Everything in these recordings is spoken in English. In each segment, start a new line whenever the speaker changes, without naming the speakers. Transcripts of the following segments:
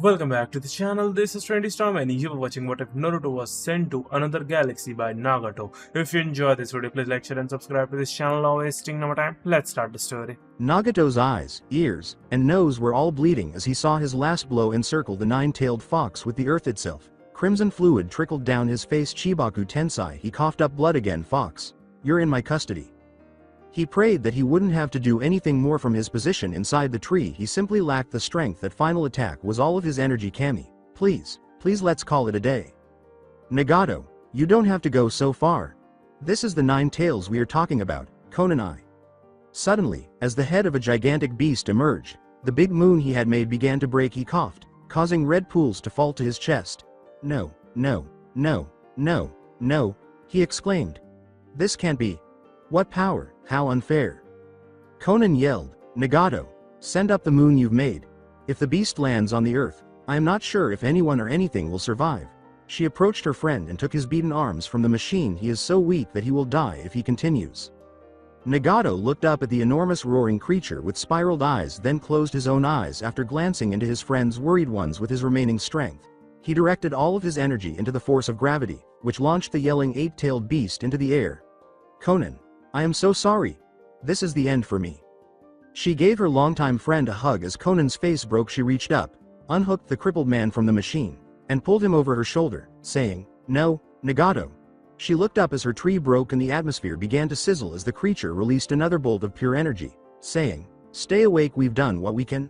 Welcome back to the channel. This is Trendy Storm and you are watching What If Naruto Was Sent to Another Galaxy by Nagato. If you enjoy this video, please like, share and subscribe to this channel. Now wasting no more time, let's start the story.
Nagato's eyes, ears, and nose were all bleeding as he saw his last blow encircle the nine-tailed fox with the earth itself. Crimson fluid trickled down his face. Chibaku Tensai, he coughed up blood again. Fox, you're in my custody. He prayed that he wouldn't have to do anything more from his position inside the tree. He simply lacked the strength. That final attack was all of his energy. Kami, please let's call it a day. Nagato, you don't have to go so far. This is the nine tails we are talking about, Konanai. Suddenly, as the head of a gigantic beast emerged, the big moon he had made began to break. He coughed, causing red pools to fall to his chest. No, no, no, no, no, he exclaimed. This can't be. What power, how unfair. Conan yelled, Nagato, send up the moon you've made. If the beast lands on the earth, I am not sure if anyone or anything will survive. She approached her friend and took his beaten arms from the machine. He is so weak that he will die if he continues. Nagato looked up at the enormous roaring creature with spiraled eyes, then closed his own eyes after glancing into his friend's worried ones. With his remaining strength, he directed all of his energy into the force of gravity, which launched the yelling eight-tailed beast into the air. Conan, I am so sorry. This is the end for me. She gave her longtime friend a hug. As Conan's face broke, she reached up, unhooked the crippled man from the machine, and pulled him over her shoulder, saying, No, Nagato. She looked up as her tree broke and the atmosphere began to sizzle as the creature released another bolt of pure energy, saying, Stay awake, we've done what we can.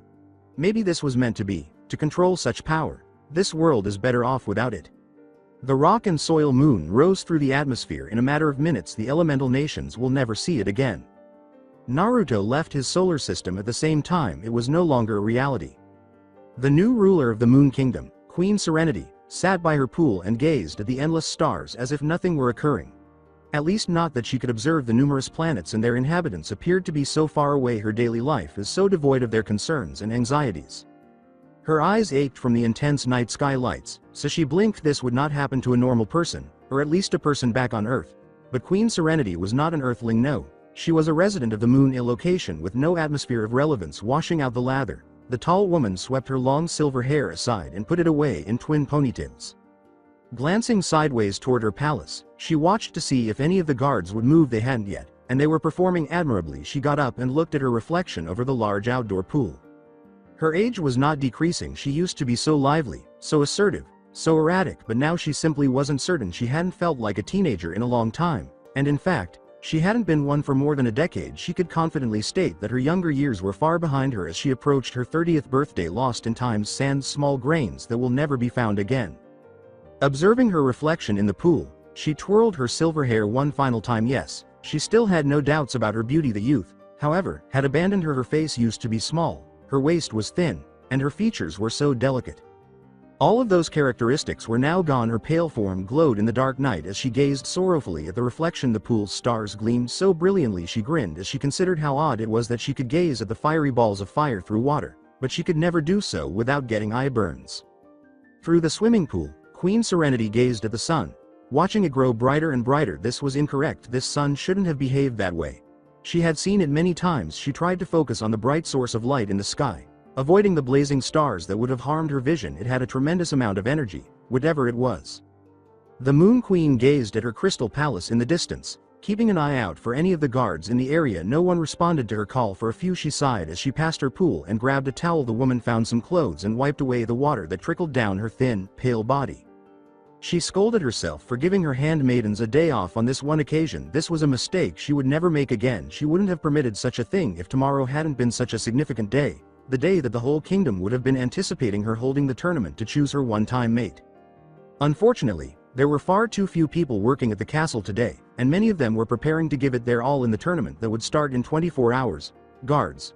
Maybe this was meant to be, to control such power. This world is better off without it. The rock and soil moon rose through the atmosphere in a matter of minutes. The elemental nations will never see it again. Naruto left his solar system at the same time. It was no longer a reality. The new ruler of the Moon Kingdom, Queen Serenity, sat by her pool and gazed at the endless stars as if nothing were occurring. At least not that she could observe. The numerous planets and their inhabitants appeared to be so far away. Her daily life is so devoid of their concerns and anxieties. Her eyes ached from the intense night sky lights, so she blinked. This would not happen to a normal person, or at least a person back on Earth. But Queen Serenity was not an Earthling. No, she was a resident of the Moon, a location with no atmosphere of relevance. Washing out the lather, the tall woman swept her long silver hair aside and put it away in twin ponytails. Glancing sideways toward her palace, she watched to see if any of the guards would move. They hadn't yet, and they were performing admirably. She got up and looked at her reflection over the large outdoor pool. Her age was not decreasing. She used to be so lively, so assertive, so erratic, but now she simply wasn't certain. She hadn't felt like a teenager in a long time, and in fact, she hadn't been one for more than a decade. She could confidently state that her younger years were far behind her as she approached her 30th birthday. Lost in time's sand, small grains that will never be found again. Observing her reflection in the pool, she twirled her silver hair one final time. Yes, she still had no doubts about her beauty. The youth, however, had abandoned her. Her face used to be small, her waist was thin, and her features were so delicate. All of those characteristics were now gone. Her pale form glowed in the dark night as she gazed sorrowfully at the reflection. The pool's stars gleamed so brilliantly. She grinned as she considered how odd it was that she could gaze at the fiery balls of fire through water, but she could never do so without getting eye burns. Through the swimming pool, Queen Serenity gazed at the sun, watching it grow brighter and brighter. This was incorrect. This sun shouldn't have behaved that way. She had seen it many times. She tried to focus on the bright source of light in the sky, avoiding the blazing stars that would have harmed her vision. It had a tremendous amount of energy, whatever it was. The Moon Queen gazed at her crystal palace in the distance, keeping an eye out for any of the guards in the area. No one responded to her call. For a few she sighed as she passed her pool and grabbed a towel. The woman found some clothes and wiped away the water that trickled down her thin, pale body. She scolded herself for giving her handmaidens a day off on this one occasion. This was a mistake she would never make again. She wouldn't have permitted such a thing if tomorrow hadn't been such a significant day, the day that the whole kingdom would have been anticipating her holding the tournament to choose her one-time mate. Unfortunately, there were far too few people working at the castle today, and many of them were preparing to give it their all in the tournament that would start in 24 hours. Guards.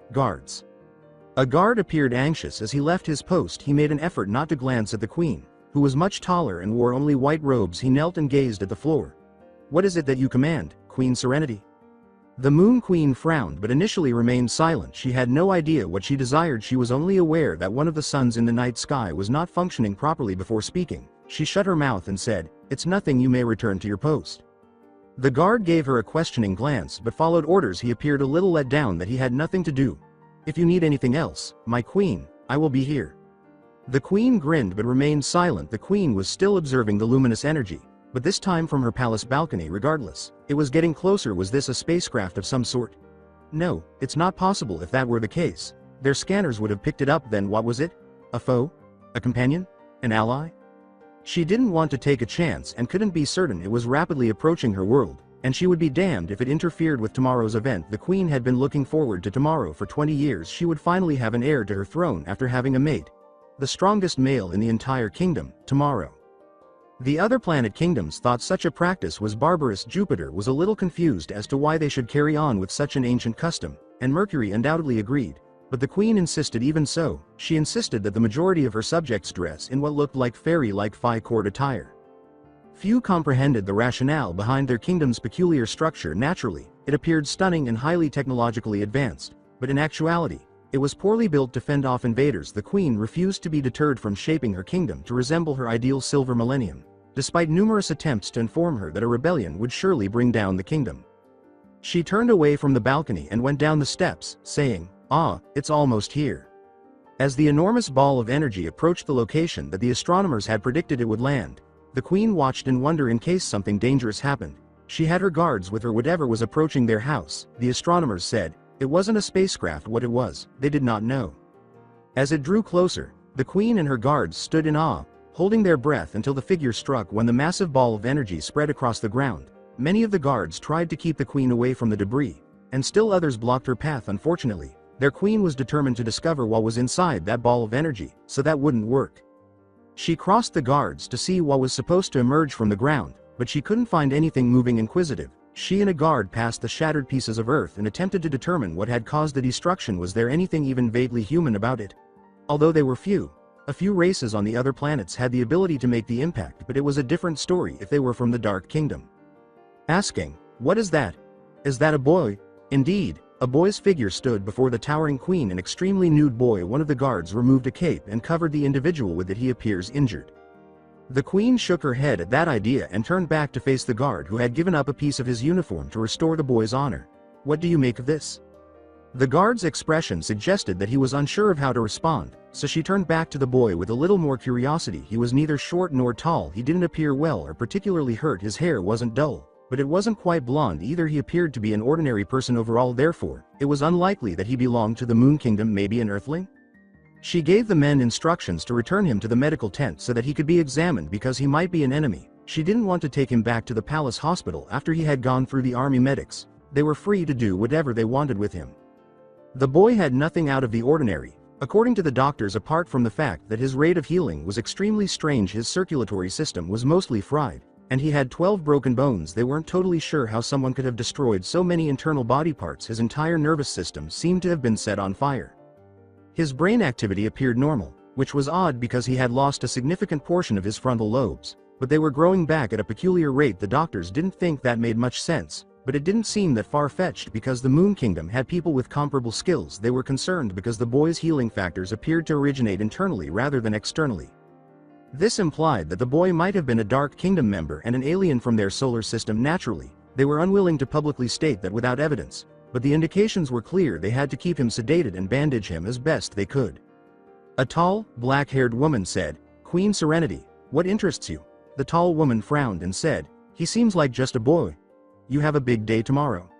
A guard appeared anxious as he left his post. He made an effort not to glance at the queen, who was much taller and wore only white robes. He knelt and gazed at the floor. What is it that you command, Queen Serenity? The Moon Queen frowned but initially remained silent. She had no idea what she desired. She was only aware that one of the suns in the night sky was not functioning properly. Before speaking, she shut her mouth and said, It's nothing, you may return to your post. The guard gave her a questioning glance but followed orders. He appeared a little let down that he had nothing to do. If you need anything else, my queen, I will be here. The queen grinned but remained silent. The queen was still observing the luminous energy, but this time from her palace balcony regardless. It was getting closer. Was this a spacecraft of some sort? No, it's not possible. If that were the case, their scanners would have picked it up. Then what was it? A foe? A companion? An ally? She didn't want to take a chance and couldn't be certain. It was rapidly approaching her world, and she would be damned if it interfered with tomorrow's event. The queen had been looking forward to tomorrow for 20 years. She would finally have an heir to her throne after having a mate. The strongest male in the entire kingdom, tomorrow. The other planet kingdoms thought such a practice was barbarous. Jupiter was a little confused as to why they should carry on with such an ancient custom, and Mercury undoubtedly agreed. But the queen insisted. Even so, she insisted that the majority of her subjects dress in what looked like fairy-like fine-court attire. Few comprehended the rationale behind their kingdom's peculiar structure. Naturally, it appeared stunning and highly technologically advanced, but in actuality, it was poorly built to fend off invaders. The queen refused to be deterred from shaping her kingdom to resemble her ideal silver millennium, despite numerous attempts to inform her that a rebellion would surely bring down the kingdom. She turned away from the balcony and went down the steps, saying, "Ah, it's almost here." As the enormous ball of energy approached the location that the astronomers had predicted it would land, the queen watched in wonder in case something dangerous happened. She had her guards with her. Whatever was approaching their house, the astronomers said, it wasn't a spacecraft. What it was, they did not know. As it drew closer, the queen and her guards stood in awe, holding their breath until the figure struck. When the massive ball of energy spread across the ground, many of the guards tried to keep the queen away from the debris, and still others blocked her path. Unfortunately, their queen was determined to discover what was inside that ball of energy, so that wouldn't work. She crossed the guards to see what was supposed to emerge from the ground, but she couldn't find anything moving. Inquisitive, she and a guard passed the shattered pieces of earth and attempted to determine what had caused the destruction. Was there anything even vaguely human about it? Although they were few, a few races on the other planets had the ability to make the impact, but it was a different story if they were from the Dark Kingdom. Asking, "What is that? Is that a boy?" Indeed, a boy's figure stood before the towering queen, an extremely nude boy. One of the guards removed a cape and covered the individual with it. "He appears injured." The queen shook her head at that idea and turned back to face the guard who had given up a piece of his uniform to restore the boy's honor. "What do you make of this?" The guard's expression suggested that he was unsure of how to respond, so she turned back to the boy with a little more curiosity. He was neither short nor tall. He didn't appear well or particularly hurt. His hair wasn't dull, but it wasn't quite blonde either. He appeared to be an ordinary person overall. Therefore, it was unlikely that he belonged to the Moon Kingdom. Maybe an Earthling? She gave the men instructions to return him to the medical tent so that he could be examined because he might be an enemy. She didn't want to take him back to the palace hospital after he had gone through the army medics. They were free to do whatever they wanted with him. The boy had nothing out of the ordinary, according to the doctors, apart from the fact that his rate of healing was extremely strange. His circulatory system was mostly fried, and he had 12 broken bones. They weren't totally sure how someone could have destroyed so many internal body parts. His entire nervous system seemed to have been set on fire. His brain activity appeared normal, which was odd because he had lost a significant portion of his frontal lobes, but they were growing back at a peculiar rate. The doctors didn't think that made much sense, but it didn't seem that far-fetched because the Moon Kingdom had people with comparable skills. They were concerned because the boy's healing factors appeared to originate internally rather than externally. This implied that the boy might have been a Dark Kingdom member and an alien from their solar system. Naturally, they were unwilling to publicly state that without evidence, but the indications were clear. They had to keep him sedated and bandage him as best they could. A tall, black-haired woman said, "Queen Serenity, what interests you?" The tall woman frowned and said, "He seems like just a boy. You have a big day tomorrow."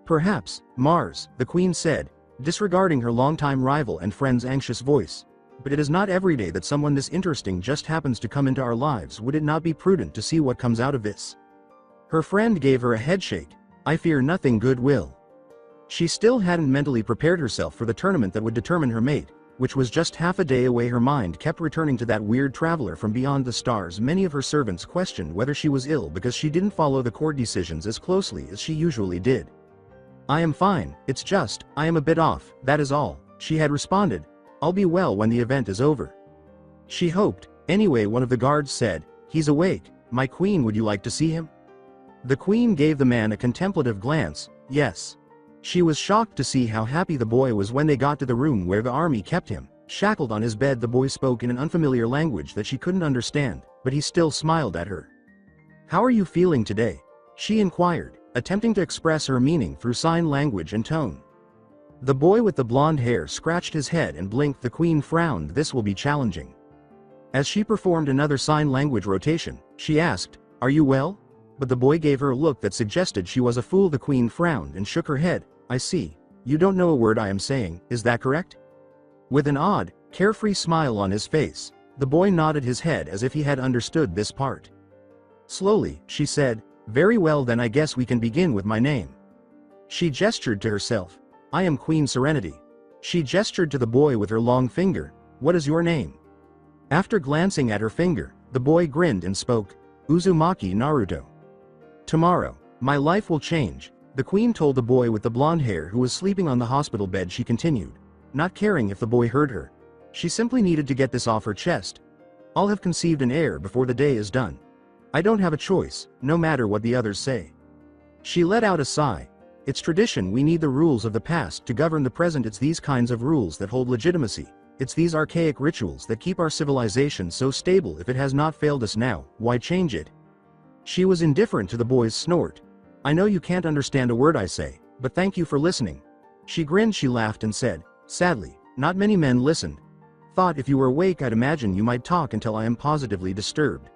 "Perhaps, Mars," the queen said, disregarding her longtime rival and friend's anxious voice. "But it is not every day that someone this interesting just happens to come into our lives. Would it not be prudent to see what comes out of this?" Her friend gave her a headshake. "I fear nothing good will." She still hadn't mentally prepared herself for the tournament that would determine her mate, which was just half a day away. Her mind kept returning to that weird traveler from beyond the stars. Many of her servants questioned whether she was ill because she didn't follow the court decisions as closely as she usually did. "I am fine, it's just, I am a bit off, that is all," she had responded. "I'll be well when the event is over." She hoped. Anyway, one of the guards said, "He's awake, my queen, would you like to see him?" The queen gave the man a contemplative glance. "Yes." She was shocked to see how happy the boy was when they got to the room where the army kept him. Shackled on his bed, the boy spoke in an unfamiliar language that she couldn't understand, but he still smiled at her. "How are you feeling today?" she inquired, attempting to express her meaning through sign language and tone. The boy with the blonde hair scratched his head and blinked. The queen frowned. "This will be challenging. As she performed another sign language rotation, she asked, "Are you well?" But the boy gave her a look that suggested she was a fool. The queen frowned and shook her head. "I see. You don't know a word I am saying, is that correct?" With an odd, carefree smile on his face, the boy nodded his head as if he had understood this part. Slowly, she said, "Very well, then I guess we can begin with my name." She gestured to herself. "I am Queen Serenity." She gestured to the boy with her long finger. "What is your name?" After glancing at her finger, the boy grinned and spoke, "Uzumaki Naruto." "Tomorrow, my life will change," the queen told the boy with the blonde hair who was sleeping on the hospital bed. She continued, not caring if the boy heard her. She simply needed to get this off her chest. "I'll have conceived an heir before the day is done. I don't have a choice, no matter what the others say." She let out a sigh. "It's tradition. We need the rules of the past to govern the present. It's these kinds of rules that hold legitimacy. It's these archaic rituals that keep our civilization so stable. If it has not failed us now, why change it?" She was indifferent to the boy's snort. "I know you can't understand a word I say, but thank you for listening." She grinned. She laughed and said, "Sadly, not many men listened. Thought if you were awake I'd imagine you might talk until I am positively disturbed."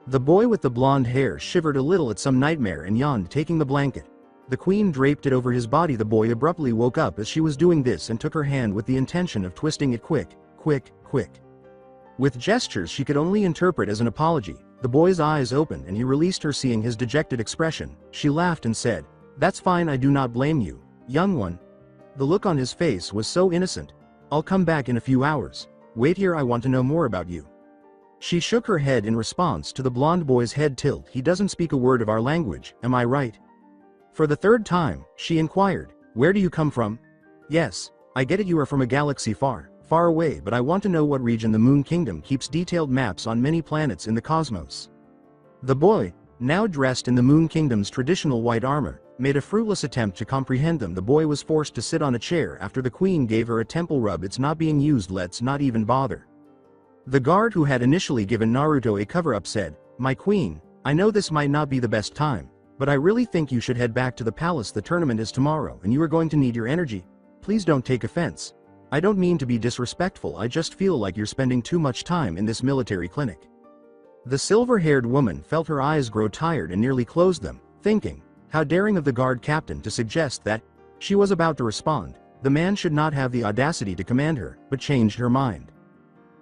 The boy with the blonde hair shivered a little at some nightmare and yawned, taking the blanket. The queen draped it over his body. The boy abruptly woke up as she was doing this and took her hand with the intention of twisting it quick, quick, quick. With gestures she could only interpret as an apology, the boy's eyes opened and he released her. Seeing his dejected expression, she laughed and said, "That's fine, I do not blame you, young one." The look on his face was so innocent. "I'll come back in a few hours. Wait here, I want to know more about you." She shook her head in response to the blonde boy's head tilt. "He doesn't speak a word of our language, am I right?" For the third time, she inquired, "Where do you come from?" "Yes, I get it, you are from a galaxy far, far away, but I want to know what region. The Moon Kingdom keeps detailed maps on many planets in the cosmos." The boy, now dressed in the Moon Kingdom's traditional white armor, made a fruitless attempt to comprehend them. The boy was forced to sit on a chair after the queen gave her a temple rub. "It's not being used, let's not even bother." The guard who had initially given Naruto a cover-up said, "My queen, I know this might not be the best time, but I really think you should head back to the palace. The tournament is tomorrow and you are going to need your energy. Please don't take offense. I don't mean to be disrespectful, I just feel like you're spending too much time in this military clinic." The silver-haired woman felt her eyes grow tired and nearly closed them, thinking, how daring of the guard captain to suggest that. She was about to respond, the man should not have the audacity to command her, but changed her mind.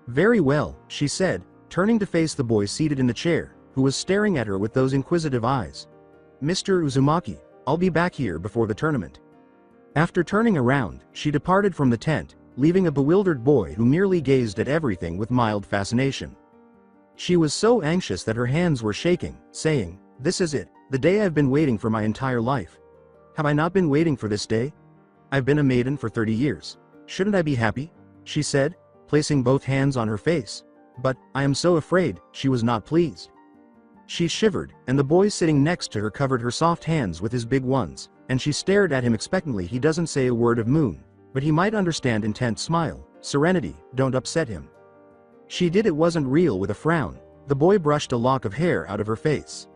"Very well," she said, turning to face the boy seated in the chair, who was staring at her with those inquisitive eyes. "Mr. Uzumaki, I'll be back here before the tournament." After turning around, she departed from the tent, leaving a bewildered boy who merely gazed at everything with mild fascination. She was so anxious that her hands were shaking, saying, "This is it, the day I've been waiting for my entire life. Have I not been waiting for this day? I've been a maiden for 30 years. Shouldn't I be happy?" she said, placing both hands on her face. "But, I am so afraid," she was not pleased. She shivered, and the boy sitting next to her covered her soft hands with his big ones, and she stared at him expectantly. "He doesn't say a word of moon, but he might understand." Intent smile, "Serenity, don't upset him." She did. It wasn't real. With a frown, the boy brushed a lock of hair out of her face.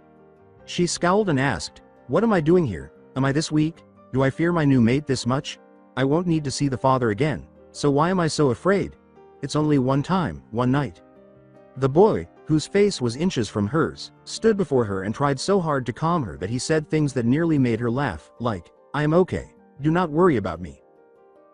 She scowled and asked, "What am I doing here? Am I this weak? Do I fear my new mate this much? I won't need to see the father again, so why am I so afraid? It's only one time, one night." The boy, whose face was inches from hers, stood before her and tried so hard to calm her that he said things that nearly made her laugh, like, "I am okay, do not worry about me."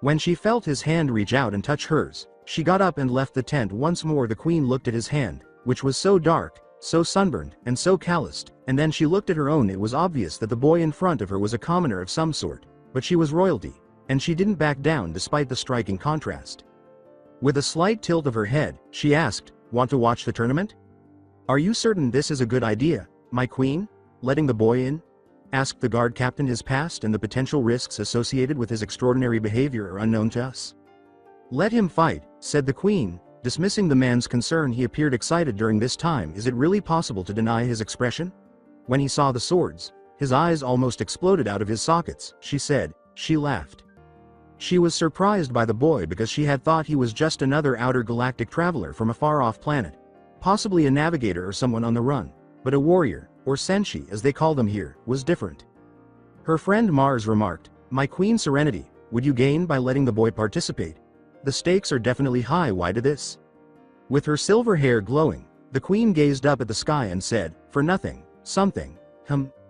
When she felt his hand reach out and touch hers, she got up and left the tent. Once more the queen looked at his hand, which was so dark, so sunburned, and so calloused, and then she looked at her own. It was obvious that the boy in front of her was a commoner of some sort, but she was royalty, and she didn't back down despite the striking contrast. With a slight tilt of her head, she asked, "Want to watch the tournament?" "Are you certain this is a good idea, my queen? Letting the boy in?" asked the guard captain. "His past and the potential risks associated with his extraordinary behavior are unknown to us." "Let him fight," said the queen, dismissing the man's concern. He appeared excited during this time. Is it really possible to deny his expression? When he saw the swords, his eyes almost exploded out of his sockets, she said. She laughed. She was surprised by the boy because she had thought he was just another outer galactic traveler from a far-off planet. Possibly a navigator or someone on the run. But a warrior, or Senshi as they call them here, was different. Her friend Mars remarked, "My Queen Serenity, would you gain by letting the boy participate? The stakes are definitely high. Why do this?" With her silver hair glowing, the queen gazed up at the sky and said, "For nothing, something,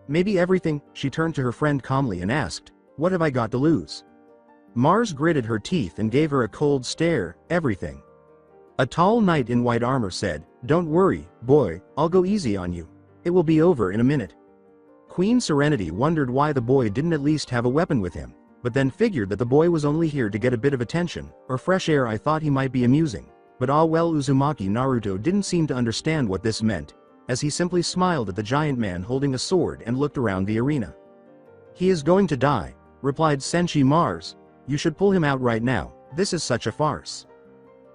maybe everything." She turned to her friend calmly and asked, "What have I got to lose?" Mars gritted her teeth and gave her a cold stare. "Everything." A tall knight in white armor said, "Don't worry, boy, I'll go easy on you. It will be over in a minute." Queen Serenity wondered why the boy didn't at least have a weapon with him, but then figured that the boy was only here to get a bit of attention, or fresh air. "I thought he might be amusing. But well, Uzumaki Naruto didn't seem to understand what this meant, as he simply smiled at the giant man holding a sword and looked around the arena. "He is going to die," replied Senshi Mars. "You should pull him out right now. This is such a farce."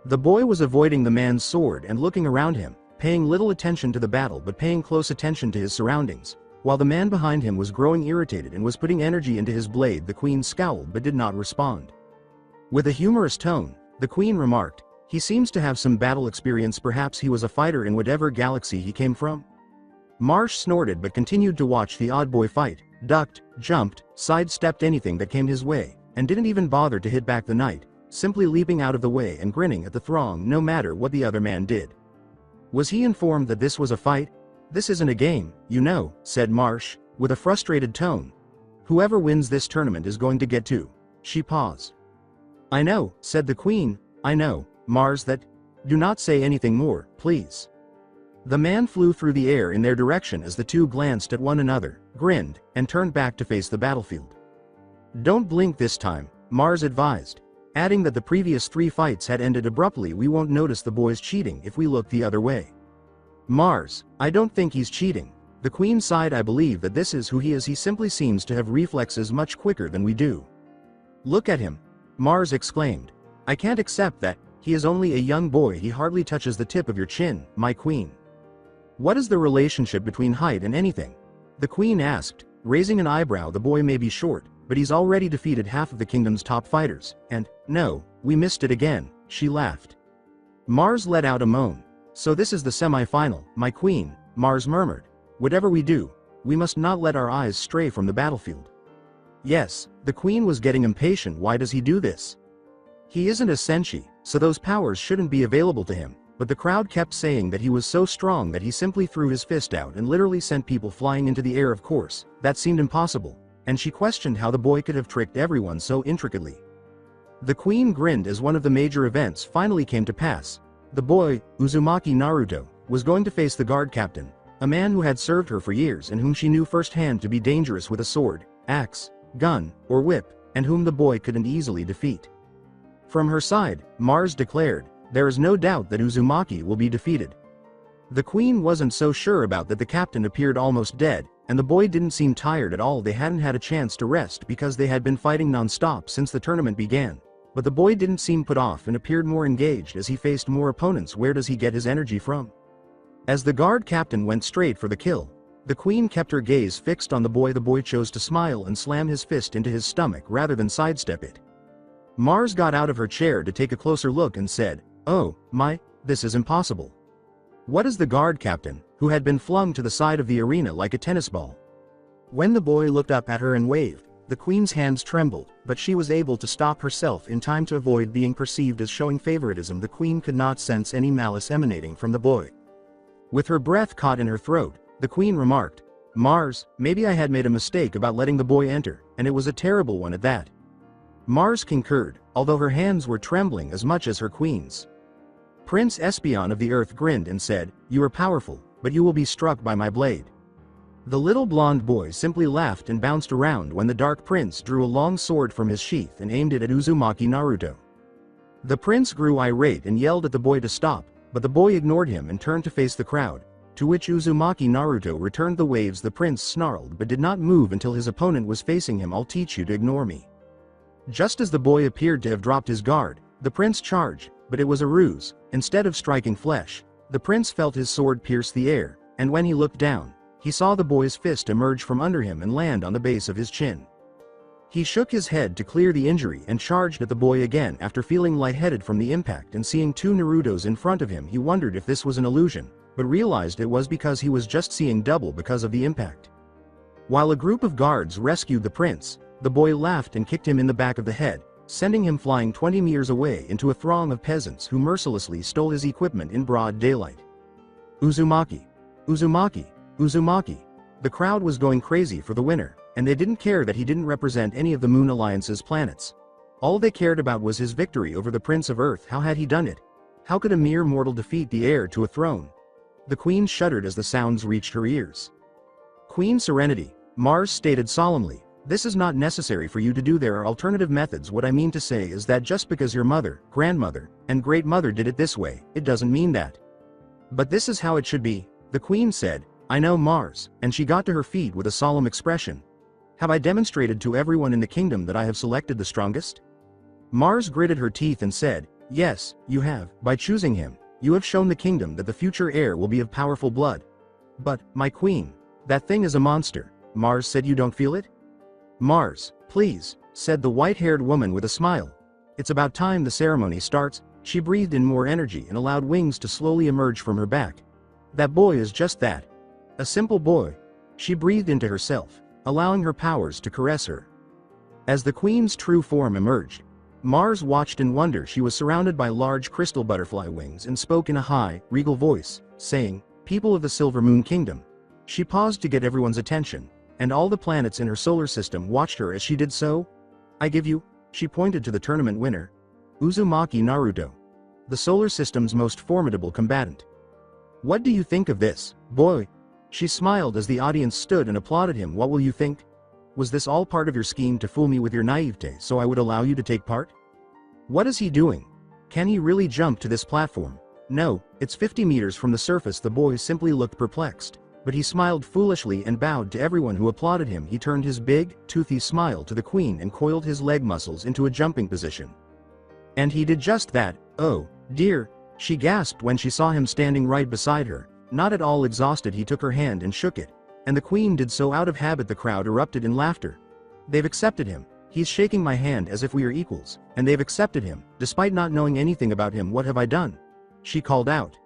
The boy was avoiding the man's sword and looking around him, paying little attention to the battle but paying close attention to his surroundings. While the man behind him was growing irritated and was putting energy into his blade, the queen scowled but did not respond. With a humorous tone, the queen remarked, "He seems to have some battle experience. Perhaps he was a fighter in whatever galaxy he came from." Marsh snorted but continued to watch the odd boy fight, ducked, jumped, sidestepped anything that came his way, and didn't even bother to hit back the knight, simply leaping out of the way and grinning at the throng no matter what the other man did. Was he informed that this was a fight? "This isn't a game, you know," said Marsh, with a frustrated tone. "Whoever wins this tournament is going to get to." She paused. "I know," said the queen. "I know, Mars, that. Do not say anything more, please." The man flew through the air in their direction as the two glanced at one another, grinned, and turned back to face the battlefield. "Don't blink this time," Mars advised, adding that the previous 3 fights had ended abruptly. "We won't notice the boy's cheating if we look the other way." "Mars, I don't think he's cheating." The queen sighed. "I believe that this is who he is. He simply seems to have reflexes much quicker than we do." "Look at him," Mars exclaimed. "I can't accept that. He is only a young boy. He hardly touches the tip of your chin, my queen." "What is the relationship between height and anything?" the queen asked, raising an eyebrow. "The boy may be short, but he's already defeated half of the kingdom's top fighters, and, no, we missed it again," she laughed. Mars let out a moan. "So this is the semi-final, my queen," Mars murmured. "Whatever we do, we must not let our eyes stray from the battlefield." "Yes," the queen was getting impatient. "Why does he do this? He isn't a Senshi, so those powers shouldn't be available to him." But the crowd kept saying that he was so strong that he simply threw his fist out and literally sent people flying into the air. Of course, that seemed impossible, and she questioned how the boy could have tricked everyone so intricately. The queen grinned as one of the major events finally came to pass. The boy, Uzumaki Naruto, was going to face the guard captain, a man who had served her for years and whom she knew firsthand to be dangerous with a sword, axe, gun, or whip, and whom the boy couldn't easily defeat. From her side, Mars declared, "There is no doubt that Uzumaki will be defeated." The queen wasn't so sure about that. The captain appeared almost dead, and the boy didn't seem tired at all. They hadn't had a chance to rest because they had been fighting non-stop since the tournament began. But the boy didn't seem put off and appeared more engaged as he faced more opponents. Where does he get his energy from? As the guard captain went straight for the kill, the queen kept her gaze fixed on the boy. The boy chose to smile and slam his fist into his stomach rather than sidestep it. Mars got out of her chair to take a closer look and said, "Oh, my, this is impossible." "What is the guard captain, who had been flung to the side of the arena like a tennis ball?" When the boy looked up at her and waved, the queen's hands trembled, but she was able to stop herself in time to avoid being perceived as showing favoritism. The queen could not sense any malice emanating from the boy. With her breath caught in her throat, the queen remarked, "Mars, maybe I had made a mistake about letting the boy enter, and it was a terrible one at that." Mars concurred, although her hands were trembling as much as her queen's. Prince Espion of the Earth grinned and said, "You are powerful, but you will be struck by my blade." The little blonde boy simply laughed and bounced around when the Dark Prince drew a long sword from his sheath and aimed it at Uzumaki Naruto. The prince grew irate and yelled at the boy to stop, but the boy ignored him and turned to face the crowd, to which Uzumaki Naruto returned the waves. The prince snarled but did not move until his opponent was facing him. "I'll teach you to ignore me." Just as the boy appeared to have dropped his guard, the prince charged, but it was a ruse. Instead of striking flesh, the prince felt his sword pierce the air, and when he looked down, he saw the boy's fist emerge from under him and land on the base of his chin. He shook his head to clear the injury and charged at the boy again. After feeling lightheaded from the impact and seeing 2 Narutos in front of him, he wondered if this was an illusion, but realized it was because he was just seeing double because of the impact. While a group of guards rescued the prince, the boy laughed and kicked him in the back of the head, sending him flying 20 meters away into a throng of peasants who mercilessly stole his equipment in broad daylight. Uzumaki! Uzumaki! Uzumaki! The crowd was going crazy for the winner, and they didn't care that he didn't represent any of the Moon Alliance's planets. All they cared about was his victory over the Prince of Earth. How had he done it? How could a mere mortal defeat the heir to a throne? The Queen shuddered as the sounds reached her ears. Queen Serenity, Mars stated solemnly, this is not necessary for you to do. There are alternative methods. What I mean to say is that just because your mother, grandmother, and great-mother did it this way, it doesn't mean that. But this is how it should be, the Queen said. I know, Mars, and she got to her feet with a solemn expression. Have I demonstrated to everyone in the kingdom that I have selected the strongest? Mars gritted her teeth and said, yes, you have. By choosing him, you have shown the kingdom that the future heir will be of powerful blood. But, my queen, that thing is a monster. Mars said. You don't feel it? Mars, please, said the white-haired woman with a smile. It's about time the ceremony starts. She breathed in more energy and allowed wings to slowly emerge from her back. That boy is just that. A simple boy. She breathed into herself, allowing her powers to caress her. As the queen's true form emerged, Mars watched in wonder. She was surrounded by large crystal butterfly wings and spoke in a high, regal voice, saying, people of the Silver Moon Kingdom. She paused to get everyone's attention, and all the planets in her solar system watched her as she did so. I give you, she pointed to the tournament winner, Uzumaki Naruto, the solar system's most formidable combatant. What do you think of this, boy? She smiled as the audience stood and applauded him. What will you think? Was this all part of your scheme to fool me with your naivete so I would allow you to take part? What is he doing? Can he really jump to this platform? No, it's 50 meters from the surface. The boy simply looked perplexed, but he smiled foolishly and bowed to everyone who applauded him. He turned his big, toothy smile to the queen and coiled his leg muscles into a jumping position. And he did just that. Oh, dear, she gasped when she saw him standing right beside her. Not at all exhausted, he took her hand and shook it, and the queen did so out of habit. The crowd erupted in laughter. They've accepted him. He's shaking my hand as if we are equals, and they've accepted him, despite not knowing anything about him. What have I done? She called out.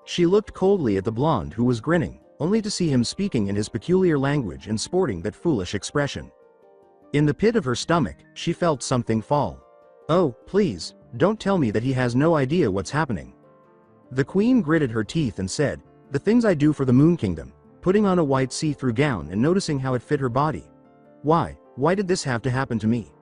She looked coldly at the blonde who was grinning, only to see him speaking in his peculiar language and sporting that foolish expression. In the pit of her stomach, she felt something fall. Oh, please, don't tell me that he has no idea what's happening. The queen gritted her teeth and said, the things I do for the Moon Kingdom, putting on a white see-through gown and noticing how it fit her body. Why did this have to happen to me?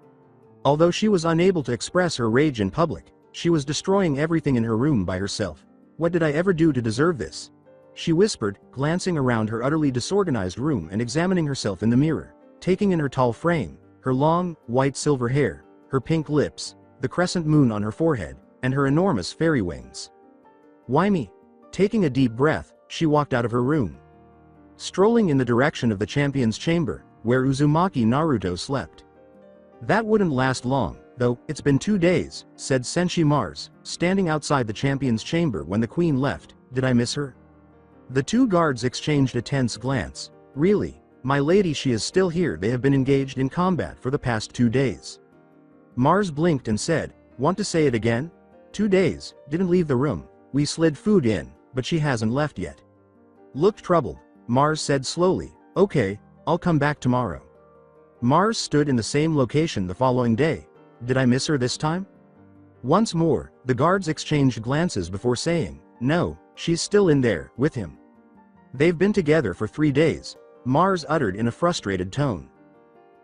Although she was unable to express her rage in public, she was destroying everything in her room by herself. What did I ever do to deserve this? She whispered, glancing around her utterly disorganized room and examining herself in the mirror, taking in her tall frame, her long, white silver hair, her pink lips, the crescent moon on her forehead, and her enormous fairy wings. Why me? Taking a deep breath, she walked out of her room, strolling in the direction of the champion's chamber, where Uzumaki Naruto slept. That wouldn't last long, though. It's been 2 days, said Senshi Mars, standing outside the champion's chamber when the queen left. Did I miss her? The two guards exchanged a tense glance. Really, my lady, she is still here. They have been engaged in combat for the past 2 days. Mars blinked and said, want to say it again? 2 days, didn't leave the room. We slid food in, but she hasn't left yet. Looked troubled, Mars said slowly, okay, I'll come back tomorrow. Mars stood in the same location the following day. Did I miss her this time? Once more, the guards exchanged glances before saying, no, she's still in there, with him. They've been together for 3 days, Mars uttered in a frustrated tone.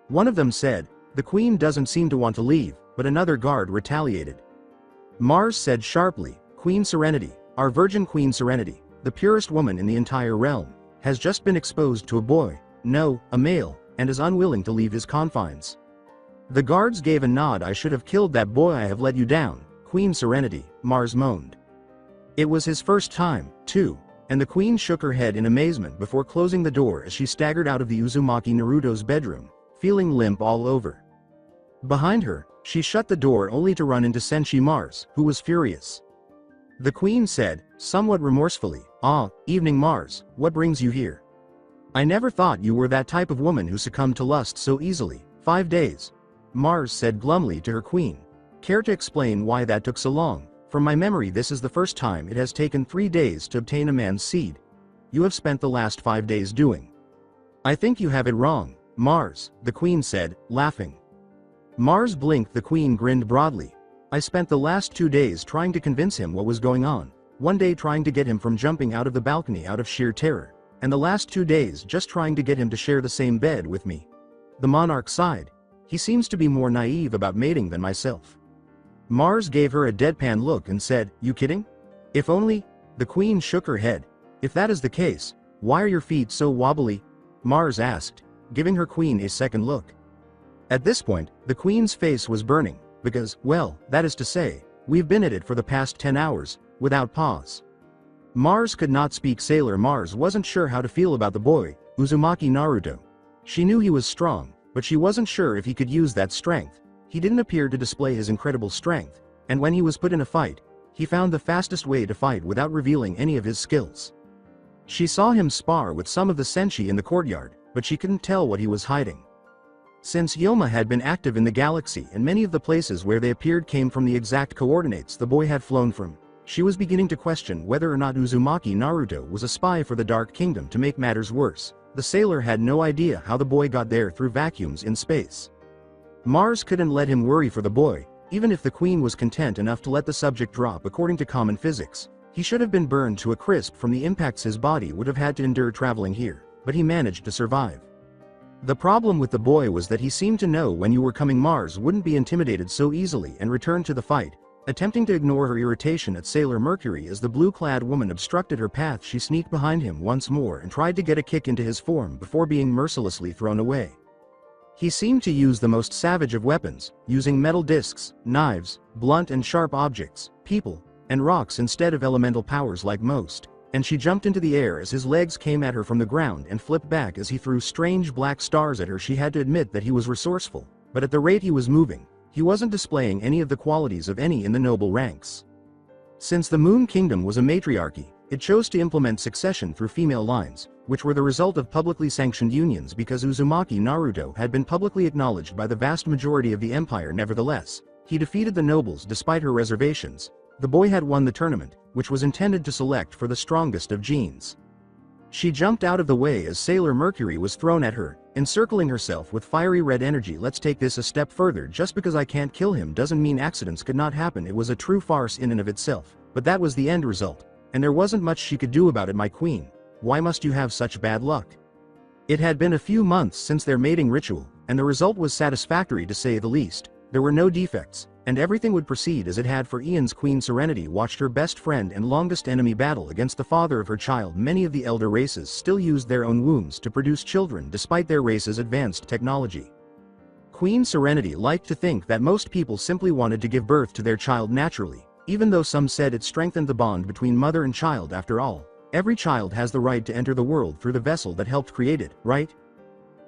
One of them said, the queen doesn't seem to want to leave, but another guard retaliated. Mars said sharply, Queen Serenity, our virgin Queen Serenity, the purest woman in the entire realm, has just been exposed to a boy, no, a male, and is unwilling to leave his confines. The guards gave a nod. I should have killed that boy. I have let you down, Queen Serenity, Mars moaned. It was his first time, too, and the queen shook her head in amazement before closing the door as she staggered out of the Uzumaki Naruto's bedroom, feeling limp all over. Behind her, she shut the door only to run into Senshi Mars, who was furious. The queen said, somewhat remorsefully, evening Mars, what brings you here? I never thought you were that type of woman who succumbed to lust so easily. 5 days. Mars said glumly to her queen. Care to explain why that took so long? From my memory, this is the first time it has taken 3 days to obtain a man's seed. You have spent the last 5 days doing. I think you have it wrong, Mars, the queen said, laughing. Mars blinked. The queen grinned broadly. I spent the last 2 days trying to convince him what was going on. One day trying to get him from jumping out of the balcony out of sheer terror. And the last 2 days just trying to get him to share the same bed with me. The monarch sighed. He seems to be more naive about mating than myself. Mars gave her a deadpan look and said, "You kidding?" "If only." The queen shook her head. "If that is the case, why are your feet so wobbly?" Mars asked, giving her queen a second look. At this point, the queen's face was burning, because, well, that is to say, we've been at it for the past 10 hours, without pause. Mars could not speak. Sailor Mars wasn't sure how to feel about the boy, Uzumaki Naruto. She knew he was strong, but she wasn't sure if he could use that strength. He didn't appear to display his incredible strength, and when he was put in a fight, he found the fastest way to fight without revealing any of his skills. She saw him spar with some of the Senshi in the courtyard, but she couldn't tell what he was hiding. Since Yoma had been active in the galaxy and many of the places where they appeared came from the exact coordinates the boy had flown from, she was beginning to question whether or not Uzumaki Naruto was a spy for the Dark Kingdom. To make matters worse, the sailor had no idea how the boy got there through vacuums in space. Mars couldn't let him worry for the boy, even if the queen was content enough to let the subject drop. According to common physics, he should have been burned to a crisp from the impacts his body would have had to endure traveling here, but he managed to survive. The problem with the boy was that he seemed to know when you were coming. Mars wouldn't be intimidated so easily and returned to the fight. Attempting to ignore her irritation at Sailor Mercury as the blue-clad woman obstructed her path, she sneaked behind him once more and tried to get a kick into his form before being mercilessly thrown away. He seemed to use the most savage of weapons, using metal discs, knives, blunt and sharp objects, people, and rocks instead of elemental powers like most, and she jumped into the air as his legs came at her from the ground and flipped back as he threw strange black stars at her. She had to admit that he was resourceful, but at the rate he was moving, he wasn't displaying any of the qualities of any in the noble ranks. Since the Moon Kingdom was a matriarchy, it chose to implement succession through female lines, which were the result of publicly sanctioned unions because Uzumaki Naruto had been publicly acknowledged by the vast majority of the empire. Nevertheless, he defeated the nobles despite her reservations. The boy had won the tournament, which was intended to select for the strongest of genes. She jumped out of the way as Sailor Mercury was thrown at her, encircling herself with fiery red energy. Let's take this a step further. Just because I can't kill him doesn't mean accidents could not happen. It was a true farce in and of itself, but that was the end result, and there wasn't much she could do about it. My queen, why must you have such bad luck? It had been a few months since their mating ritual, and the result was satisfactory to say the least. There were no defects, and everything would proceed as it had for Ian's Queen Serenity watched her best friend and longest enemy battle against the father of her child. Many of the elder races still used their own wombs to produce children despite their race's advanced technology. Queen Serenity liked to think that most people simply wanted to give birth to their child naturally, even though some said it strengthened the bond between mother and child. After all, every child has the right to enter the world through the vessel that helped create it, right?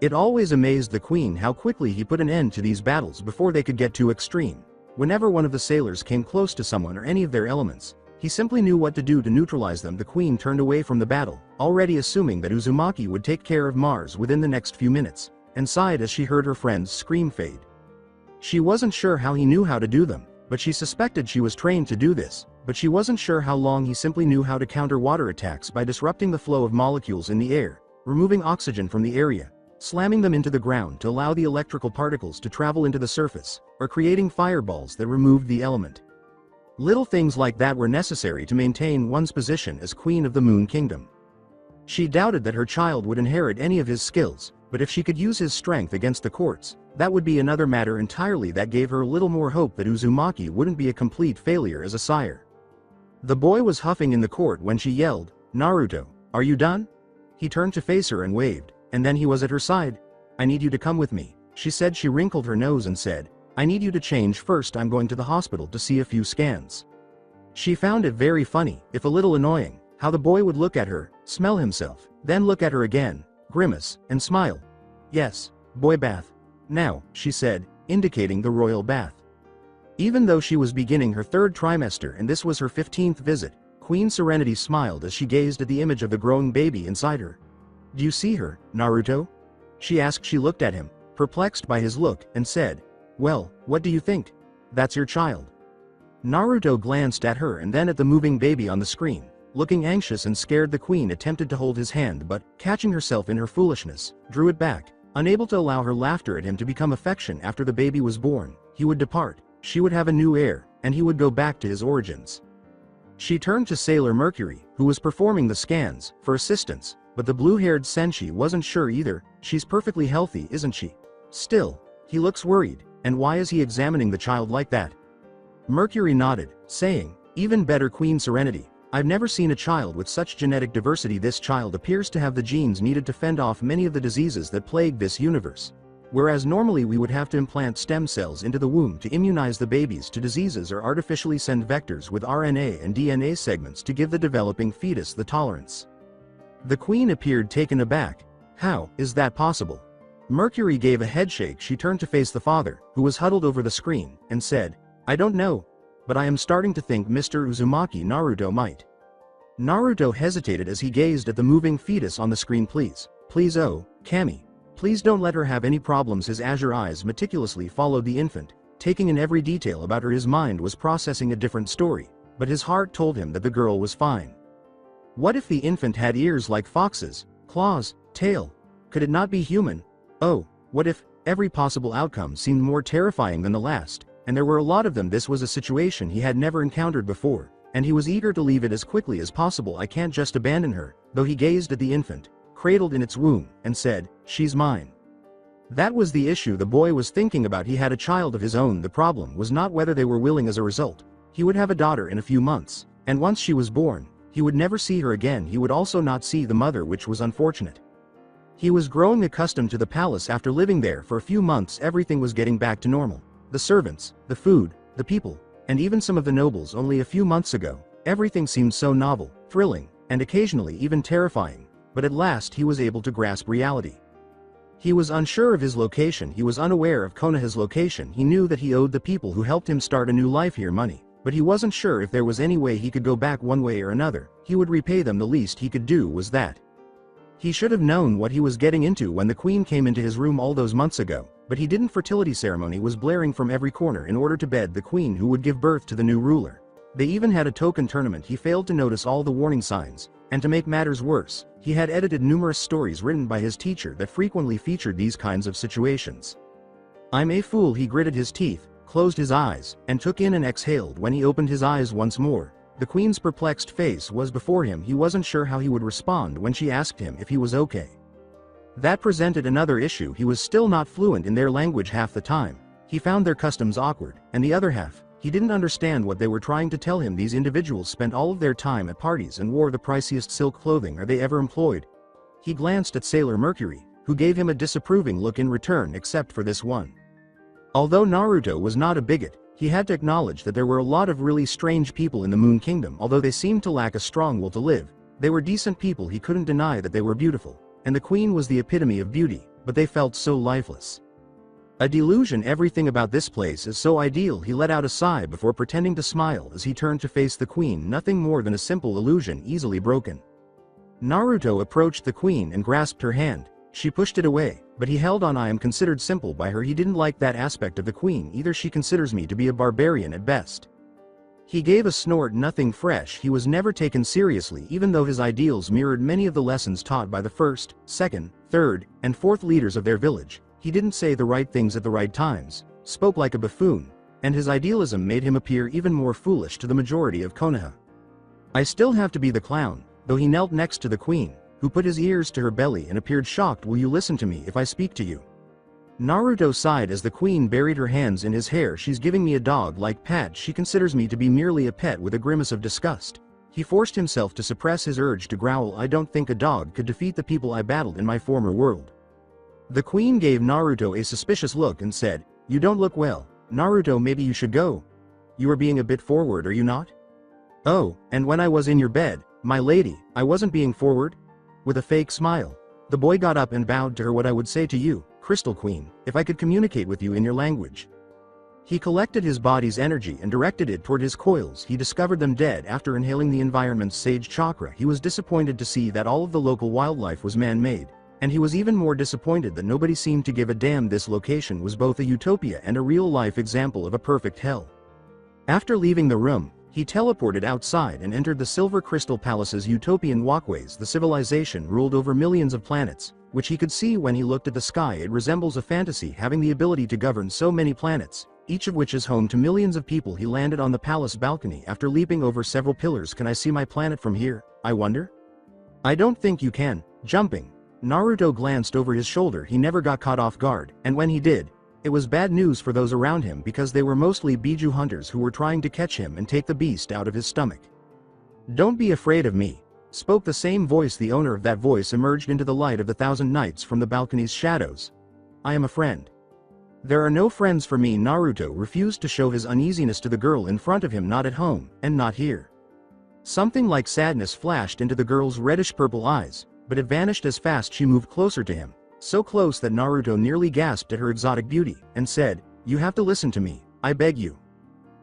It always amazed the queen how quickly he put an end to these battles before they could get too extreme. Whenever one of the sailors came close to someone or any of their elements, he simply knew what to do to neutralize them. The queen turned away from the battle, already assuming that Uzumaki would take care of Mars within the next few minutes, and sighed as she heard her friend's scream fade. She wasn't sure how he knew how to do them, but she suspected she was trained to do this, but she wasn't sure how long. He simply knew how to counter water attacks by disrupting the flow of molecules in the air, removing oxygen from the area, slamming them into the ground to allow the electrical particles to travel into the surface, or creating fireballs that removed the element. Little things like that were necessary to maintain one's position as Queen of the Moon Kingdom. She doubted that her child would inherit any of his skills, but if she could use his strength against the courts, that would be another matter entirely. That gave her a little more hope that Uzumaki wouldn't be a complete failure as a sire. The boy was huffing in the court when she yelled, "Naruto, are you done?" He turned to face her and waved, and then he was at her side. "I need you to come with me," she said. She wrinkled her nose and said, "I need you to change first. I'm going to the hospital to see a few scans." She found it very funny, if a little annoying, how the boy would look at her, smell himself, then look at her again, grimace, and smile. "Yes, boy bath. Now," she said, indicating the royal bath. Even though she was beginning her 3rd trimester and this was her 15th visit, Queen Serenity smiled as she gazed at the image of the growing baby inside her. "Do you see her, Naruto?" she asked. She looked at him, perplexed by his look, and said, "Well, what do you think? That's your child." Naruto glanced at her and then at the moving baby on the screen, looking anxious and scared. The queen attempted to hold his hand but, catching herself in her foolishness, drew it back, Unable to allow her laughter at him to become affection after the baby was born, he would depart, she would have a new heir, and he would go back to his origins. She turned to Sailor Mercury, who was performing the scans, for assistance, but the blue-haired Senshi wasn't sure either. She's perfectly healthy, isn't she? Still, he looks worried, and why is he examining the child like that? Mercury nodded, saying, even better, Queen Serenity. I've never seen a child with such genetic diversity. This child appears to have the genes needed to fend off many of the diseases that plague this universe. Whereas normally we would have to implant stem cells into the womb to immunize the babies to diseases or artificially send vectors with RNA and DNA segments to give the developing fetus the tolerance. The Queen appeared taken aback. How is that possible? Mercury gave a headshake. She turned to face the father, who was huddled over the screen, and said, I don't know, but I am starting to think Mr. Uzumaki Naruto might. Naruto hesitated as he gazed at the moving fetus on the screen. Please, oh, Kami. Please don't let her have any problems. His azure eyes meticulously followed the infant, taking in every detail about her. His mind was processing a different story, but his heart told him that the girl was fine. What if the infant had ears like foxes, claws, tail? Could it not be human? Oh, what if? Every possible outcome seemed more terrifying than the last, and there were a lot of them. This was a situation he had never encountered before, and he was eager to leave it as quickly as possible. I can't just abandon her, though he gazed at the infant, cradled in its womb, and said, she's mine. That was the issue the boy was thinking about. He had a child of his own. The problem was not whether they were willing. As a result, he would have a daughter in a few months, and once she was born, he would never see her again. He would also not see the mother, which was unfortunate. He was growing accustomed to the palace. After living there for a few months, everything was getting back to normal. The servants, the food, the people, and even some of the nobles. Only a few months ago, everything seemed so novel, thrilling, and occasionally even terrifying. But at last he was able to grasp reality. He was unsure of his location. He was unaware of Konoha's location. He knew that he owed the people who helped him start a new life here money, but he wasn't sure if there was any way he could go back. One way or another, he would repay them. The least he could do was that. He should have known what he was getting into when the Queen came into his room all those months ago, but he didn't. Fertility ceremony was blaring from every corner in order to bed the Queen who would give birth to the new ruler. They even had a token tournament. He failed to notice all the warning signs, and to make matters worse, he had edited numerous stories written by his teacher that frequently featured these kinds of situations. I'm a fool. He gritted his teeth, closed his eyes, and took in and exhaled. When he opened his eyes once more, the Queen's perplexed face was before him. He wasn't sure how he would respond when she asked him if he was okay. That presented another issue. He was still not fluent in their language half the time. He found their customs awkward, and the other half, he didn't understand what they were trying to tell him. These individuals spent all of their time at parties and wore the priciest silk clothing they ever employed. He glanced at Sailor Mercury, who gave him a disapproving look in return, except for this one. Although Naruto was not a bigot, he had to acknowledge that there were a lot of really strange people in the Moon Kingdom. Although they seemed to lack a strong will to live, they were decent people. He couldn't deny that they were beautiful, and the Queen was the epitome of beauty, but they felt so lifeless. A delusion. Everything about this place is so ideal. He let out a sigh before pretending to smile as he turned to face the Queen. Nothing more than a simple illusion, easily broken. Naruto approached the Queen and grasped her hand. She pushed it away, but he held on. I am considered simple by her. He didn't like that aspect of the Queen either. She considers me to be a barbarian at best. He gave a snort. Nothing fresh. He was never taken seriously, even though his ideals mirrored many of the lessons taught by the first, second, third, and fourth leaders of their village. He didn't say the right things at the right times, spoke like a buffoon, and his idealism made him appear even more foolish to the majority of Konoha. I still have to be the clown, though. He knelt next to the Queen, who put his ears to her belly and appeared shocked. Will you listen to me if I speak to you? Naruto sighed as the Queen buried her hands in his hair. She's giving me a dog-like pat. She considers me to be merely a pet. With a grimace of disgust, he forced himself to suppress his urge to growl. I don't think a dog could defeat the people I battled in my former world. The Queen gave Naruto a suspicious look and said, you don't look well, Naruto. Maybe you should go. You are being a bit forward, are you not? Oh, and when I was in your bed, my lady, I wasn't being forward. With a fake smile, the boy got up and bowed to her. What I would say to you, Crystal Queen, if I could communicate with you in your language. He collected his body's energy and directed it toward his coils. He discovered them dead after inhaling the environment's sage chakra. He was disappointed to see that all of the local wildlife was man-made, and he was even more disappointed that nobody seemed to give a damn. This location was both a utopia and a real-life example of a perfect hell. After leaving the room, he teleported outside and entered the Silver Crystal Palace's utopian walkways. The civilization ruled over millions of planets, which he could see when he looked at the sky. It resembles a fantasy, having the ability to govern so many planets, each of which is home to millions of people. He landed on the palace balcony after leaping over several pillars. Can I see my planet from here, I wonder? I don't think you can. Jumping. Naruto glanced over his shoulder. He never got caught off guard, and when he did, it was bad news for those around him because they were mostly Biju hunters who were trying to catch him and take the beast out of his stomach. Don't be afraid of me, spoke the same voice. The owner of that voice emerged into the light of the 1,000 nights from the balcony's shadows. I am a friend. There are no friends for me. Naruto refused to show his uneasiness to the girl in front of him. Not at home, and not here. Something like sadness flashed into the girl's reddish-purple eyes, but it vanished as fast she moved closer to him. So close that Naruto nearly gasped at her exotic beauty, and said, "You have to listen to me, I beg you."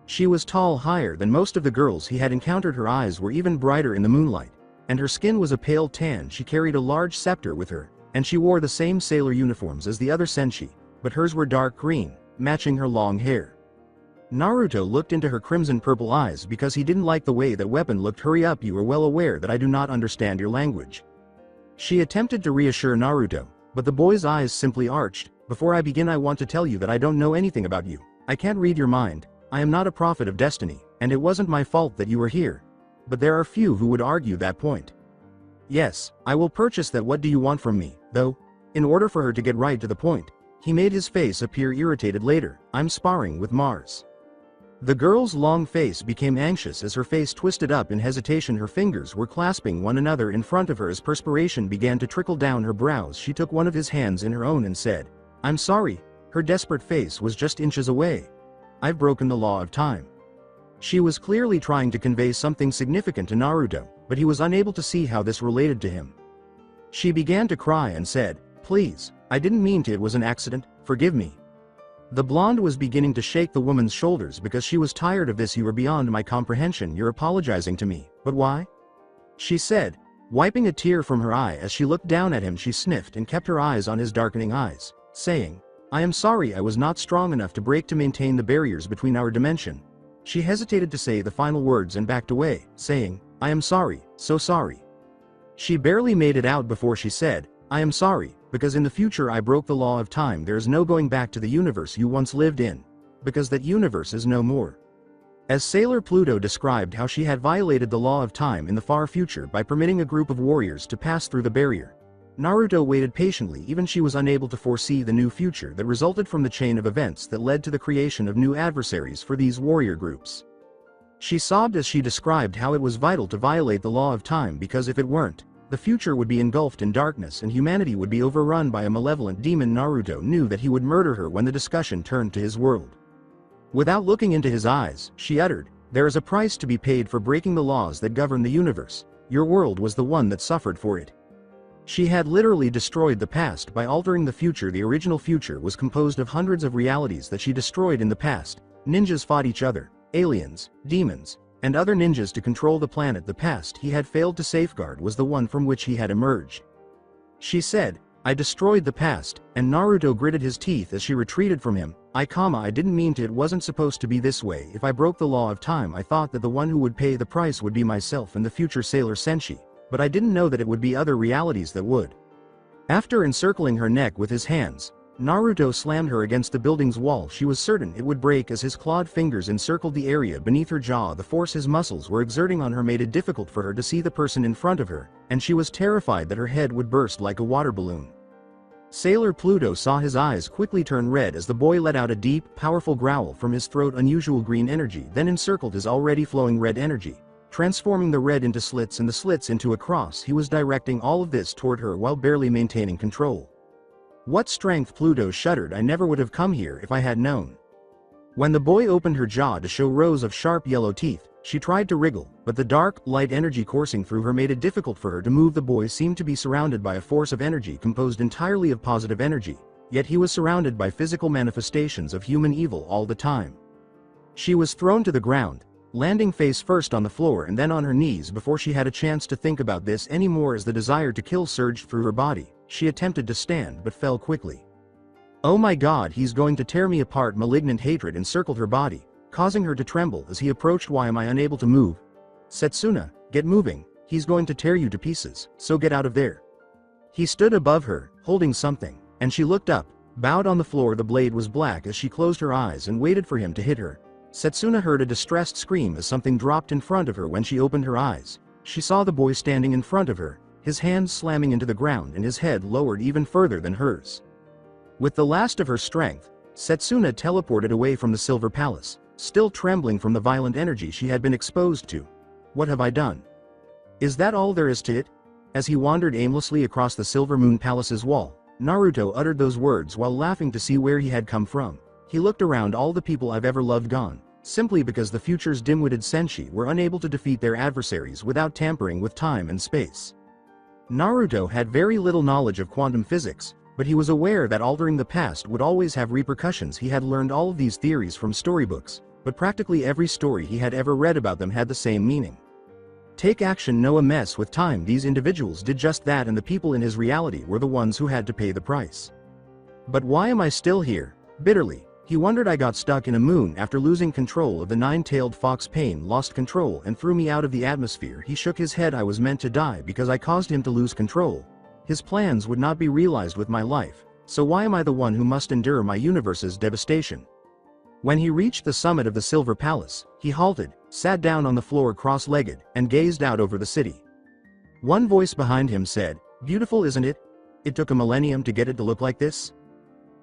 She was tall, higher than most of the girls he had encountered. Her eyes were even brighter in the moonlight, and her skin was a pale tan. She carried a large scepter with her, and she wore the same sailor uniforms as the other Senshi, but hers were dark green, matching her long hair. Naruto looked into her crimson-purple eyes because he didn't like the way that weapon looked. Hurry up, you are well aware that I do not understand your language. She attempted to reassure Naruto, but the boy's eyes simply arched. Before I begin, I want to tell you that I don't know anything about you. I can't read your mind. I am not a prophet of destiny, and it wasn't my fault that you were here. But there are few who would argue that point. Yes, I will purchase that. What do you want from me, though? In order for her to get right to the point, he made his face appear irritated. Later, I'm sparring with Mars. The girl's long face became anxious as her face twisted up in hesitation. Her fingers were clasping one another in front of her as perspiration began to trickle down her brows. She took one of his hands in her own and said, "I'm sorry." Her desperate face was just inches away. "I've broken the law of time." She was clearly trying to convey something significant to Naruto, but he was unable to see how this related to him. She began to cry and said, "Please, I didn't mean to. It was an accident. Forgive me." The blonde was beginning to shake the woman's shoulders because she was tired of this. "You are beyond my comprehension. You're apologizing to me, but why?" she said, wiping a tear from her eye. As she looked down at him, she sniffed and kept her eyes on his darkening eyes, saying, "I am sorry. I was not strong enough to break to maintain the barriers between our dimension." She hesitated to say the final words and backed away, saying, "I am sorry, so sorry." She barely made it out before she said, "I am sorry, because in the future I broke the law of time. There is no going back to the universe you once lived in, because that universe is no more." As Sailor Pluto described how she had violated the law of time in the far future by permitting a group of warriors to pass through the barrier, Naruto waited patiently. Even she was unable to foresee the new future that resulted from the chain of events that led to the creation of new adversaries for these warrior groups. She sobbed as she described how it was vital to violate the law of time because if it weren't, the future would be engulfed in darkness and humanity would be overrun by a malevolent demon. Naruto knew that he would murder her when the discussion turned to his world. Without looking into his eyes, she uttered, "There is a price to be paid for breaking the laws that govern the universe. Your world was the one that suffered for it." She had literally destroyed the past by altering the future. The original future was composed of hundreds of realities that she destroyed in the past. Ninjas fought each other, aliens, demons, and other ninjas to control the planet. The past he had failed to safeguard was the one from which he had emerged. She said, "I destroyed the past," and Naruto gritted his teeth as she retreated from him. I didn't mean to. It wasn't supposed to be this way. If I broke the law of time, I thought that the one who would pay the price would be myself and the future Sailor Senshi, but I didn't know that it would be other realities that would." After encircling her neck with his hands, Naruto slammed her against the building's wall. She was certain it would break as his clawed fingers encircled the area beneath her jaw. The force his muscles were exerting on her made it difficult for her to see the person in front of her, and she was terrified that her head would burst like a water balloon. Sailor Pluto saw his eyes quickly turn red as the boy let out a deep, powerful growl from his throat. Unusual green energy then encircled his already flowing red energy, transforming the red into slits and the slits into a cross. He was directing all of this toward her while barely maintaining control. What strength! Pluto shuddered. "I never would have come here if I had known." When the boy opened her jaw to show rows of sharp yellow teeth, she tried to wriggle, but the dark, light energy coursing through her made it difficult for her to move. The boy seemed to be surrounded by a force of energy composed entirely of positive energy, yet he was surrounded by physical manifestations of human evil all the time. She was thrown to the ground, landing face first on the floor and then on her knees before she had a chance to think about this anymore. As the desire to kill surged through her body, she attempted to stand but fell quickly. "Oh my God, he's going to tear me apart!" Malignant hatred encircled her body, causing her to tremble as he approached. "Why am I unable to move? Setsuna, get moving, he's going to tear you to pieces, so get out of there." He stood above her, holding something, and she looked up, bowed on the floor. The blade was black as she closed her eyes and waited for him to hit her. Setsuna heard a distressed scream as something dropped in front of her. When she opened her eyes, she saw the boy standing in front of her, his hands slamming into the ground and his head lowered even further than hers. With the last of her strength, Setsuna teleported away from the Silver Palace, still trembling from the violent energy she had been exposed to. What have I done? Is that all there is to it? As he wandered aimlessly across the Silver Moon Palace's wall, Naruto uttered those words while laughing to see where he had come from. He looked around. All the people I've ever loved gone, simply because the future's dim-witted Senshi were unable to defeat their adversaries without tampering with time and space. Naruto had very little knowledge of quantum physics, but he was aware that altering the past would always have repercussions. He had learned all of these theories from storybooks, but practically every story he had ever read about them had the same meaning. Take action, no mess with time. These individuals did just that, and the people in his reality were the ones who had to pay the price. But why am I still here? Bitterly, he wondered. I got stuck in a moon after losing control of the nine-tailed fox. Pain lost control and threw me out of the atmosphere. He shook his head. I was meant to die because I caused him to lose control. His plans would not be realized with my life, so why am I the one who must endure my universe's devastation? When he reached the summit of the Silver Palace, he halted, sat down on the floor cross-legged, and gazed out over the city. One voice behind him said, "Beautiful, isn't it? It took a millennium to get it to look like this?"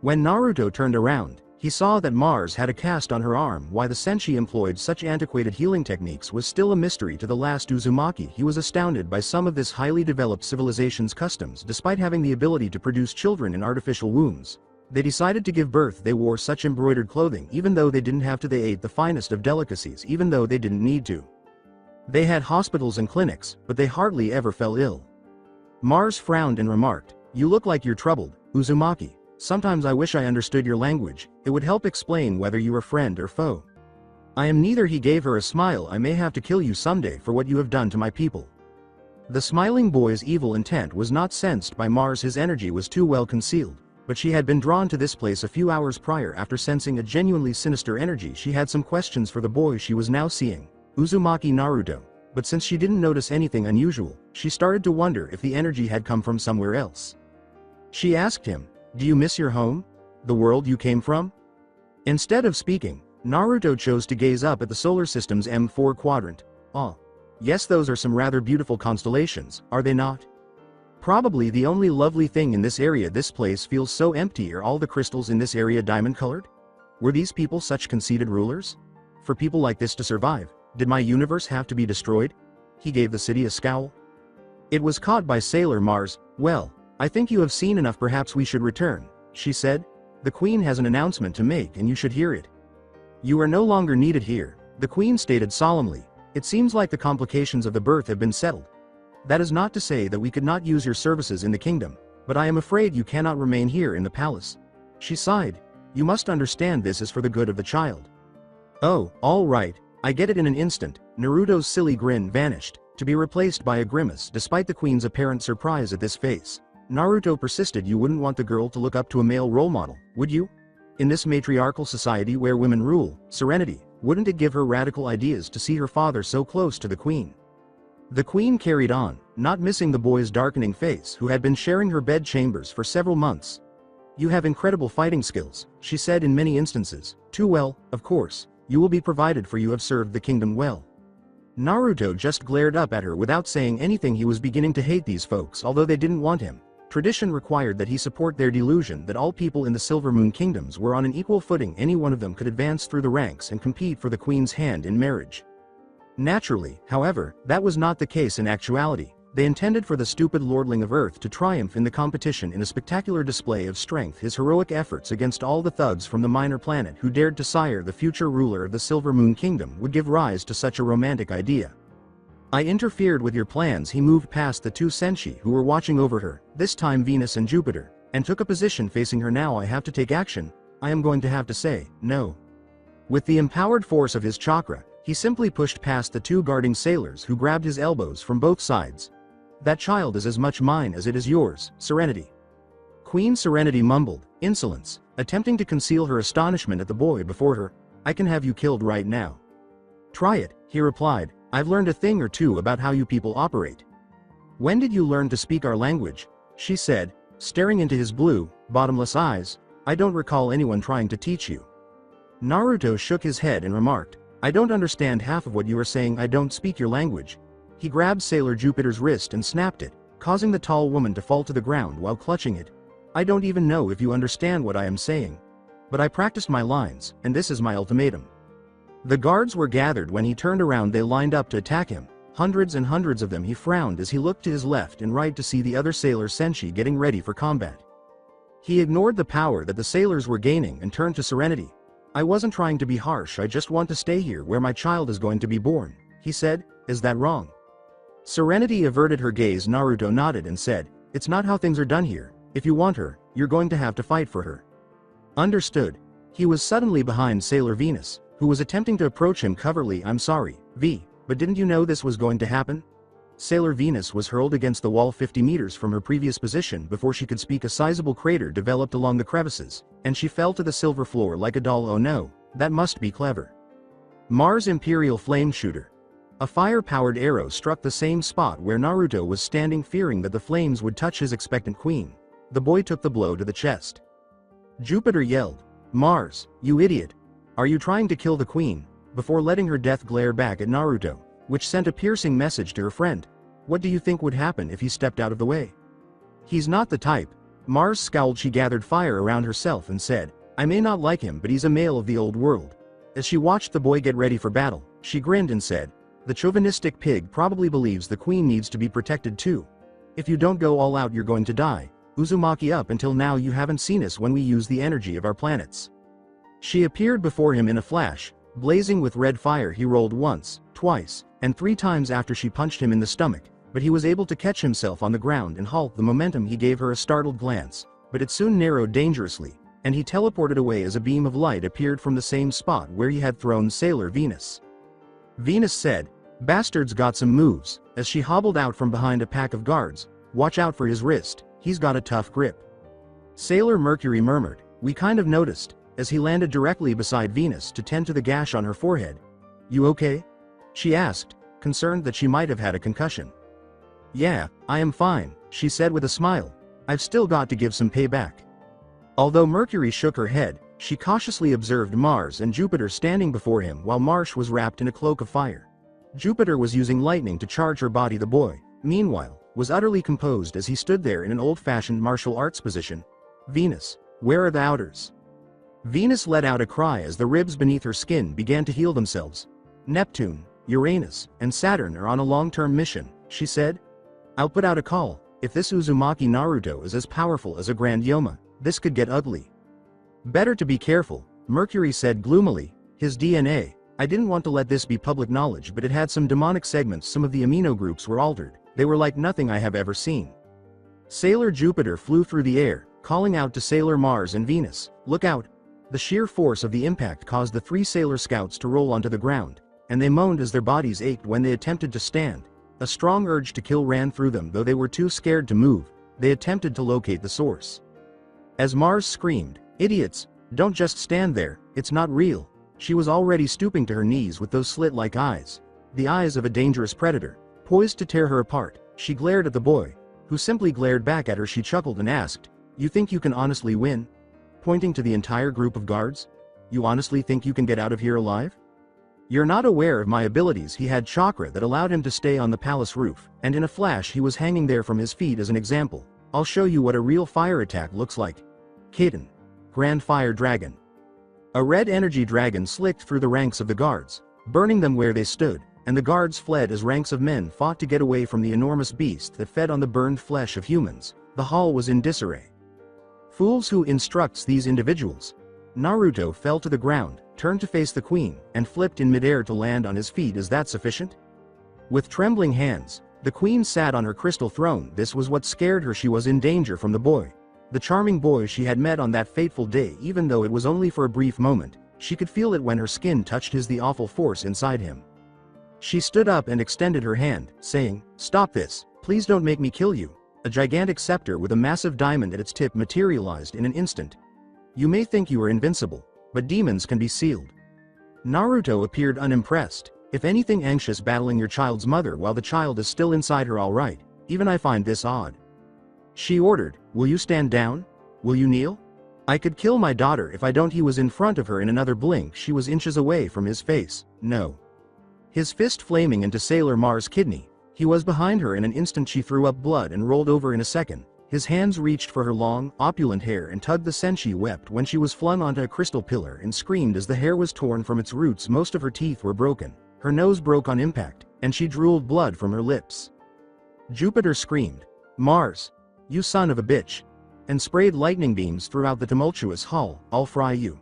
When Naruto turned around, he saw that Mars had a cast on her arm. Why the Senshi employed such antiquated healing techniques was still a mystery to the last Uzumaki. He was astounded by some of this highly developed civilization's customs. Despite having the ability to produce children in artificial wombs, they decided to give birth. They wore such embroidered clothing even though they didn't have to. They ate the finest of delicacies even though they didn't need to. They had hospitals and clinics, but they hardly ever fell ill. Mars frowned and remarked, "You look like you're troubled, Uzumaki. Sometimes I wish I understood your language. It would help explain whether you are friend or foe." "I am neither." He gave her a smile. "I may have to kill you someday for what you have done to my people." The smiling boy's evil intent was not sensed by Mars. His energy was too well concealed, but she had been drawn to this place a few hours prior. After sensing a genuinely sinister energy, she had some questions for the boy she was now seeing, Uzumaki Naruto. But since she didn't notice anything unusual, she started to wonder if the energy had come from somewhere else. She asked him, "Do you miss your home? The world you came from?" Instead of speaking, Naruto chose to gaze up at the solar system's M4 quadrant. "Ah. Yes, those are some rather beautiful constellations, are they not? Probably the only lovely thing in this area. This place feels so empty. Are all the crystals in this area diamond-colored? Were these people such conceited rulers? For people like this to survive, did my universe have to be destroyed?" He gave the city a scowl. It was caught by Sailor Mars. "Well, I think you have seen enough. Perhaps we should return," she said. "The Queen has an announcement to make and you should hear it." "You are no longer needed here," the Queen stated solemnly. "It seems like the complications of the birth have been settled. That is not to say that we could not use your services in the kingdom, but I am afraid you cannot remain here in the palace." She sighed. "You must understand this is for the good of the child." "Oh, all right, I get it." In an instant, Naruto's silly grin vanished, to be replaced by a grimace. Despite the Queen's apparent surprise at this face, Naruto persisted. "You wouldn't want the girl to look up to a male role model, would you? In this matriarchal society where women rule, Serenity, wouldn't it give her radical ideas to see her father so close to the Queen?" The Queen carried on, not missing the boy's darkening face, who had been sharing her bed chambers for several months. "You have incredible fighting skills," she said. "In many instances, too well, of course. You will be provided for. You have served the kingdom well." Naruto just glared up at her without saying anything. He was beginning to hate these folks. Although they didn't want him, tradition required that he support their delusion that all people in the Silver Moon Kingdoms were on an equal footing. Any one of them could advance through the ranks and compete for the Queen's hand in marriage. Naturally, however, that was not the case in actuality. They intended for the stupid lordling of Earth to triumph in the competition in a spectacular display of strength. His heroic efforts against all the thugs from the minor planet who dared to sire the future ruler of the Silver Moon Kingdom would give rise to such a romantic idea. "I interfered with your plans." He moved past the two Senshi who were watching over her, this time Venus and Jupiter, and took a position facing her. "Now I have to take action. I am going to have to say, no." With the empowered force of his chakra, he simply pushed past the two guarding sailors who grabbed his elbows from both sides. "That child is as much mine as it is yours, Serenity." Queen Serenity mumbled, "Insolence," attempting to conceal her astonishment at the boy before her. "I can have you killed right now." "Try it," he replied. "I've learned a thing or two about how you people operate." "When did you learn to speak our language?" she said, staring into his blue, bottomless eyes. I don't recall anyone trying to teach you. Naruto shook his head and remarked, I don't understand half of what you are saying. I don't speak your language. He grabbed Sailor Jupiter's wrist and snapped it, causing the tall woman to fall to the ground while clutching it. I don't even know if you understand what I am saying. But I practiced my lines, and this is my ultimatum. The guards were gathered when he turned around. They lined up to attack him. Hundreds and hundreds of them. He frowned as he looked to his left and right to see the other sailor Senshi getting ready for combat. He ignored the power that the sailors were gaining and turned to Serenity. I wasn't trying to be harsh. I just want to stay here where my child is going to be born, he said. Is that wrong? Serenity averted her gaze. Naruto nodded and said, it's not how things are done here. If you want her, you're going to have to fight for her. Understood. He was suddenly behind Sailor Venus, who was attempting to approach him covertly. I'm sorry, V, but didn't you know this was going to happen? Sailor Venus was hurled against the wall 50 meters from her previous position. Before she could speak, a sizable crater developed along the crevices, and she fell to the silver floor like a doll. Oh no, that must be clever. Mars Imperial Flame Shooter. A fire-powered arrow struck the same spot where Naruto was standing, fearing that the flames would touch his expectant queen. The boy took the blow to the chest. Jupiter yelled, Mars, you idiot! Are you trying to kill the queen? Before letting her death glare back at Naruto, which sent a piercing message to her friend. What do you think would happen if he stepped out of the way? He's not the type. Mars scowled. She gathered fire around herself and said, I may not like him, but he's a male of the old world. As she watched the boy get ready for battle, she grinned and said, the chauvinistic pig probably believes the queen needs to be protected too. If you don't go all out, you're going to die. Uzumaki, up until now you haven't seen us when we use the energy of our planets. She appeared before him in a flash, blazing with red fire. He rolled once, twice, and 3 times after she punched him in the stomach, but he was able to catch himself on the ground and halt the momentum. He gave her a startled glance, but it soon narrowed dangerously, and he teleported away as a beam of light appeared from the same spot where he had thrown Sailor Venus. Venus said, Bastard's got some moves, as she hobbled out from behind a pack of guards. Watch out for his wrist, he's got a tough grip. Sailor Mercury murmured, we kind of noticed, as he landed directly beside Venus to tend to the gash on her forehead. You okay? She asked, concerned that she might have had a concussion. Yeah, I am fine, she said with a smile. I've still got to give some payback. Although Mercury shook her head, she cautiously observed Mars and Jupiter standing before him while Mars was wrapped in a cloak of fire. Jupiter was using lightning to charge her body. The boy, meanwhile, was utterly composed as he stood there in an old-fashioned martial arts position. Venus, where are the outers? Venus let out a cry as the ribs beneath her skin began to heal themselves. Neptune, Uranus, and Saturn are on a long-term mission, she said. I'll put out a call. If this Uzumaki Naruto is as powerful as a Grand Yoma, this could get ugly. Better to be careful, Mercury said gloomily. His DNA, I didn't want to let this be public knowledge, but it had some demonic segments. Some of the amino groups were altered. They were like nothing I have ever seen. Sailor Jupiter flew through the air, calling out to Sailor Mars and Venus, look out. The sheer force of the impact caused the 3 Sailor Scouts to roll onto the ground, and they moaned as their bodies ached when they attempted to stand. A strong urge to kill ran through them. Though they were too scared to move, they attempted to locate the source. As Mars screamed, idiots, don't just stand there, it's not real. She was already stooping to her knees with those slit-like eyes. The eyes of a dangerous predator, poised to tear her apart. She glared at the boy, who simply glared back at her. She chuckled and asked, you think you can honestly win? Pointing to the entire group of guards. You honestly think you can get out of here alive? You're not aware of my abilities. He had chakra that allowed him to stay on the palace roof, and in a flash he was hanging there from his feet. As an example, I'll show you what a real fire attack looks like. Kaden. Grand Fire Dragon. A red energy dragon slicked through the ranks of the guards, burning them where they stood, and the guards fled as ranks of men fought to get away from the enormous beast that fed on the burned flesh of humans. The hall was in disarray. Fools, who instructs these individuals? Naruto fell to the ground, turned to face the queen, and flipped in midair to land on his feet. Is that sufficient? With trembling hands, the queen sat on her crystal throne. This was what scared her. She was in danger from the boy. The charming boy she had met on that fateful day. Even though it was only for a brief moment, she could feel it when her skin touched his. The awful force inside him. She stood up and extended her hand, saying, stop this, please don't make me kill you. A gigantic scepter with a massive diamond at its tip materialized in an instant. You may think you are invincible, but demons can be sealed. Naruto appeared unimpressed. If anything, anxious, battling your child's mother while the child is still inside her. All right, even I find this odd. She ordered, "Will you stand down? Will you kneel? I could kill my daughter if I don't." He was in front of her in another blink. She was inches away from his face. No. His fist flaming into Sailor Mars' kidney. He was behind her in an instant. She threw up blood and rolled over in a second. His hands reached for her long, opulent hair and tugged. The Senshi wept when she was flung onto a crystal pillar and screamed as the hair was torn from its roots. Most of her teeth were broken. Her nose broke on impact, and she drooled blood from her lips. Jupiter screamed, "Mars, you son of a bitch," and sprayed lightning beams throughout the tumultuous hall. "I'll fry you.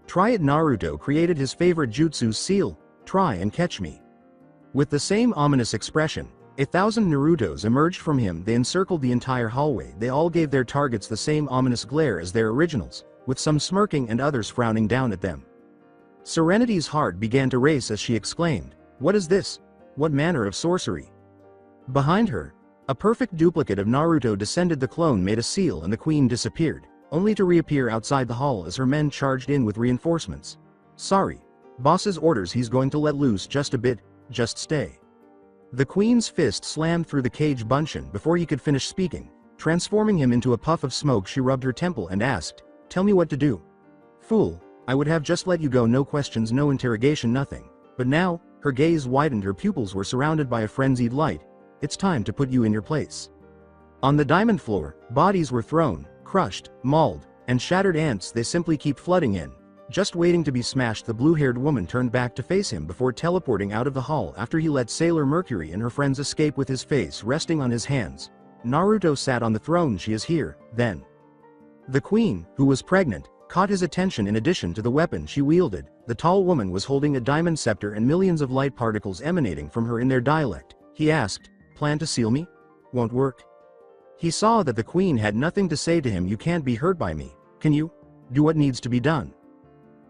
Try it." Naruto created his favorite jutsu seal, "Try and catch me." With the same ominous expression, 1,000 Narutos emerged from him. They encircled the entire hallway. They all gave their targets the same ominous glare as their originals, with some smirking and others frowning down at them. Serenity's heart began to race as she exclaimed, "What is this? What manner of sorcery?" Behind her, a perfect duplicate of Naruto descended. The clone made a seal and the queen disappeared, only to reappear outside the hall as her men charged in with reinforcements. "Sorry. Boss's orders. He's going to let loose just a bit, just stay." The queen's fist slammed through the cage bunchen before he could finish speaking, transforming him into a puff of smoke. She rubbed her temple and asked, "Tell me what to do." "Fool, I would have just let you go. No questions, no interrogation, nothing. But now," her gaze widened, her pupils were surrounded by a frenzied light, "it's time to put you in your place." On the diamond floor, bodies were thrown, crushed, mauled, and shattered. Ants, they simply keep flooding in, just waiting to be smashed. The blue-haired woman turned back to face him before teleporting out of the hall after he let Sailor Mercury and her friends escape with his face resting on his hands. Naruto sat on the throne. "She is here, then." The queen, who was pregnant, caught his attention. In addition to the weapon she wielded, the tall woman was holding a diamond scepter and millions of light particles emanating from her in their dialect. He asked, "Plan to seal me? Won't work." He saw that the queen had nothing to say to him. "You can't be hurt by me, can you? Do what needs to be done."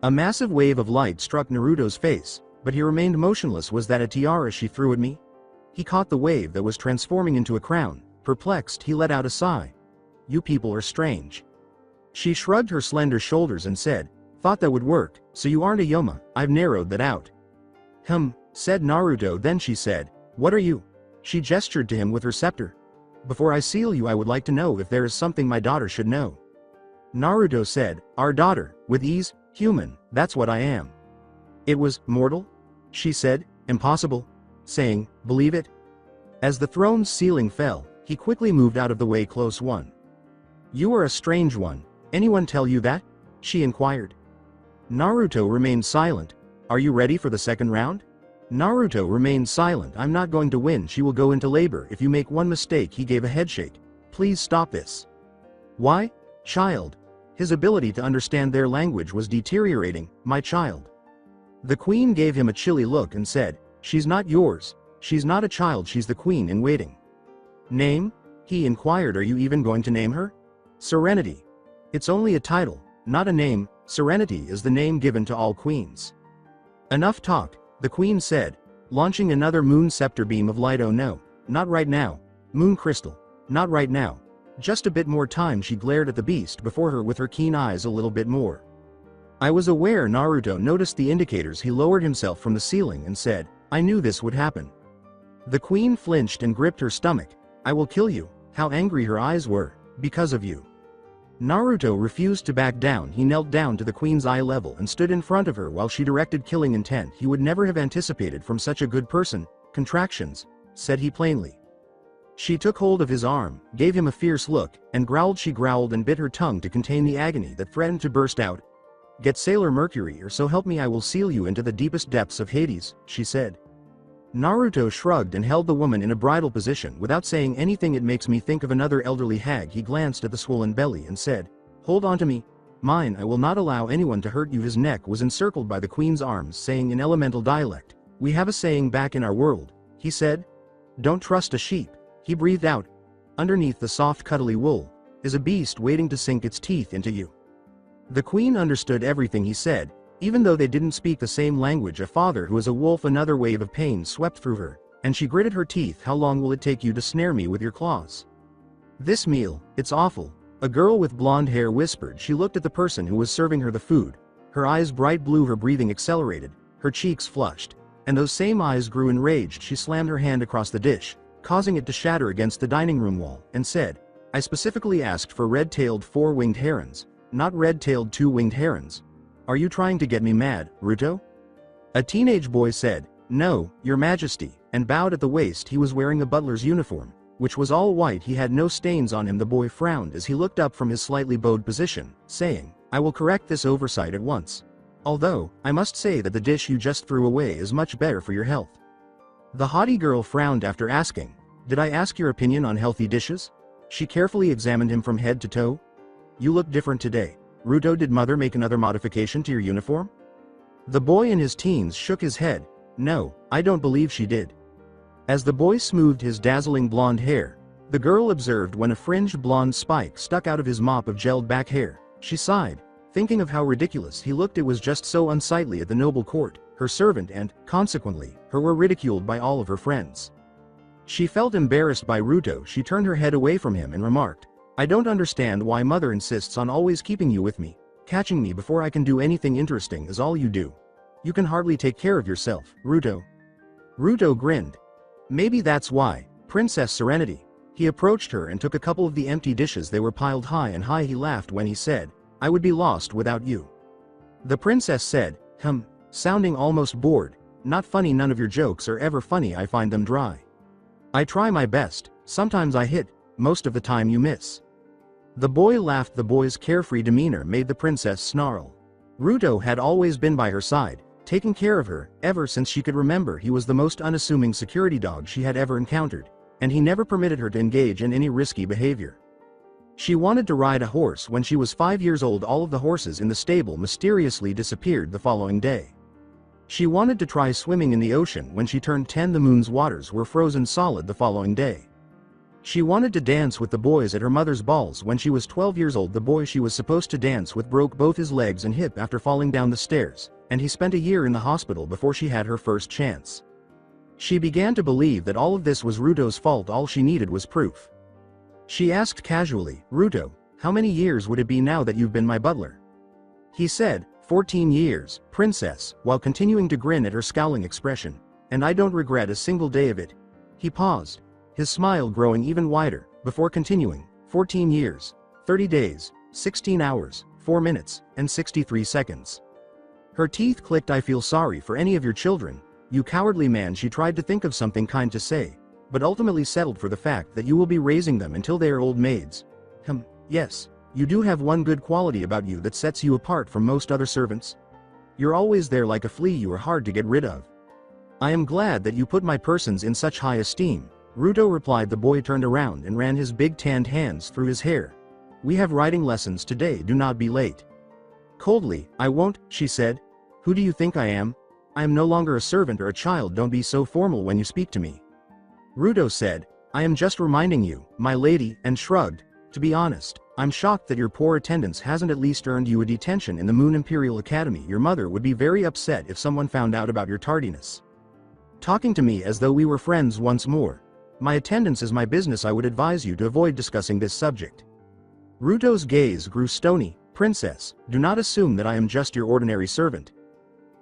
A massive wave of light struck Naruto's face, but he remained motionless. "Was that a tiara she threw at me?" He caught the wave that was transforming into a crown. Perplexed, he let out a sigh. "You people are strange." She shrugged her slender shoulders and said, "Thought that would work, so you aren't a Yoma. I've narrowed that out." Said Naruto. Then she said, "What are you?" She gestured to him with her scepter. "Before I seal you, I would like to know if there is something my daughter should know." Naruto said, "Our daughter, with ease, human, that's what I am." "It was mortal?" she said, "Impossible," saying, "Believe it?" As the throne's ceiling fell, he quickly moved out of the way. "Close one. You are a strange one. Anyone tell you that?" she inquired. Naruto remained silent. "Are you ready for the second round?" Naruto remained silent. "I'm not going to win. She will go into labor if you make one mistake." He gave a headshake. "Please stop this." "Why, child?" His ability to understand their language was deteriorating. "My child." The queen gave him a chilly look and said, "She's not yours. She's not a child. She's the queen in waiting." "Name?" he inquired. "Are you even going to name her?" "Serenity." "It's only a title, not a name. Serenity is the name given to all queens." "Enough talk," the queen said, launching another moon scepter beam of light. "Oh no, not right now. Moon crystal, not right now. Just a bit more time." She glared at the beast before her with her keen eyes. "A little bit more." "I was aware." Naruto noticed the indicators. He lowered himself from the ceiling and said, "I knew this would happen." The queen flinched and gripped her stomach. "I will kill you." How angry her eyes were. "Because of you." Naruto refused to back down. He knelt down to the queen's eye level and stood in front of her while she directed killing intent he would never have anticipated from such a good person. "Contractions," said he plainly. She took hold of his arm, gave him a fierce look, and growled. She growled and bit her tongue to contain the agony that threatened to burst out. "Get Sailor Mercury, or so help me I will seal you into the deepest depths of Hades," she said. Naruto shrugged and held the woman in a bridal position without saying anything. "It makes me think of another elderly hag." He glanced at the swollen belly and said, "Hold on to me. Mine. I will not allow anyone to hurt you." His neck was encircled by the queen's arms, saying in elemental dialect, "We have a saying back in our world," he said. "Don't trust a sheep." He breathed out. "Underneath the soft cuddly wool is a beast waiting to sink its teeth into you." The queen understood everything he said, even though they didn't speak the same language. "A father who is a wolf." Another wave of pain swept through her, and she gritted her teeth. "How long will it take you to snare me with your claws?" "This meal, it's awful," a girl with blonde hair whispered. She looked at the person who was serving her the food. Her eyes bright blue, her breathing accelerated, her cheeks flushed, and those same eyes grew enraged. She slammed her hand across the dish, causing it to shatter against the dining room wall, and said, I specifically asked for red-tailed four-winged herons, not red-tailed two-winged herons. Are you trying to get me mad, Ruto? A teenage boy said, No, your majesty, and bowed at the waist. He was wearing a butler's uniform, which was all white. He had no stains on him. The boy frowned as he looked up from his slightly bowed position, saying, I will correct this oversight at once. Although, I must say that the dish you just threw away is much better for your health. The haughty girl frowned after asking, Did I ask your opinion on healthy dishes? She carefully examined him from head to toe. You look different today. Ruto, did mother make another modification to your uniform? The boy in his teens shook his head. No, I don't believe she did. As the boy smoothed his dazzling blonde hair, the girl observed when a fringed blonde spike stuck out of his mop of gelled back hair. She sighed, thinking of how ridiculous he looked. It was just so unsightly at the noble court. Her servant and, consequently, her were ridiculed by all of her friends. She felt embarrassed by Ruto. She turned her head away from him and remarked, I don't understand why mother insists on always keeping you with me. Catching me before I can do anything interesting is all you do. You can hardly take care of yourself, Ruto. Ruto grinned. Maybe that's why, Princess Serenity. He approached her and took a couple of the empty dishes. They were piled high and high. He laughed when he said, I would be lost without you. The princess said, sounding almost bored, not funny. None of your jokes are ever funny. I find them dry. I try my best, sometimes I hit, most of the time you miss. The boy laughed. The boy's carefree demeanor made the princess snarl. Ruto had always been by her side, taking care of her, ever since she could remember. He was the most unassuming security dog she had ever encountered, and he never permitted her to engage in any risky behavior. She wanted to ride a horse when she was 5 years old. All of the horses in the stable mysteriously disappeared the following day. She wanted to try swimming in the ocean when she turned 10. The moon's waters were frozen solid the following day. She wanted to dance with the boys at her mother's balls when she was 12 years old. The boy she was supposed to dance with broke both his legs and hip after falling down the stairs, and he spent a year in the hospital before she had her first chance. She began to believe that all of this was Ruto's fault. All she needed was proof. She asked casually, Ruto, how many years would it be now that you've been my butler? He said, 14 years, princess, while continuing to grin at her scowling expression, and I don't regret a single day of it. He paused, his smile growing even wider, before continuing, 14 years, 30 days, 16 hours, 4 minutes, and 63 seconds. Her teeth clicked. I feel sorry for any of your children, you cowardly man. She tried to think of something kind to say, but ultimately settled for the fact that you will be raising them until they are old maids. Yes, you do have one good quality about you that sets you apart from most other servants. You're always there like a flea. You are hard to get rid of. I am glad that you put my persons in such high esteem, Ruto replied. The boy turned around and ran his big tanned hands through his hair. We have riding lessons today. Do not be late. Coldly, I won't, she said. Who do you think I am? I am no longer a servant or a child. Don't be so formal when you speak to me. Ruto said, I am just reminding you, my lady, and shrugged. To be honest, I'm shocked that your poor attendance hasn't at least earned you a detention in the Moon Imperial Academy. Your mother would be very upset if someone found out about your tardiness. Talking to me as though we were friends once more. My attendance is my business. I would advise you to avoid discussing this subject. Ruto's gaze grew stony. Princess, do not assume that I am just your ordinary servant.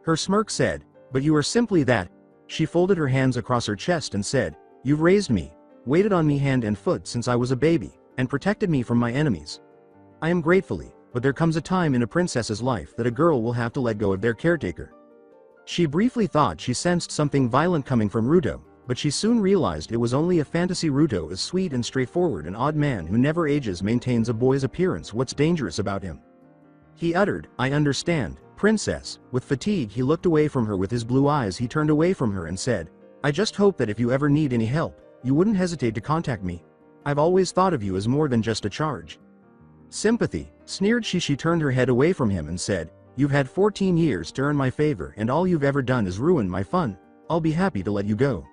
Her smirk said, but you are simply that. She folded her hands across her chest and said, You've raised me, waited on me hand and foot since I was a baby, and protected me from my enemies. I am gratefully, but there comes a time in a princess's life that a girl will have to let go of their caretaker. She briefly thought she sensed something violent coming from Ruto, but she soon realized it was only a fantasy. Ruto is sweet and straightforward. An odd man who never ages maintains a boy's appearance. What's dangerous about him? He uttered, I understand, princess. With fatigue he looked away from her. With his blue eyes he turned away from her and said, I just hope that if you ever need any help, you wouldn't hesitate to contact me. I've always thought of you as more than just a charge. Sympathy, sneered she. She turned her head away from him and said, You've had 14 years to earn my favor and all you've ever done is ruin my fun. I'll be happy to let you go.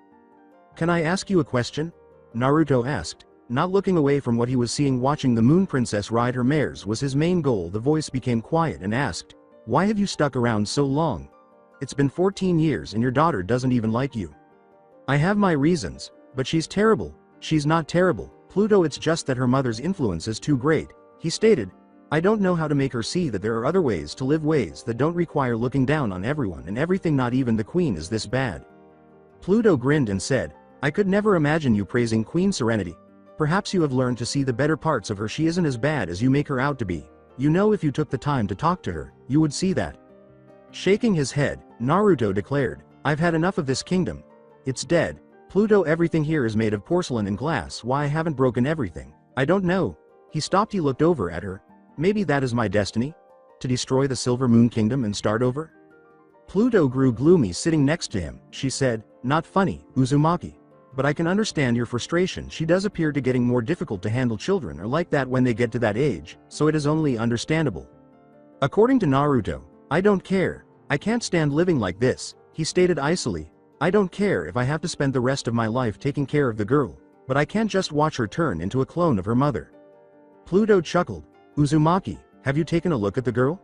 Can I ask you a question? Naruto asked, not looking away from what he was seeing. Watching the Moon Princess ride her mares was his main goal. The voice became quiet and asked, Why have you stuck around so long? It's been 14 years and your daughter doesn't even like you. I have my reasons, but she's terrible. She's not terrible, Pluto. It's just that her mother's influence is too great, he stated. I don't know how to make her see that there are other ways to live, ways that don't require looking down on everyone and everything. Not even the queen is this bad. Pluto grinned and said, I could never imagine you praising Queen Serenity. Perhaps you have learned to see the better parts of her. She isn't as bad as you make her out to be. You know, if you took the time to talk to her, you would see that. Shaking his head, Naruto declared, I've had enough of this kingdom. It's dead. Pluto, everything here is made of porcelain and glass. Why I haven't broken everything, I don't know. He stopped. He looked over at her. Maybe that is my destiny? To destroy the Silver Moon Kingdom and start over? Pluto grew gloomy sitting next to him. She said, not funny, Uzumaki. But I can understand your frustration. She does appear to getting more difficult to handle. Children are like that when they get to that age, so it is only understandable. According to Naruto, I don't care. I can't stand living like this, he stated icily. I don't care if I have to spend the rest of my life taking care of the girl, but I can't just watch her turn into a clone of her mother. Pluto chuckled. Uzumaki, have you taken a look at the girl?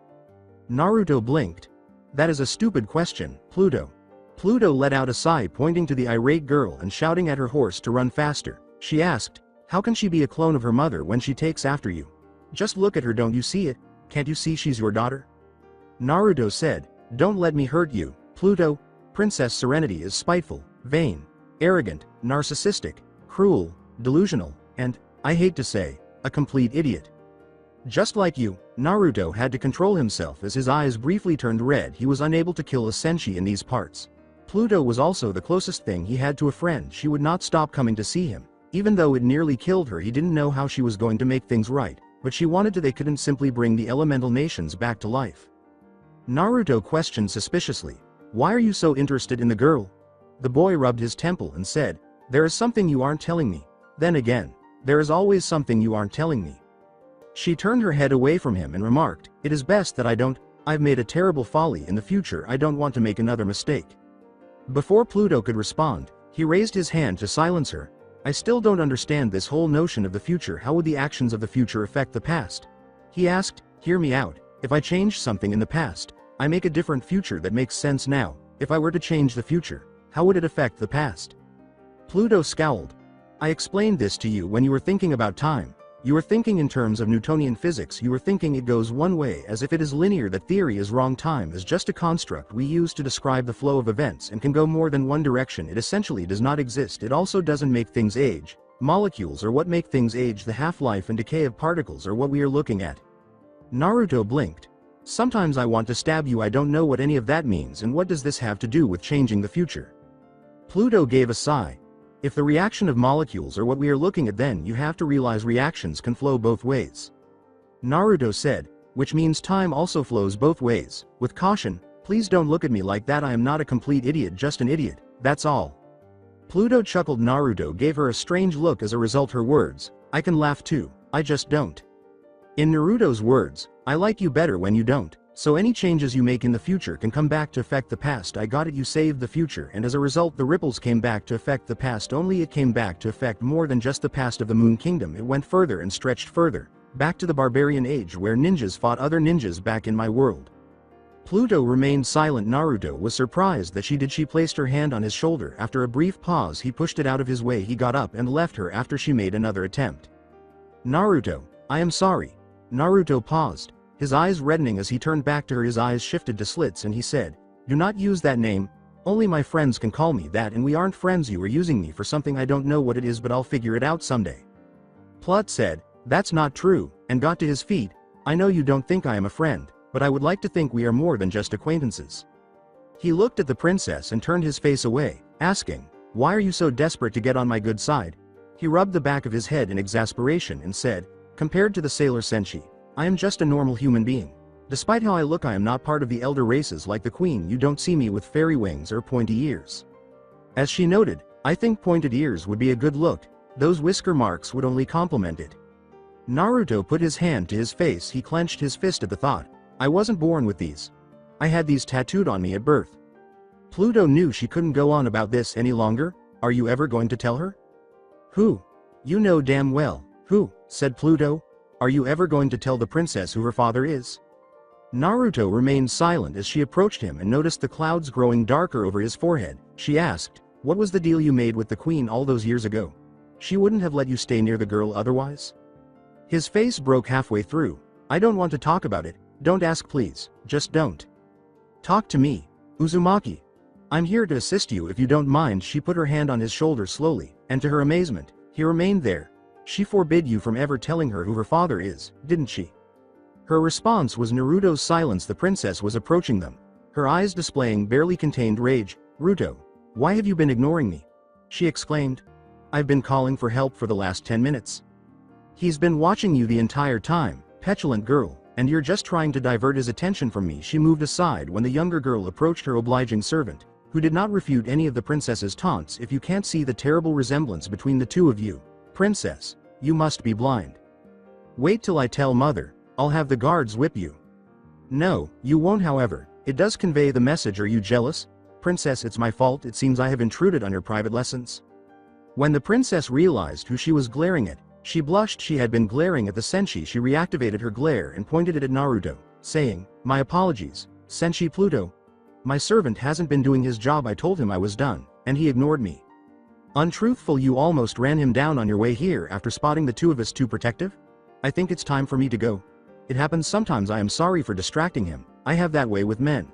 Naruto blinked. That is a stupid question, Pluto. Pluto let out a sigh, pointing to the irate girl and shouting at her horse to run faster. She asked, how can she be a clone of her mother when she takes after you? Just look at her, don't you see it? Can't you see she's your daughter? Naruto said, don't let me hurt you, Pluto. Princess Serenity is spiteful, vain, arrogant, narcissistic, cruel, delusional, and, I hate to say, a complete idiot. Just like you, Naruto had to control himself as his eyes briefly turned red. He was unable to kill a Senshi in these parts. Pluto was also the closest thing he had to a friend. She would not stop coming to see him. Even though it nearly killed her, he didn't know how she was going to make things right, but she wanted to. They couldn't simply bring the elemental nations back to life. Naruto questioned suspiciously, why are you so interested in the girl? The boy rubbed his temple and said, there is something you aren't telling me. Then again, there is always something you aren't telling me. She turned her head away from him and remarked, it is best that I don't. I've made a terrible folly in the future. I don't want to make another mistake. Before Pluto could respond, he raised his hand to silence her. I still don't understand this whole notion of the future. How would the actions of the future affect the past? He asked, hear me out. If I change something in the past, I make a different future that makes sense now. If I were to change the future, how would it affect the past? Pluto scowled. I explained this to you when you were thinking about time. You were thinking in terms of Newtonian physics. You were thinking it goes one way, as if it is linear. That theory is wrong. Time is just a construct we use to describe the flow of events and can go more than one direction. It essentially does not exist. It also doesn't make things age. Molecules are what make things age. The half-life and decay of particles are what we are looking at. Naruto blinked. Sometimes I want to stab you. I don't know what any of that means, and what does this have to do with changing the future? Pluto gave a sigh. If the reaction of molecules are what we are looking at, then you have to realize reactions can flow both ways. Naruto said, which means time also flows both ways. With caution, please don't look at me like that. I am not a complete idiot, just an idiot, that's all. Pluto chuckled. Naruto gave her a strange look. As a result, her words, I can laugh too, I just don't. In Naruto's words, I like you better when you don't. So any changes you make in the future can come back to affect the past. I got it. You saved the future, and as a result the ripples came back to affect the past. Only it came back to affect more than just the past of the Moon Kingdom. It went further and stretched further, back to the barbarian age where ninjas fought other ninjas back in my world. Pluto remained silent. Naruto was surprised that she did. She placed her hand on his shoulder. After a brief pause, he pushed it out of his way. He got up and left her after she made another attempt. Naruto, I am sorry. Naruto paused, his eyes reddening as he turned back to her. His eyes shifted to slits and he said, do not use that name. Only my friends can call me that, and we aren't friends. You are using me for something. I don't know what it is, but I'll figure it out someday. Plut said, that's not true, and got to his feet. I know you don't think I am a friend, but I would like to think we are more than just acquaintances. He looked at the princess and turned his face away, asking, why are you so desperate to get on my good side? He rubbed the back of his head in exasperation and said, compared to the sailor Senshi, I am just a normal human being. Despite how I look, I am not part of the elder races like the queen. You don't see me with fairy wings or pointy ears. As she noted, I think pointed ears would be a good look. Those whisker marks would only complement it. Naruto put his hand to his face. He clenched his fist at the thought. I wasn't born with these. I had these tattooed on me at birth. Pluto knew she couldn't go on about this any longer. Are you ever going to tell her? Who? You know damn well. Who? Said Pluto. Are you ever going to tell the princess who her father is? Naruto remained silent as she approached him and noticed the clouds growing darker over his forehead. She asked, what was the deal you made with the queen all those years ago? She wouldn't have let you stay near the girl otherwise? His face broke halfway through. I don't want to talk about it. Don't ask, please. Just don't. Talk to me, Uzumaki. I'm here to assist you if you don't mind. She put her hand on his shoulder slowly, and to her amazement, he remained there. She forbid you from ever telling her who her father is, didn't she? Her response was Naruto's silence. The princess was approaching them, her eyes displaying barely contained rage. "Ruto, why have you been ignoring me?" she exclaimed. "I've been calling for help for the last 10 minutes. He's been watching you the entire time, petulant girl, and you're just trying to divert his attention from me." She moved aside when the younger girl approached her obliging servant, who did not refute any of the princess's taunts. "If you can't see the terrible resemblance between the two of you, princess, you must be blind. Wait till I tell mother, I'll have the guards whip you." "No, you won't. However, it does convey the message. Are you jealous?" "Princess, it's my fault. It seems I have intruded on your private lessons." When the princess realized who she was glaring at, she blushed. She had been glaring at the Senshi. She reactivated her glare and pointed it at Naruto, saying, "My apologies, Senshi Pluto. My servant hasn't been doing his job. I told him I was done, and he ignored me." "Untruthful, you almost ran him down on your way here after spotting the two of us too protective? I think it's time for me to go. It happens sometimes. I am sorry for distracting him. I have that way with men."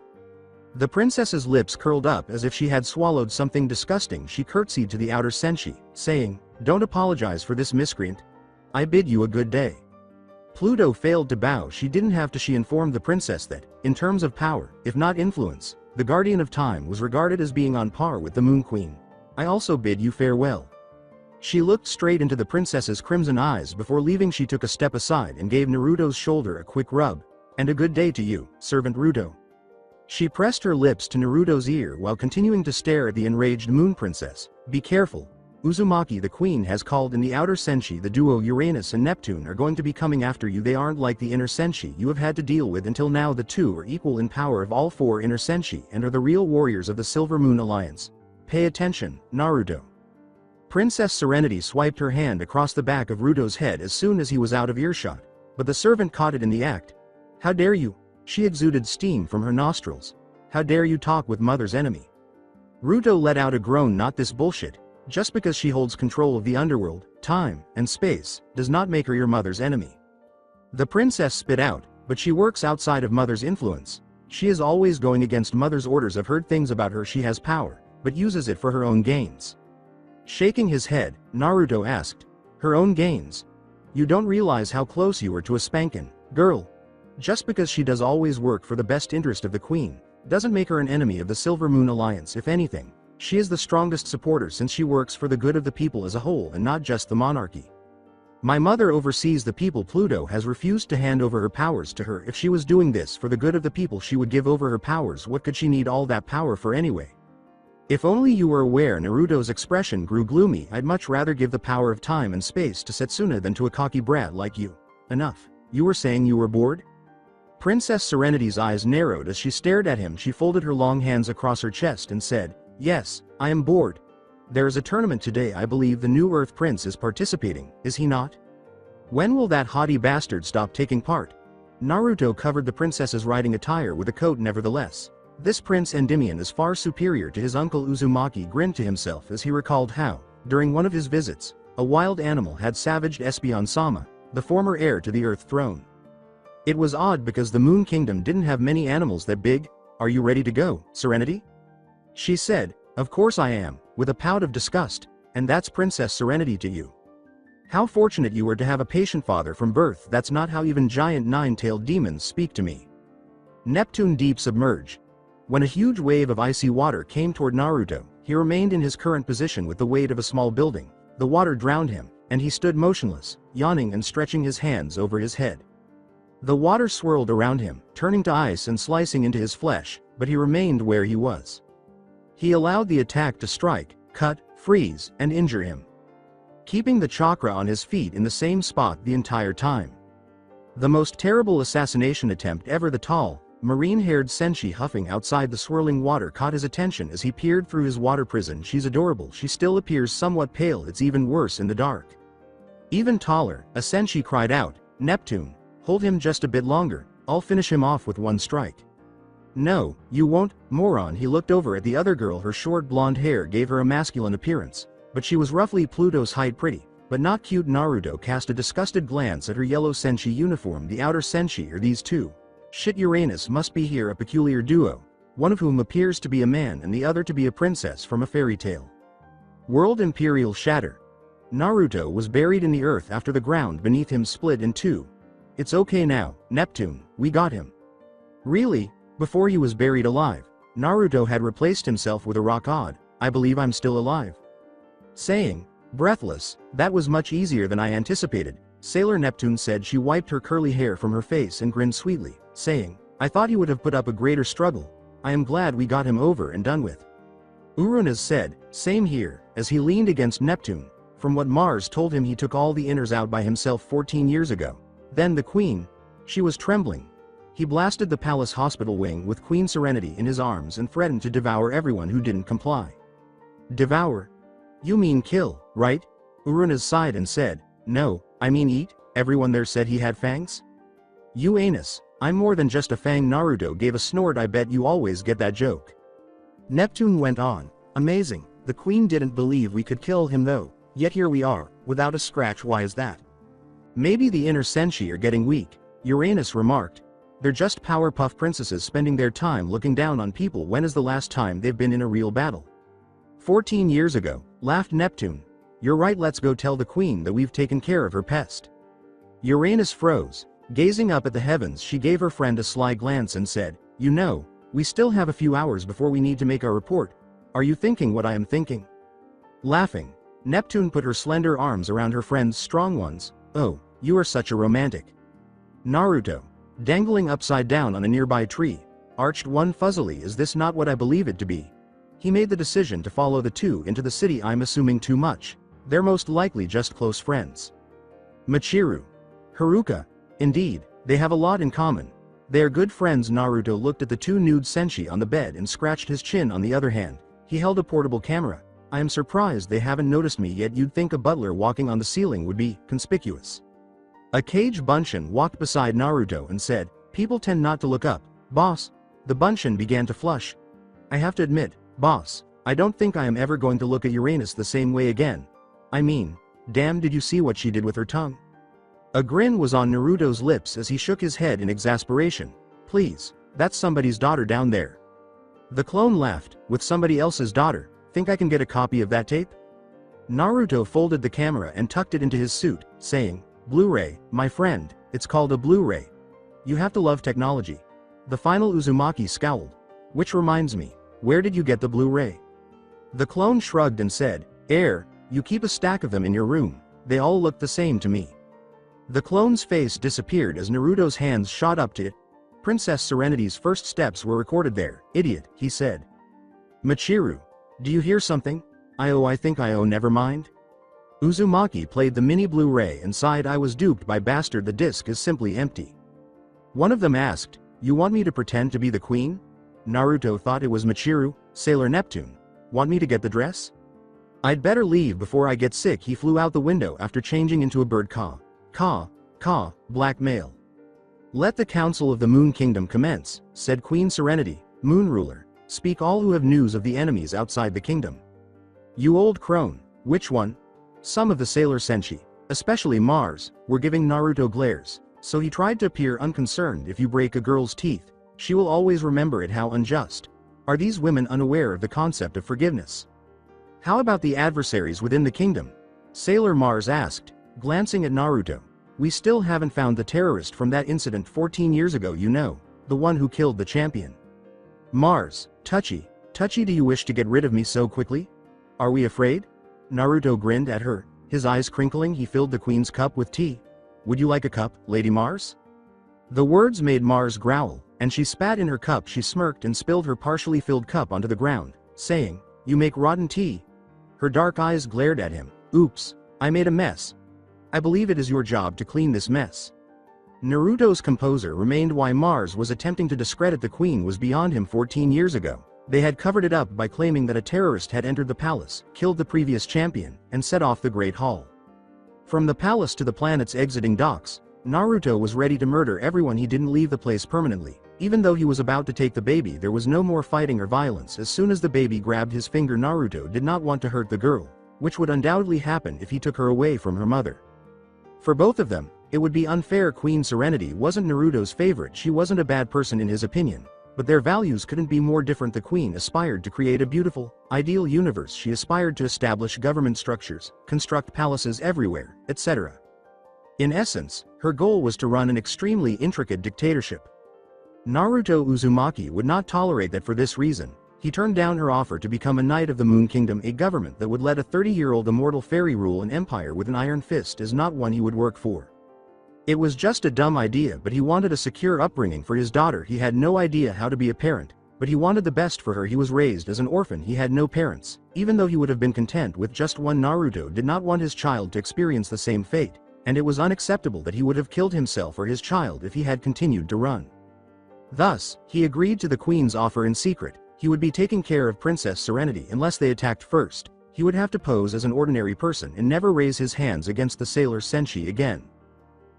The princess's lips curled up as if she had swallowed something disgusting. She curtsied to the outer Senshi, saying, "Don't apologize for this, miscreant. I bid you a good day." Pluto failed to bow. She didn't have to. She informed the princess that, in terms of power, if not influence, the Guardian of Time was regarded as being on par with the Moon Queen. "I also bid you farewell." She looked straight into the princess's crimson eyes. Before leaving, she took a step aside and gave Naruto's shoulder a quick rub. "And a good day to you, Servant Ruto." She pressed her lips to Naruto's ear while continuing to stare at the enraged Moon Princess. "Be careful. Uzumaki the Queen has called in the outer Senshi. The duo Uranus and Neptune are going to be coming after you. They aren't like the inner Senshi you have had to deal with until now. The two are equal in power of all four inner Senshi and are the real warriors of the Silver Moon Alliance. Pay attention, Naruto." Princess Serenity swiped her hand across the back of Ruto's head as soon as he was out of earshot, but the servant caught it in the act. "How dare you?" She exuded steam from her nostrils. "How dare you talk with mother's enemy?" Ruto let out a groan. "Not this bullshit. Just because she holds control of the underworld, time, and space, does not make her your mother's enemy." The princess spit out, "But she works outside of mother's influence. She is always going against mother's orders. I've heard things about her. She has power, but uses it for her own gains." Shaking his head, Naruto asked, "Her own gains? You don't realize how close you are to a spankin' girl. Just because she does always work for the best interest of the queen, doesn't make her an enemy of the Silver Moon Alliance. If anything, she is the strongest supporter since she works for the good of the people as a whole and not just the monarchy. My mother oversees the people. Pluto has refused to hand over her powers to her. If she was doing this for the good of the people, she would give over her powers. What could she need all that power for anyway?" "If only you were aware." Naruto's expression grew gloomy. "I'd much rather give the power of time and space to Setsuna than to a cocky brat like you." "Enough. You were saying you were bored?" Princess Serenity's eyes narrowed as she stared at him. She folded her long hands across her chest and said, "Yes, I am bored. There is a tournament today. I believe the new Earth Prince is participating, is he not? When will that haughty bastard stop taking part?" Naruto covered the princess's riding attire with a coat. "Nevertheless, this Prince Endymion is far superior to his uncle." Uzumaki grinned to himself as he recalled how, during one of his visits, a wild animal had savaged Espeon-sama, the former heir to the Earth Throne. It was odd because the Moon Kingdom didn't have many animals that big. "Are you ready to go, Serenity?" she said. "Of course I am," with a pout of disgust. "And that's Princess Serenity to you? How fortunate you are to have a patient father from birth. That's not how even giant nine-tailed demons speak to me." Neptune deep submerge. When a huge wave of icy water came toward Naruto, he remained in his current position with the weight of a small building. The water drowned him, and he stood motionless, yawning and stretching his hands over his head. The water swirled around him, turning to ice and slicing into his flesh, but he remained where he was. He allowed the attack to strike, cut, freeze, and injure him, keeping the chakra on his feet in the same spot the entire time. The most terrible assassination attempt ever. The tall, marine-haired Senshi huffing outside the swirling water caught his attention as he peered through his water prison. "She's adorable. She still appears somewhat pale. It's even worse in the dark." Even taller, a Senshi cried out, "Neptune, hold him just a bit longer. I'll finish him off with one strike." "No, you won't, moron." He looked over at the other girl. Her short blonde hair gave her a masculine appearance, but she was roughly Pluto's height. "Pretty, but not cute." Naruto cast a disgusted glance at her yellow Senshi uniform. "The outer Senshi are these two. Shit, Uranus must be here. A peculiar duo, one of whom appears to be a man and the other to be a princess from a fairy tale. World Imperial Shatter." Naruto was buried in the earth after the ground beneath him split in two. It's okay now, Neptune, we got him. Really? Before he was buried alive, Naruto had replaced himself with a rock god. I believe I'm still alive. Saying, breathless, that was much easier than I anticipated, Sailor Neptune said. She wiped her curly hair from her face and grinned sweetly, saying, I thought he would have put up a greater struggle. I am glad we got him over and done with. Uranus said, same here, as he leaned against Neptune. From what Mars told him, he took all the inners out by himself 14 years ago. Then the queen. She was trembling. He blasted the palace hospital wing with Queen Serenity in his arms and threatened to devour everyone who didn't comply. Devour? You mean kill, right? Uranus sighed and said, no, I mean eat. Everyone there said he had fangs? You anus, I'm more than just a fang. Naruto gave a snort. I bet you always get that joke. Neptune went on, amazing, the queen didn't believe we could kill him though, yet here we are, without a scratch. Why is that? Maybe the inner Senshi are getting weak, Uranus remarked. They're just Powerpuff princesses spending their time looking down on people. When is the last time they've been in a real battle? 14 years ago, laughed Neptune. You're right, let's go tell the queen that we've taken care of her pest. Uranus froze. Gazing up at the heavens, she gave her friend a sly glance and said, you know, we still have a few hours before we need to make our report. Are you thinking what I am thinking? Laughing, Neptune put her slender arms around her friend's strong ones. Oh, you are such a romantic. Naruto, dangling upside down on a nearby tree, arched one fuzzily. Is this not what I believe it to be? He made the decision to follow the two into the city. I'm assuming too much. They're most likely just close friends. Michiru. Haruka. Indeed, they have a lot in common. They are good friends. Naruto looked at the two nude Senshi on the bed and scratched his chin. On the other hand, he held a portable camera. I am surprised they haven't noticed me yet. You'd think a butler walking on the ceiling would be conspicuous. A cage Bunshin walked beside Naruto and said, people tend not to look up, boss. The Bunshin began to flush. I have to admit, boss, I don't think I am ever going to look at Uranus the same way again. I mean, damn, did you see what she did with her tongue? A grin was on Naruto's lips as he shook his head in exasperation. Please, that's somebody's daughter down there. The clone laughed. With somebody else's daughter, think I can get a copy of that tape? Naruto folded the camera and tucked it into his suit, saying, Blu-ray, my friend, it's called a Blu-ray. You have to love technology. The final Uzumaki scowled. Which reminds me, where did you get the Blu-ray? The clone shrugged and said, you keep a stack of them in your room. They all look the same to me. The clone's face disappeared as Naruto's hands shot up to it. Princess Serenity's first steps were recorded there. Idiot, he said. Michiru. Do you hear something? I think never mind. Uzumaki played the mini Blu-ray and sighed. I was duped by bastard. The disc is simply empty. One of them asked, you want me to pretend to be the queen? Naruto thought it was Michiru. Sailor Neptune. Want me to get the dress? I'd better leave before I get sick. He flew out the window after changing into a bird. Caw, blackmail. Let the Council of the Moon Kingdom commence, said Queen Serenity, Moon Ruler. Speak all who have news of the enemies outside the kingdom. You old crone, which one? Some of the Sailor Senshi, especially Mars, were giving Naruto glares, so he tried to appear unconcerned. If you break a girl's teeth, she will always remember it. How unjust. Are these women unaware of the concept of forgiveness? How about the adversaries within the kingdom? Sailor Mars asked, glancing at Naruto. We still haven't found the terrorist from that incident 14 years ago, you know, the one who killed the champion. Mars, touchy, do you wish to get rid of me so quickly? Are we afraid? Naruto grinned at her, his eyes crinkling. He filled the queen's cup with tea. Would you like a cup, Lady Mars? The words made Mars growl, and she spat in her cup. She smirked and spilled her partially filled cup onto the ground, saying, you make rotten tea. Her dark eyes glared at him. Oops, I made a mess. I believe it is your job to clean this mess. Naruto's composure remained. Why Mars was attempting to discredit the queen was beyond him. 14 years ago, they had covered it up by claiming that a terrorist had entered the palace, killed the previous champion, and set off the Great Hall. From the palace to the planet's exiting docks, Naruto was ready to murder everyone. He didn't leave the place permanently. Even though he was about to take the baby, there was no more fighting or violence. As soon as the baby grabbed his finger, Naruto did not want to hurt the girl, which would undoubtedly happen if he took her away from her mother. For both of them, it would be unfair. Queen Serenity wasn't Naruto's favorite. She wasn't a bad person in his opinion, but their values couldn't be more different. The queen aspired to create a beautiful, ideal universe. She aspired to establish government structures, construct palaces everywhere, etc. In essence, her goal was to run an extremely intricate dictatorship. Naruto Uzumaki would not tolerate that. For this reason, he turned down her offer to become a knight of the Moon Kingdom. A government that would let a 30-year-old immortal fairy rule an empire with an iron fist is not one he would work for. It was just a dumb idea, but he wanted a secure upbringing for his daughter. He had no idea how to be a parent, but he wanted the best for her. He was raised as an orphan. He had no parents. Even though he would have been content with just one, Naruto did not want his child to experience the same fate, and it was unacceptable that he would have killed himself or his child if he had continued to run. Thus, he agreed to the queen's offer in secret. He would be taking care of Princess Serenity unless they attacked first. He would have to pose as an ordinary person and never raise his hands against the sailor Senshi again.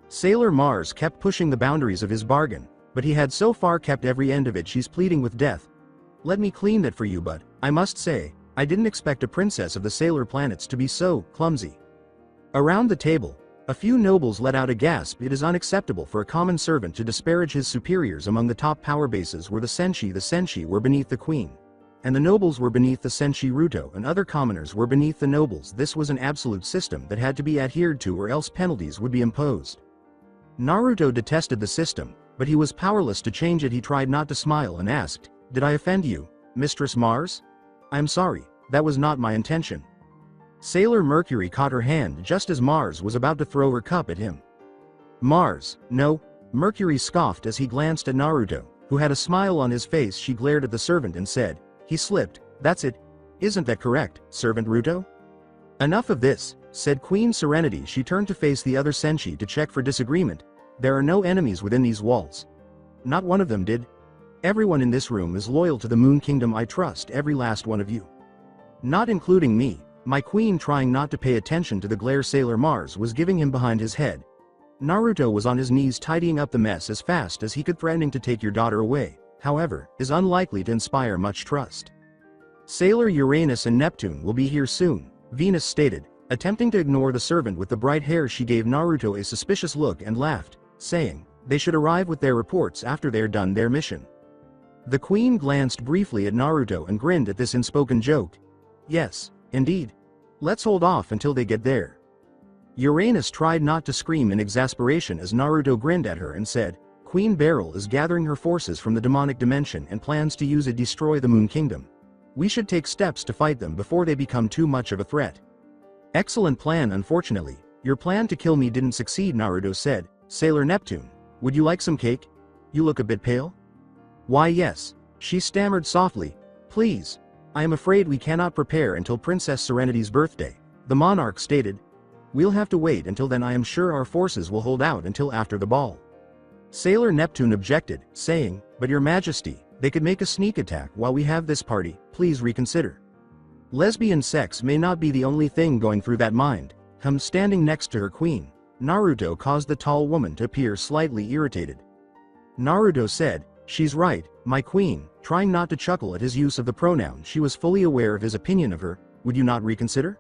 Sailor Mars kept pushing the boundaries of his bargain, but he had so far kept every end of it. She's pleading with death. Let me clean that for you, but I must say, I didn't expect a princess of the sailor planets to be so clumsy. Around the table, a few nobles let out a gasp. It is unacceptable for a common servant to disparage his superiors. Among the top power bases were the Senshi. The Senshi were beneath the queen, and the nobles were beneath the Senshi Ruto, and other commoners were beneath the nobles. This was an absolute system that had to be adhered to, or else penalties would be imposed. Naruto detested the system, but he was powerless to change it. He tried not to smile and asked, "Did I offend you, Mistress Mars? I'm sorry, that was not my intention." Sailor Mercury caught her hand just as Mars was about to throw her cup at him. "Mars, no," Mercury scoffed as he glanced at Naruto, who had a smile on his face. She glared at the servant and said, "He slipped, that's it. Isn't that correct, Servant Ruto?" "Enough of this," said Queen Serenity. She turned to face the other Senshi to check for disagreement. "There are no enemies within these walls." Not one of them did. "Everyone in this room is loyal to the Moon Kingdom. I trust every last one of you. Not including me." My queen, trying not to pay attention to the glare Sailor Mars was giving him behind his head. Naruto was on his knees tidying up the mess as fast as he could. Threatening to take your daughter away, however, is unlikely to inspire much trust. "Sailor Uranus and Neptune will be here soon," Venus stated, attempting to ignore the servant with the bright hair. She gave Naruto a suspicious look and laughed, saying, "They should arrive with their reports after they're done their mission." The queen glanced briefly at Naruto and grinned at this unspoken joke. "Yes, indeed. Let's hold off until they get there." Uranus tried not to scream in exasperation as Naruto grinned at her and said, "Queen Beryl is gathering her forces from the demonic dimension and plans to use it to destroy the Moon Kingdom. We should take steps to fight them before they become too much of a threat." "Excellent plan. Unfortunately, your plan to kill me didn't succeed," Naruto said. "Sailor Neptune, would you like some cake? You look a bit pale." "Why yes," she stammered softly. "Please. I am afraid we cannot prepare until Princess Serenity's birthday," the monarch stated. "We'll have to wait until then. I am sure our forces will hold out until after the ball." Sailor Neptune objected, saying, "But your majesty, they could make a sneak attack while we have this party. Please reconsider. Lesbian sex may not be the only thing going through that mind." Standing next to her queen, Naruto caused the tall woman to appear slightly irritated. Naruto said, "She's right, my queen," trying not to chuckle at his use of the pronoun. She was fully aware of his opinion of her. "Would you not reconsider?"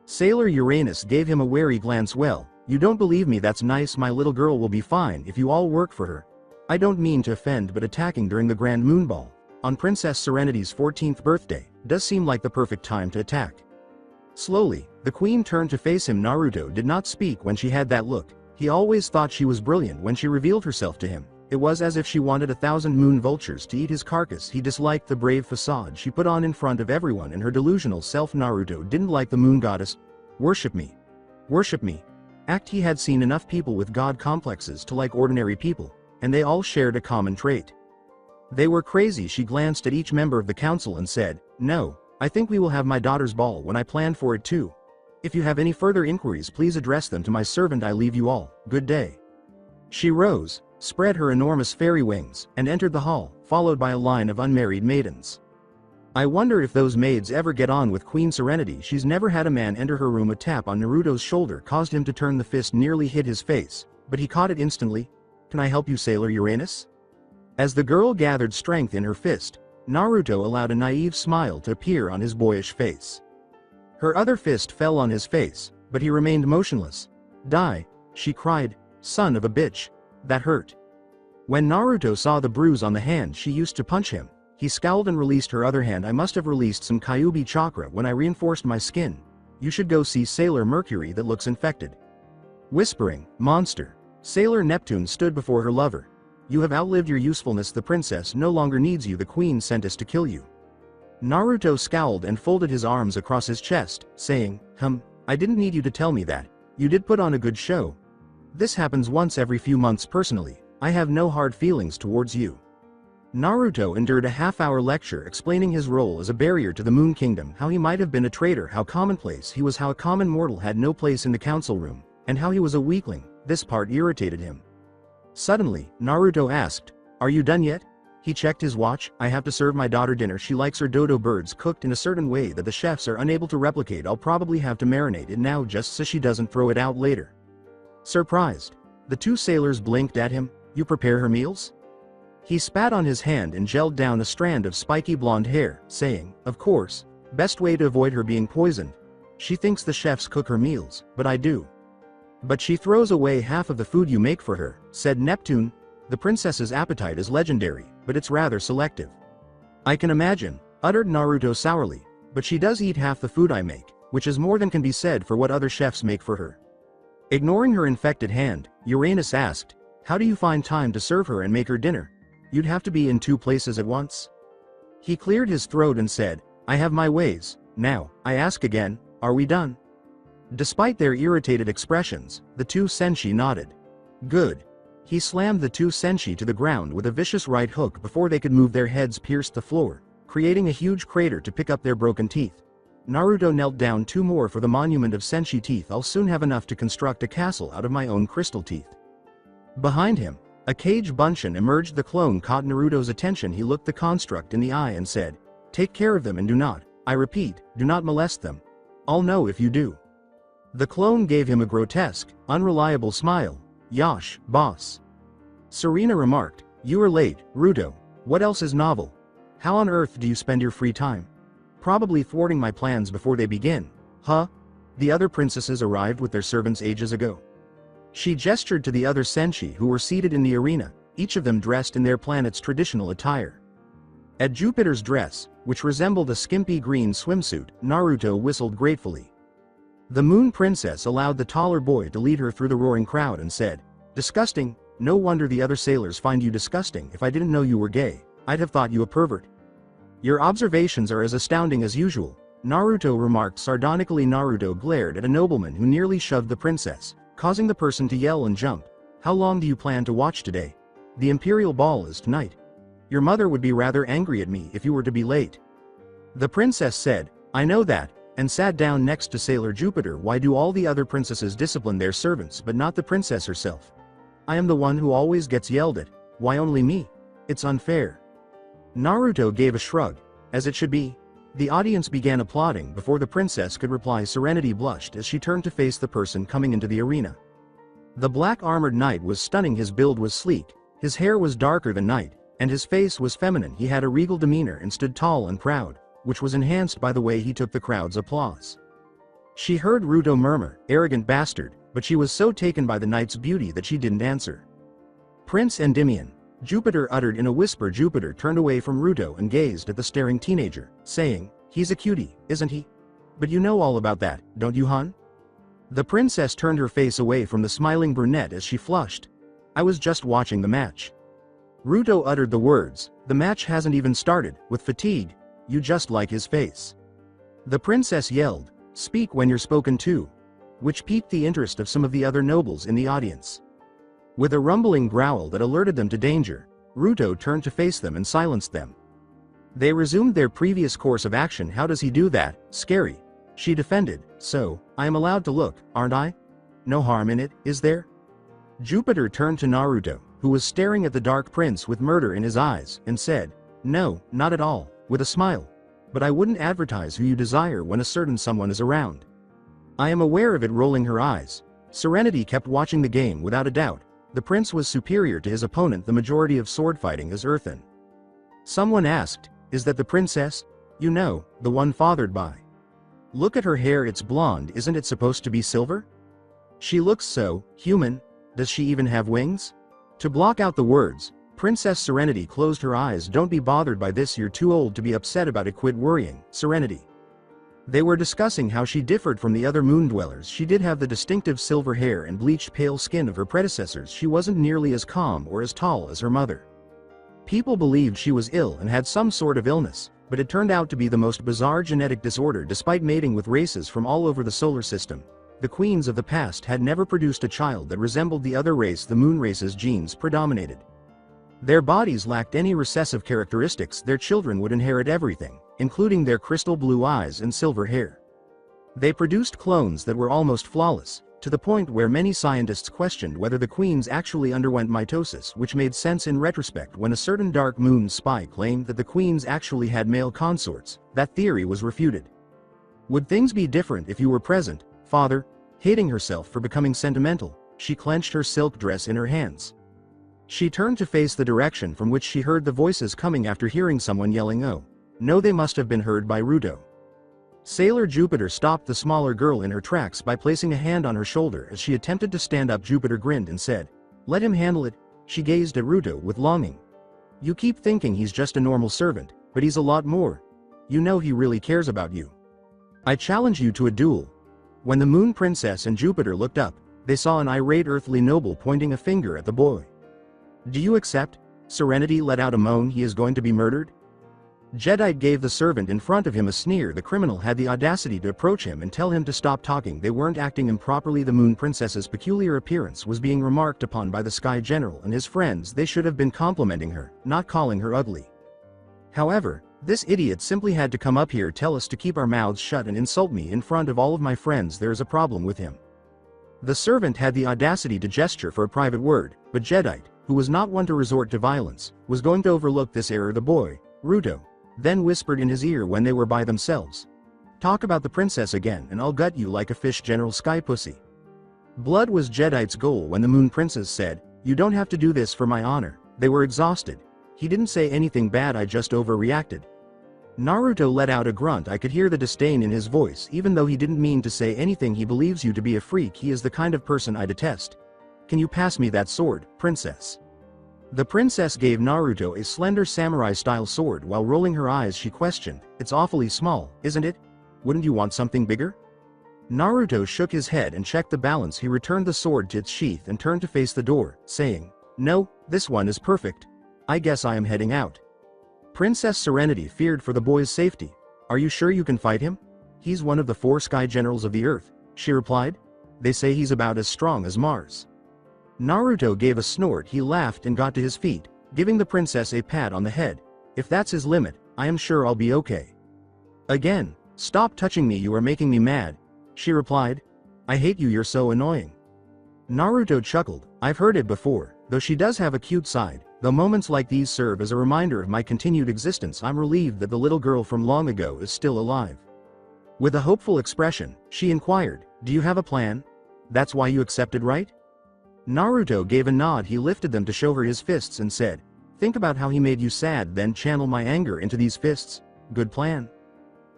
Sailor Uranus gave him a wary glance. "Well, you don't believe me. That's nice. My little girl will be fine if you all work for her. I don't mean to offend, but attacking during the Grand Moon Ball, on Princess Serenity's 14th birthday, does seem like the perfect time to attack." Slowly, the queen turned to face him. Naruto did not speak when she had that look. He always thought she was brilliant when she revealed herself to him. It was as if she wanted 1,000 moon vultures to eat his carcass. He disliked the brave facade she put on in front of everyone and her delusional self. Naruto didn't like the moon goddess. "Worship me. Worship me." He had seen enough people with god complexes to like ordinary people, and they all shared a common trait. They were crazy. She glanced at each member of the council and said, "No, I think we will have my daughter's ball when I planned for it too. If you have any further inquiries, please address them to my servant. I leave you all. Good day." She rose, spread her enormous fairy wings, and entered the hall, followed by a line of unmarried maidens. "I wonder if those maids ever get on with Queen Serenity. She's never had a man enter her room." A tap on Naruto's shoulder caused him to turn. The fist nearly hit his face, but he caught it instantly. "Can I help you, Sailor Uranus?" As the girl gathered strength in her fist, Naruto allowed a naive smile to appear on his boyish face. Her other fist fell on his face, but he remained motionless. "Die," she cried. "Son of a bitch. That hurt." When Naruto saw the bruise on the hand she used to punch him, he scowled and released her other hand. I must have released some Kyuubi chakra when I reinforced my skin. You should go see Sailor Mercury that looks infected. Whispering, monster. Sailor Neptune stood before her lover. You have outlived your usefulness. The princess no longer needs you. The queen sent us to kill you. Naruto scowled and folded his arms across his chest, saying, I didn't need you to tell me that. You did put on a good show. This happens once every few months. Personally, I have no hard feelings towards you. Naruto endured a half-hour lecture explaining his role as a barrier to the Moon Kingdom, how he might have been a traitor, how commonplace he was, how a common mortal had no place in the council room, and how he was a weakling. This part irritated him. Suddenly, Naruto asked, Are you done yet? He checked his watch. I have to serve my daughter dinner. She likes her dodo birds cooked in a certain way that the chefs are unable to replicate. I'll probably have to marinate it now just so she doesn't throw it out later. Surprised, the two sailors blinked at him. You prepare her meals? He spat on his hand and gelled down a strand of spiky blonde hair, saying, Of course, best way to avoid her being poisoned. She thinks the chefs cook her meals, but I do. But she throws away half of the food you make for her, said Neptune. The princess's appetite is legendary, but it's rather selective. I can imagine, uttered Naruto sourly, but she does eat half the food I make, which is more than can be said for what other chefs make for her. Ignoring her infected hand, Uranus asked, How do you find time to serve her and make her dinner? You'd have to be in 2 places at once. He cleared his throat and said, I have my ways. Now, I ask again, are we done? Despite their irritated expressions, the two Senshi nodded. Good. He slammed the two Senshi to the ground with a vicious right hook before they could move. Their heads pierced the floor, creating a huge crater to pick up their broken teeth. Naruto knelt down 2 more for the monument of Senshi teeth. I'll soon have enough to construct a castle out of my own crystal teeth. Behind him, a cage Bunshin emerged. The clone caught Naruto's attention. He looked the construct in the eye and said, Take care of them and do not, I repeat, do not molest them. I'll know if you do. The clone gave him a grotesque, unreliable smile. Yosh, boss. Serena remarked, You are late, Ruto. What else is novel? How on earth do you spend your free time? Probably thwarting my plans before they begin. Huh? The other princesses arrived with their servants ages ago. She gestured to the other Senshi who were seated in the arena, each of them dressed in their planet's traditional attire. At Jupiter's dress, which resembled a skimpy green swimsuit, Naruto whistled gratefully. The Moon Princess allowed the taller boy to lead her through the roaring crowd and said, Disgusting, no wonder the other sailors find you disgusting. If I didn't know you were gay, I'd have thought you a pervert. Your observations are as astounding as usual, Naruto remarked sardonically. Naruto glared at a nobleman who nearly shoved the princess, causing the person to yell and jump. How long do you plan to watch today? The imperial ball is tonight. Your mother would be rather angry at me if you were to be late. The princess said, I know that, and sat down next to Sailor Jupiter. Why do all the other princesses discipline their servants but not the princess herself? I am the one who always gets yelled at. Why only me? It's unfair. Naruto gave a shrug, as it should be. The audience began applauding before the princess could reply. Serenity blushed as she turned to face the person coming into the arena. The black armored knight was stunning. His build was sleek, his hair was darker than night, and his face was feminine. He had a regal demeanor and stood tall and proud, which was enhanced by the way he took the crowd's applause. She heard Ruto murmur, Arrogant bastard, but she was so taken by the knight's beauty that she didn't answer. Prince Endymion, Jupiter uttered in a whisper. Jupiter turned away from Ruto and gazed at the staring teenager, saying, He's a cutie, isn't he? But you know all about that, don't you, hon? The princess turned her face away from the smiling brunette as she flushed. I was just watching the match. Ruto uttered the words, The match hasn't even started. With fatigue, you just like his face. The princess yelled, Speak when you're spoken to, which piqued the interest of some of the other nobles in the audience. With a rumbling growl that alerted them to danger, Ruto turned to face them and silenced them. They resumed their previous course of action. How does he do that? Scary. She defended, So, I am allowed to look, aren't I? No harm in it, is there? Jupiter turned to Naruto, who was staring at the Dark Prince with murder in his eyes, and said, No, not at all, with a smile. But I wouldn't advertise who you desire when a certain someone is around. I am aware of it. Rolling her eyes, Serenity kept watching the game. Without a doubt, the prince was superior to his opponent. The majority of sword fighting is earthen. Someone asked, Is that the princess? You know, the one fathered by. Look at her hair, it's blonde. Isn't it supposed to be silver? She looks so human. Does she even have wings? To block out the words, Princess Serenity closed her eyes. Don't be bothered by this, you're too old to be upset about it, quit worrying, Serenity. They were discussing how she differed from the other moon dwellers. She did have the distinctive silver hair and bleached pale skin of her predecessors. She wasn't nearly as calm or as tall as her mother. People believed she was ill and had some sort of illness, but it turned out to be the most bizarre genetic disorder. Despite mating with races from all over the solar system, the queens of the past had never produced a child that resembled the other race. The moon race's genes predominated. Their bodies lacked any recessive characteristics. Their children would inherit everything, including their crystal blue eyes and silver hair. They produced clones that were almost flawless, to the point where many scientists questioned whether the queens actually underwent mitosis, which made sense in retrospect when a certain dark moon spy claimed that the queens actually had male consorts. That theory was refuted. Would things be different if you were present, Father? Hating herself for becoming sentimental, she clenched her silk dress in her hands. She turned to face the direction from which she heard the voices coming after hearing someone yelling, "Oh. No, they must have been heard by Ruto." Sailor Jupiter stopped the smaller girl in her tracks by placing a hand on her shoulder as she attempted to stand up. Jupiter grinned and said, "Let him handle it." She gazed at Ruto with longing. "You keep thinking he's just a normal servant, but he's a lot more. You know he really cares about you. I challenge you to a duel." When the Moon Princess and Jupiter looked up, they saw an irate earthly noble pointing a finger at the boy. "Do you accept?" Serenity let out a moan. "He is going to be murdered?" Jadeite gave the servant in front of him a sneer. The criminal had the audacity to approach him and tell him to stop talking. They weren't acting improperly. The Moon Princess's peculiar appearance was being remarked upon by the Sky General and his friends. They should have been complimenting her, not calling her ugly. However, this idiot simply had to come up here, tell us to keep our mouths shut, and insult me in front of all of my friends. There's a problem with him. The servant had the audacity to gesture for a private word, but Jadeite, who was not one to resort to violence, was going to overlook this error. The boy, Ruto, then whispered in his ear when they were by themselves, "Talk about the princess again and I'll gut you like a fish, General Sky Pussy." Blood was Jadeite's goal when the Moon Princess said, "You don't have to do this for my honor." They were exhausted. "He didn't say anything bad, I just overreacted." Naruto let out a grunt. I could hear the disdain in his voice. Even though he didn't mean to say anything, he believes you to be a freak. He is the kind of person I detest. Can you pass me that sword, princess? The princess gave Naruto a slender samurai-style sword. While rolling her eyes, she questioned, "It's awfully small, isn't it? Wouldn't you want something bigger?" Naruto shook his head and checked the balance. He returned the sword to its sheath and turned to face the door, saying, "No, this one is perfect. I guess I am heading out." Princess Serenity feared for the boy's safety. "Are you sure you can fight him?" "He's one of the 4 sky generals of the earth," she replied. "They say he's about as strong as Mars." Naruto gave a snort. He laughed and got to his feet, giving the princess a pat on the head. "If that's his limit, I am sure I'll be okay." "Again, stop touching me, you are making me mad," she replied. "I hate you, you're so annoying." Naruto chuckled. "I've heard it before, though she does have a cute side. Though moments like these serve as a reminder of my continued existence, I'm relieved that the little girl from long ago is still alive." With a hopeful expression, she inquired, "Do you have a plan? That's why you accepted, right?" Naruto gave a nod. He lifted them to show her his fists and said, "Think about how he made you sad, then channel my anger into these fists. Good plan."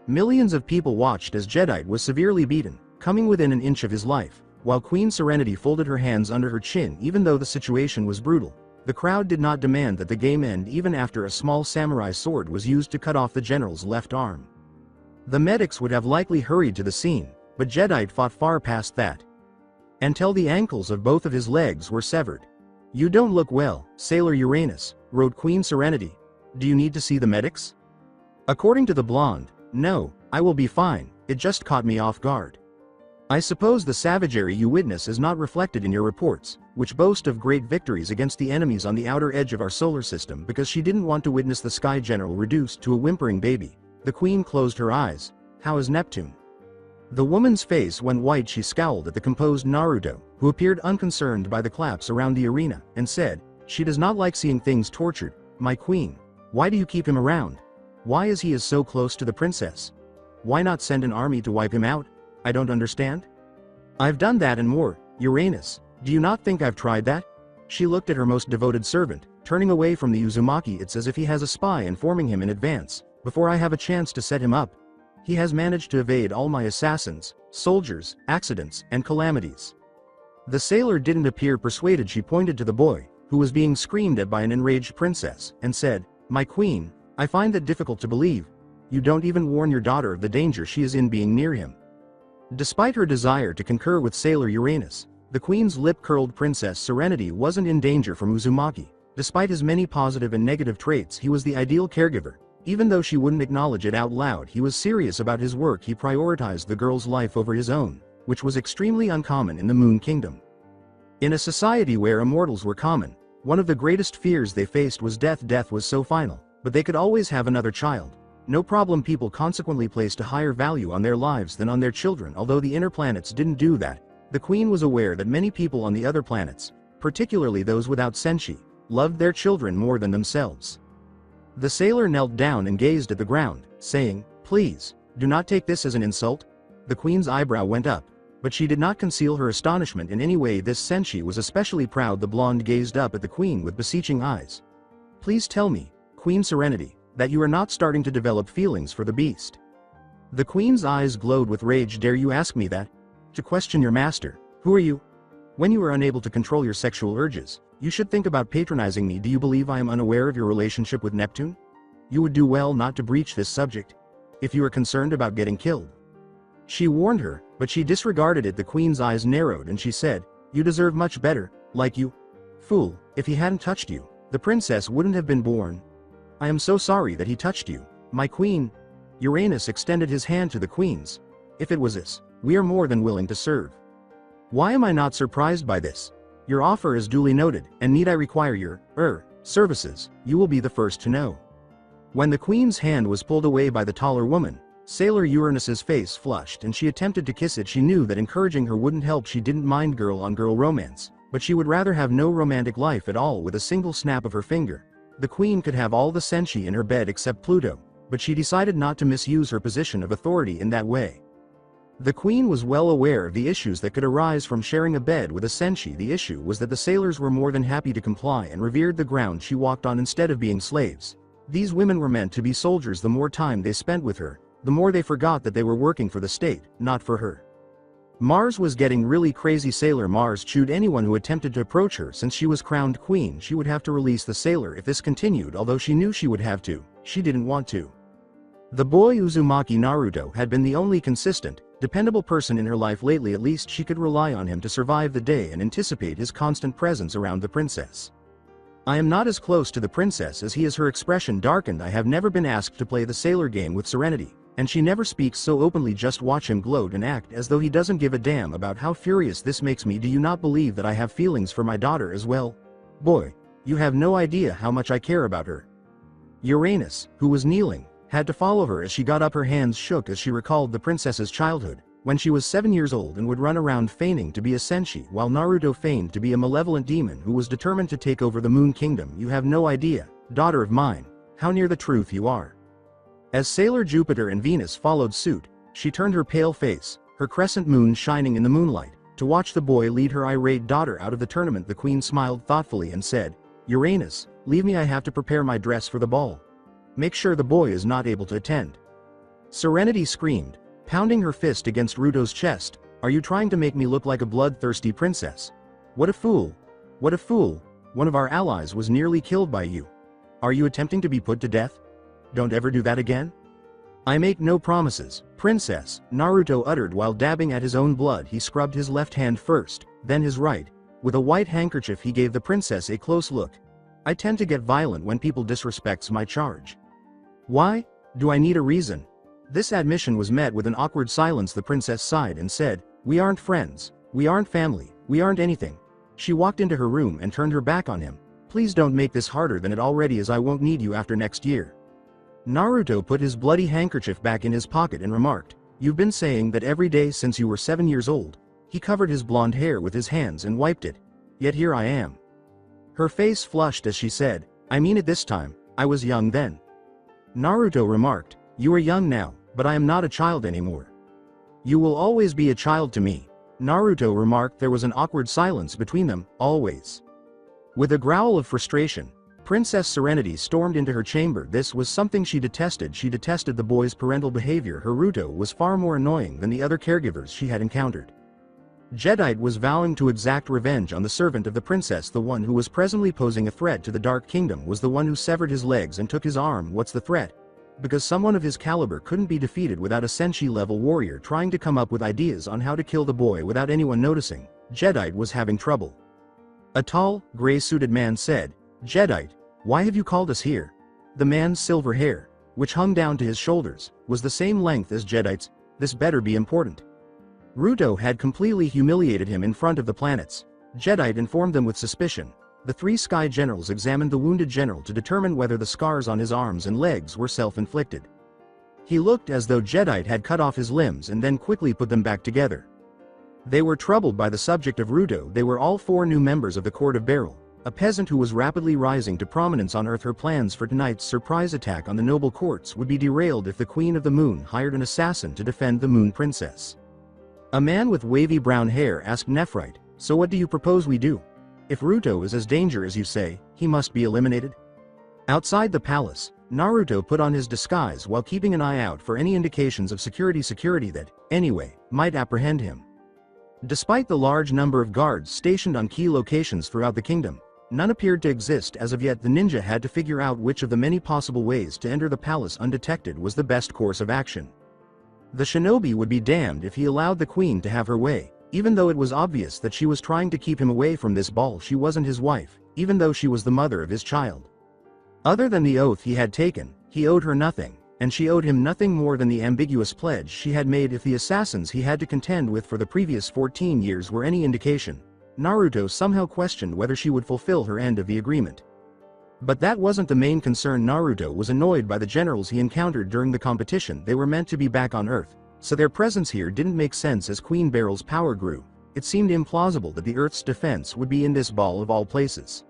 Millions of people watched as Jadeite was severely beaten, coming within an inch of his life, while Queen Serenity folded her hands under her chin. Even though the situation was brutal, the crowd did not demand that the game end even after a small samurai sword was used to cut off the general's left arm. The medics would have likely hurried to the scene, but Jadeite fought far past that, until the ankles of both of his legs were severed. "You don't look well, Sailor Uranus," wrote Queen Serenity. "Do you need to see the medics?" According to the blonde, "No, I will be fine, it just caught me off guard." "I suppose the savagery you witness is not reflected in your reports, which boast of great victories against the enemies on the outer edge of our solar system," because she didn't want to witness the Sky General reduced to a whimpering baby. The queen closed her eyes. "How is Neptune?" The woman's face went white. She scowled at the composed Naruto, who appeared unconcerned by the claps around the arena, and said, "She does not like seeing things tortured. My queen, why do you keep him around? Why is he so close to the princess? Why not send an army to wipe him out? I don't understand." "I've done that and more, Uranus. Do you not think I've tried that?" She looked at her most devoted servant, turning away from the Uzumaki. "It's as if he has a spy informing him in advance, before I have a chance to set him up. He has managed to evade all my assassins, soldiers, accidents, and calamities." The sailor didn't appear persuaded. She pointed to the boy, who was being screamed at by an enraged princess, and said, "My queen, I find that difficult to believe. You don't even warn your daughter of the danger she is in being near him." Despite her desire to concur with Sailor Uranus, the queen's lip-curled Princess Serenity wasn't in danger from Uzumaki. Despite his many positive and negative traits, he was the ideal caregiver. Even though she wouldn't acknowledge it out loud, he was serious about his work. He prioritized the girl's life over his own, which was extremely uncommon in the Moon Kingdom. In a society where immortals were common, one of the greatest fears they faced was death. Death was so final, but they could always have another child. No problem. People consequently placed a higher value on their lives than on their children. Although the inner planets didn't do that, the queen was aware that many people on the other planets, particularly those without Senshi, loved their children more than themselves. The sailor knelt down and gazed at the ground, saying, "Please, do not take this as an insult." The queen's eyebrow went up, but she did not conceal her astonishment in any way. This Senshi was especially proud. The blonde gazed up at the queen with beseeching eyes. "Please tell me, Queen Serenity, that you are not starting to develop feelings for the beast." The queen's eyes glowed with rage. "Dare you ask me that? To question your master? Who are you? When you are unable to control your sexual urges, you should think about patronizing me. Do you believe I am unaware of your relationship with Neptune? You would do well not to breach this subject, if you are concerned about getting killed." She warned her, but she disregarded it. The queen's eyes narrowed and she said, "You deserve much better, like you. Fool, if he hadn't touched you, the princess wouldn't have been born. I am so sorry that he touched you, my queen." Uranus extended his hand to the queen's. "If it was this, we are more than willing to serve. Why am I not surprised by this? Your offer is duly noted, and need I require your, services, you will be the first to know." When the queen's hand was pulled away by the taller woman, Sailor Uranus's face flushed and she attempted to kiss it. She knew that encouraging her wouldn't help. She didn't mind girl-on-girl romance, but she would rather have no romantic life at all. With a single snap of her finger, the queen could have all the Senshi in her bed except Pluto, but she decided not to misuse her position of authority in that way. The queen was well aware of the issues that could arise from sharing a bed with a Senshi. The issue was that the sailors were more than happy to comply and revered the ground she walked on instead of being slaves. These women were meant to be soldiers. The more time they spent with her, the more they forgot that they were working for the state, not for her. Mars was getting really crazy. Sailor Mars chewed anyone who attempted to approach her. Since she was crowned queen, she would have to release the sailor if this continued. Although she knew she would have to, she didn't want to. The boy Uzumaki Naruto had been the only consistent, dependable person in her life lately. At least she could rely on him to survive the day and anticipate his constant presence around the princess. "I am not as close to the princess as he is." Her expression darkened. "I have never been asked to play the sailor game with Serenity, and she never speaks so openly." Just watch him gloat and act as though he doesn't give a damn about how furious this makes me. "Do you not believe that I have feelings for my daughter as well? Boy, you have no idea how much I care about her." Uranus, who was kneeling, had to follow her as she got up. Her hands shook as she recalled the princess's childhood, when she was 7 years old and would run around feigning to be a Senshi while Naruto feigned to be a malevolent demon who was determined to take over the Moon Kingdom. "You have no idea, daughter of mine, how near the truth you are." As Sailor Jupiter and Venus followed suit, she turned her pale face, her crescent moon shining in the moonlight, to watch the boy lead her irate daughter out of the tournament. The queen smiled thoughtfully and said, "Uranus, leave me. I have to prepare my dress for the ball. Make sure the boy is not able to attend." Serenity screamed, pounding her fist against Ruto's chest. "Are you trying to make me look like a bloodthirsty princess? What a fool! What a fool! One of our allies was nearly killed by you. Are you attempting to be put to death? Don't ever do that again." "I make no promises, princess," Naruto uttered while dabbing at his own blood. He scrubbed his left hand first, then his right. With a white handkerchief he gave the princess a close look. "I tend to get violent when people disrespects my charge." "Why? Do I need a reason?" This admission was met with an awkward silence. The princess sighed and said, "We aren't friends. We aren't family. We aren't anything." She walked into her room and turned her back on him. "Please don't make this harder than it already is. I won't need you after next year." Naruto put his bloody handkerchief back in his pocket and remarked, "You've been saying that every day since you were 7 years old." He covered his blonde hair with his hands and wiped it. "Yet here I am." Her face flushed as she said, "I mean it this time. I was young then." Naruto remarked, "You are young now, but I am not a child anymore." "You will always be a child to me," Naruto remarked. There was an awkward silence between them. "Always." With a growl of frustration, Princess Serenity stormed into her chamber. This was something she detested. She detested the boy's parental behavior. Her Ruto was far more annoying than the other caregivers she had encountered. Jedi was vowing to exact revenge on the servant of the princess. The one who was presently posing a threat to the Dark Kingdom was the one who severed his legs and took his arm. What's the threat? Because someone of his caliber couldn't be defeated without a Senshi-level warrior trying to come up with ideas on how to kill the boy without anyone noticing. Jedi was having trouble. A tall, gray-suited man said, "Jedi, why have you called us here?" The man's silver hair, which hung down to his shoulders, was the same length as Jedi's. This better be important. Naruto had completely humiliated him in front of the planets. Jedi informed them with suspicion. The three Sky Generals examined the wounded general to determine whether the scars on his arms and legs were self-inflicted. He looked as though Jedi had cut off his limbs and then quickly put them back together. They were troubled by the subject of Naruto. They were all four new members of the Court of Beryl, a peasant who was rapidly rising to prominence on Earth. Her plans for tonight's surprise attack on the noble courts would be derailed if the Queen of the Moon hired an assassin to defend the Moon Princess. A man with wavy brown hair asked Nephrite, "So what do you propose we do? If Naruto is as dangerous as you say, he must be eliminated?" Outside the palace, Naruto put on his disguise while keeping an eye out for any indications of security that, anyway, might apprehend him. Despite the large number of guards stationed on key locations throughout the kingdom, none appeared to exist as of yet. The ninja had to figure out which of the many possible ways to enter the palace undetected was the best course of action. The shinobi would be damned if he allowed the queen to have her way. Even though it was obvious that she was trying to keep him away from this ball, she wasn't his wife, even though she was the mother of his child. Other than the oath he had taken, he owed her nothing, and she owed him nothing more than the ambiguous pledge she had made. If the assassins he had to contend with for the previous 14 years were any indication, Naruto somehow questioned whether she would fulfill her end of the agreement. But that wasn't the main concern. Naruto was annoyed by the generals he encountered during the competition. They were meant to be back on Earth, so their presence here didn't make sense. As Queen Beryl's power grew, it seemed implausible that the Earth's defense would be in this ball of all places.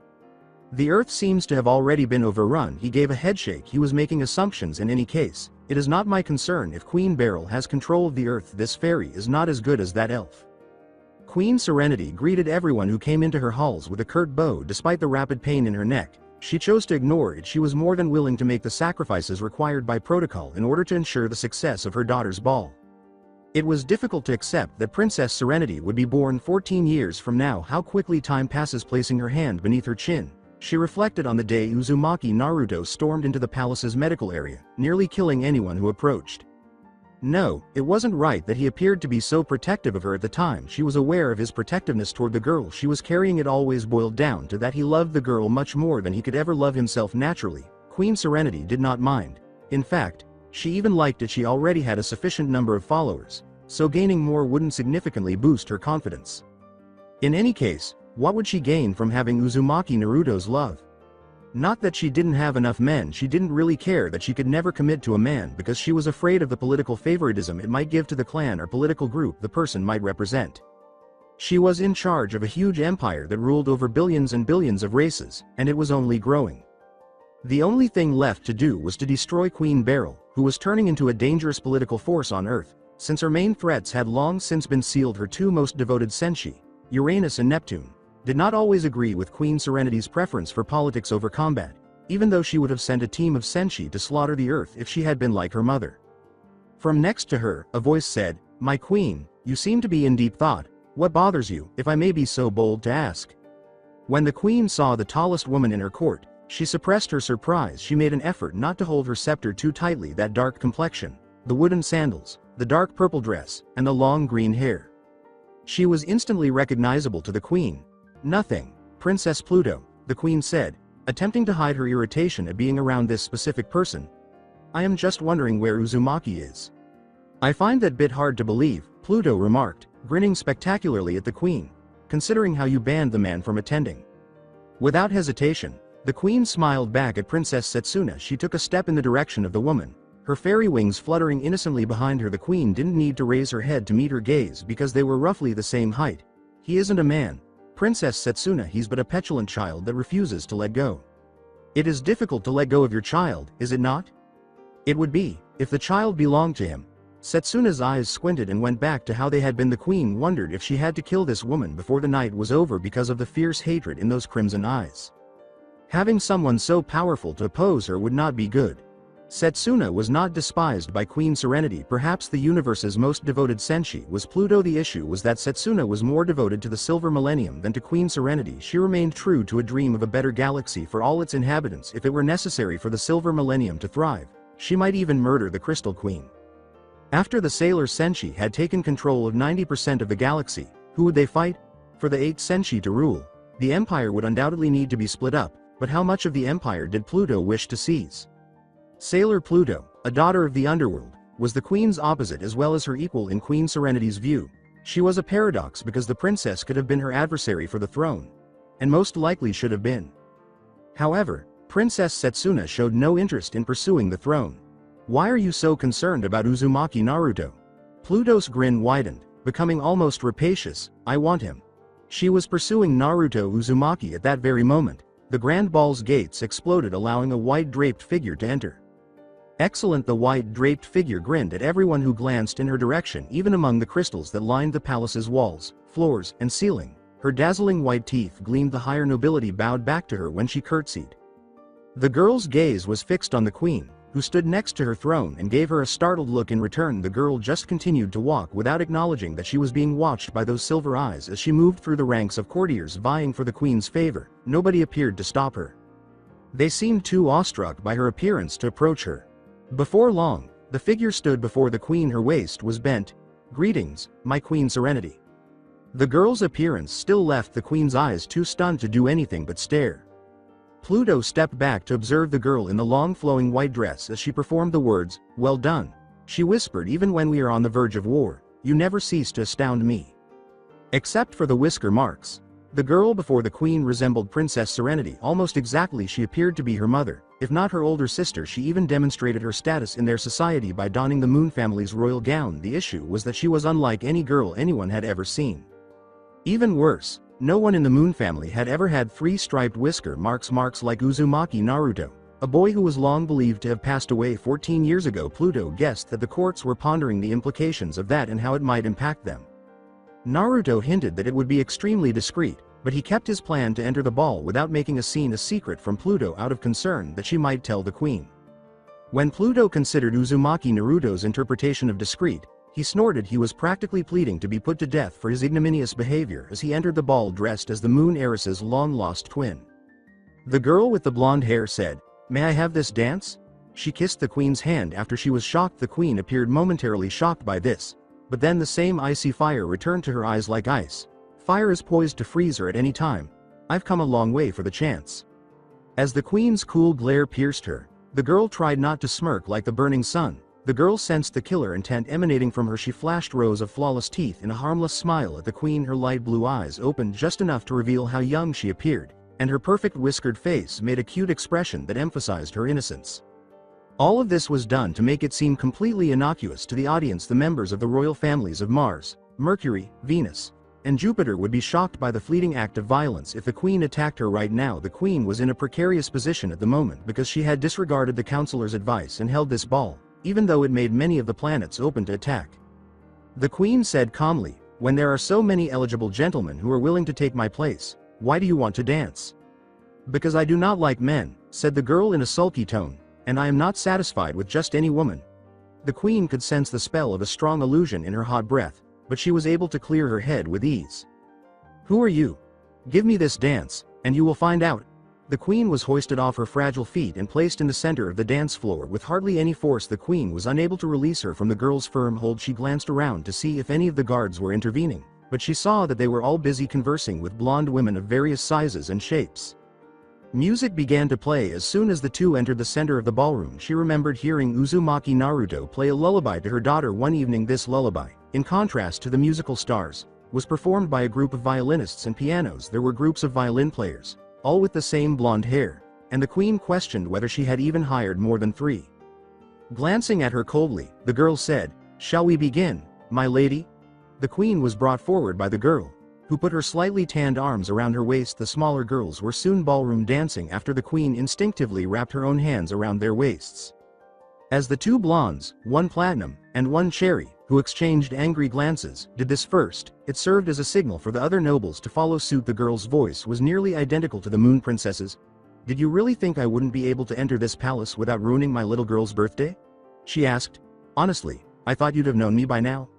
The Earth seems to have already been overrun. He gave a headshake. He was making assumptions. In any case, it is not my concern if Queen Beryl has control of the Earth. This fairy is not as good as that elf. Queen Serenity greeted everyone who came into her halls with a curt bow. Despite the rapid pain in her neck, she chose to ignore it. She was more than willing to make the sacrifices required by protocol in order to ensure the success of her daughter's ball. It was difficult to accept that Princess Serenity would be born 14 years from now. How quickly time passes. Placing her hand beneath her chin, she reflected on the day Uzumaki Naruto stormed into the palace's medical area, nearly killing anyone who approached. No, it wasn't right that he appeared to be so protective of her at the time. She was aware of his protectiveness toward the girl she was carrying. It always boiled down to that he loved the girl much more than he could ever love himself. Naturally, Queen Serenity did not mind. In fact, she even liked it. She already had a sufficient number of followers, so gaining more wouldn't significantly boost her confidence. In any case, what would she gain from having Uzumaki Naruto's love? Not that she didn't have enough men. She didn't really care that she could never commit to a man because she was afraid of the political favoritism it might give to the clan or political group the person might represent. She was in charge of a huge empire that ruled over billions and billions of races, and it was only growing. The only thing left to do was to destroy Queen Beryl, who was turning into a dangerous political force on Earth, since her main threats had long since been sealed. Her two most devoted Senshi, Uranus and Neptune, did not always agree with Queen Serenity's preference for politics over combat, even though she would have sent a team of Senshi to slaughter the Earth if she had been like her mother. From next to her, a voice said, "My queen, you seem to be in deep thought. What bothers you, if I may be so bold to ask?" When the queen saw the tallest woman in her court, she suppressed her surprise. She made an effort not to hold her scepter too tightly. That dark complexion, the wooden sandals, the dark purple dress, and the long green hair. She was instantly recognizable to the queen. "Nothing, Princess Pluto," the queen said, attempting to hide her irritation at being around this specific person. "I am just wondering where Uzumaki is." "I find that bit hard to believe," Pluto remarked, grinning spectacularly at the queen, "considering how you banned the man from attending." Without hesitation, the queen smiled back at Princess Setsuna. She took a step in the direction of the woman, her fairy wings fluttering innocently behind her. The queen didn't need to raise her head to meet her gaze because they were roughly the same height. "He isn't a man, Princess Setsuna. He's but a petulant child that refuses to let go." "It is difficult to let go of your child, is it not?" "It would be, if the child belonged to him." Setsuna's eyes squinted and went back to how they had been. The queen wondered if she had to kill this woman before the night was over because of the fierce hatred in those crimson eyes. Having someone so powerful to oppose her would not be good. Setsuna was not despised by Queen Serenity. Perhaps the universe's most devoted Senshi was Pluto. The issue was that Setsuna was more devoted to the Silver Millennium than to Queen Serenity. She remained true to a dream of a better galaxy for all its inhabitants if it were necessary for the Silver Millennium to thrive. She might even murder the Crystal Queen. After the sailor Senshi had taken control of 90% of the galaxy, who would they fight? For the 8 Senshi to rule, the Empire would undoubtedly need to be split up, but how much of the Empire did Pluto wish to seize? Sailor Pluto, a daughter of the underworld, was the Queen's opposite as well as her equal in Queen Serenity's view. She was a paradox because the princess could have been her adversary for the throne, and most likely should have been. However, Princess Setsuna showed no interest in pursuing the throne. Why are you so concerned about Uzumaki Naruto? Pluto's grin widened, becoming almost rapacious. I want him. She was pursuing Naruto Uzumaki at that very moment. The Grand Ball's gates exploded, allowing a white draped figure to enter. Excellent! The white draped figure grinned at everyone who glanced in her direction, even among the crystals that lined the palace's walls, floors, and ceiling. Her dazzling white teeth gleamed. The higher nobility bowed back to her when she curtsied. The girl's gaze was fixed on the queen, who stood next to her throne and gave her a startled look in return. The girl just continued to walk without acknowledging that she was being watched by those silver eyes as she moved through the ranks of courtiers vying for the queen's favor. Nobody appeared to stop her. They seemed too awestruck by her appearance to approach her. Before long, the figure stood before the queen. Her waist was bent. Greetings, my Queen Serenity. The girl's appearance still left the queen's eyes too stunned to do anything but stare. Pluto stepped back to observe the girl in the long flowing white dress as she performed the words, "Well done." She whispered, "Even when we are on the verge of war, you never cease to astound me." Except for the whisker marks. The girl before the queen resembled Princess Serenity almost exactly. She appeared to be her mother, if not her older sister. She even demonstrated her status in their society by donning the Moon family's royal gown. The issue was that she was unlike any girl anyone had ever seen. Even worse, no one in the Moon family had ever had 3 striped whisker marks like Uzumaki Naruto, a boy who was long believed to have passed away 14 years ago. Pluto guessed that the courts were pondering the implications of that and how it might impact them. Naruto hinted that it would be extremely discreet, but he kept his plan to enter the ball without making a scene a secret from Pluto out of concern that she might tell the queen. When Pluto considered Uzumaki Naruto's interpretation of discreet, he snorted. He was practically pleading to be put to death for his ignominious behavior as he entered the ball dressed as the Moon heiress's long-lost twin. The girl with the blonde hair said, "May I have this dance?" She kissed the queen's hand after she was shocked. The queen appeared momentarily shocked by this, but then the same icy fire returned to her eyes like ice. Fire is poised to freeze her at any time. I've come a long way for the chance. As the queen's cool glare pierced her, the girl tried not to smirk like the burning sun. The girl sensed the killer intent emanating from her. She flashed rows of flawless teeth in a harmless smile at the queen. Her light blue eyes opened just enough to reveal how young she appeared, and her perfect whiskered face made a cute expression that emphasized her innocence. All of this was done to make it seem completely innocuous to the audience. The members of the royal families of Mars, Mercury, Venus, and Jupiter would be shocked by the fleeting act of violence if the queen attacked her right now. The queen was in a precarious position at the moment because she had disregarded the counselor's advice and held this ball, even though it made many of the planets open to attack. The queen said calmly, "When there are so many eligible gentlemen who are willing to take my place, why do you want to dance?" "Because I do not like men," said the girl in a sulky tone, "and I am not satisfied with just any woman." The queen could sense the spell of a strong illusion in her hot breath, but she was able to clear her head with ease. "Who are you? Give me this dance, and you will find out." The queen was hoisted off her fragile feet and placed in the center of the dance floor. With hardly any force, the queen was unable to release her from the girl's firm hold. She glanced around to see if any of the guards were intervening, but she saw that they were all busy conversing with blonde women of various sizes and shapes. Music began to play as soon as the two entered the center of the ballroom. She remembered hearing Uzumaki Naruto play a lullaby to her daughter one evening. This lullaby, in contrast to the musical stars, was performed by a group of violinists and pianos. There were groups of violin players, all with the same blonde hair, and the queen questioned whether she had even hired more than 3. Glancing at her coldly, the girl said, "Shall we begin, my lady?" The queen was brought forward by the girl, who put her slightly tanned arms around her waist. The smaller girls were soon ballroom dancing after the queen instinctively wrapped her own hands around their waists. As the 2 blondes, one platinum, and one cherry, who exchanged angry glances, did this first, it served as a signal for the other nobles to follow suit. The girl's voice was nearly identical to the Moon Princess's, Did you really think I wouldn't be able to enter this palace without ruining my little girl's birthday? She asked. Honestly, I thought you'd have known me by now.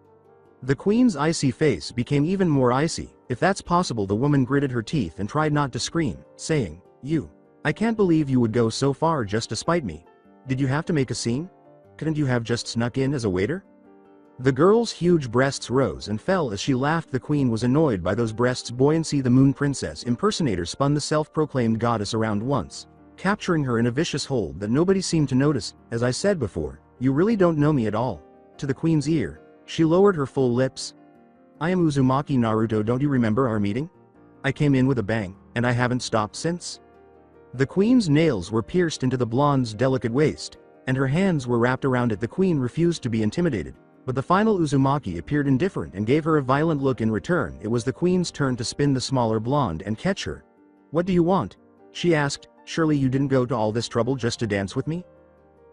The queen's icy face became even more icy. If that's possible, the woman gritted her teeth and tried not to scream, saying, I can't believe you would go so far just to spite me. Did you have to make a scene? Couldn't you have just snuck in as a waiter? The girl's huge breasts rose and fell as she laughed. The queen was annoyed by those breasts' buoyancy. The moon princess impersonator spun the self-proclaimed goddess around once, capturing her in a vicious hold that nobody seemed to notice. As I said before, you really don't know me at all. To the queen's ear, she lowered her full lips. I am Uzumaki Naruto. Don't you remember our meeting? I came in with a bang, and I haven't stopped since. The queen's nails were pierced into the blonde's delicate waist, and her hands were wrapped around it. The queen refused to be intimidated, but the final Uzumaki appeared indifferent and gave her a violent look in return. It was the queen's turn to spin the smaller blonde and catch her. What do you want? She asked. Surely you didn't go to all this trouble just to dance with me?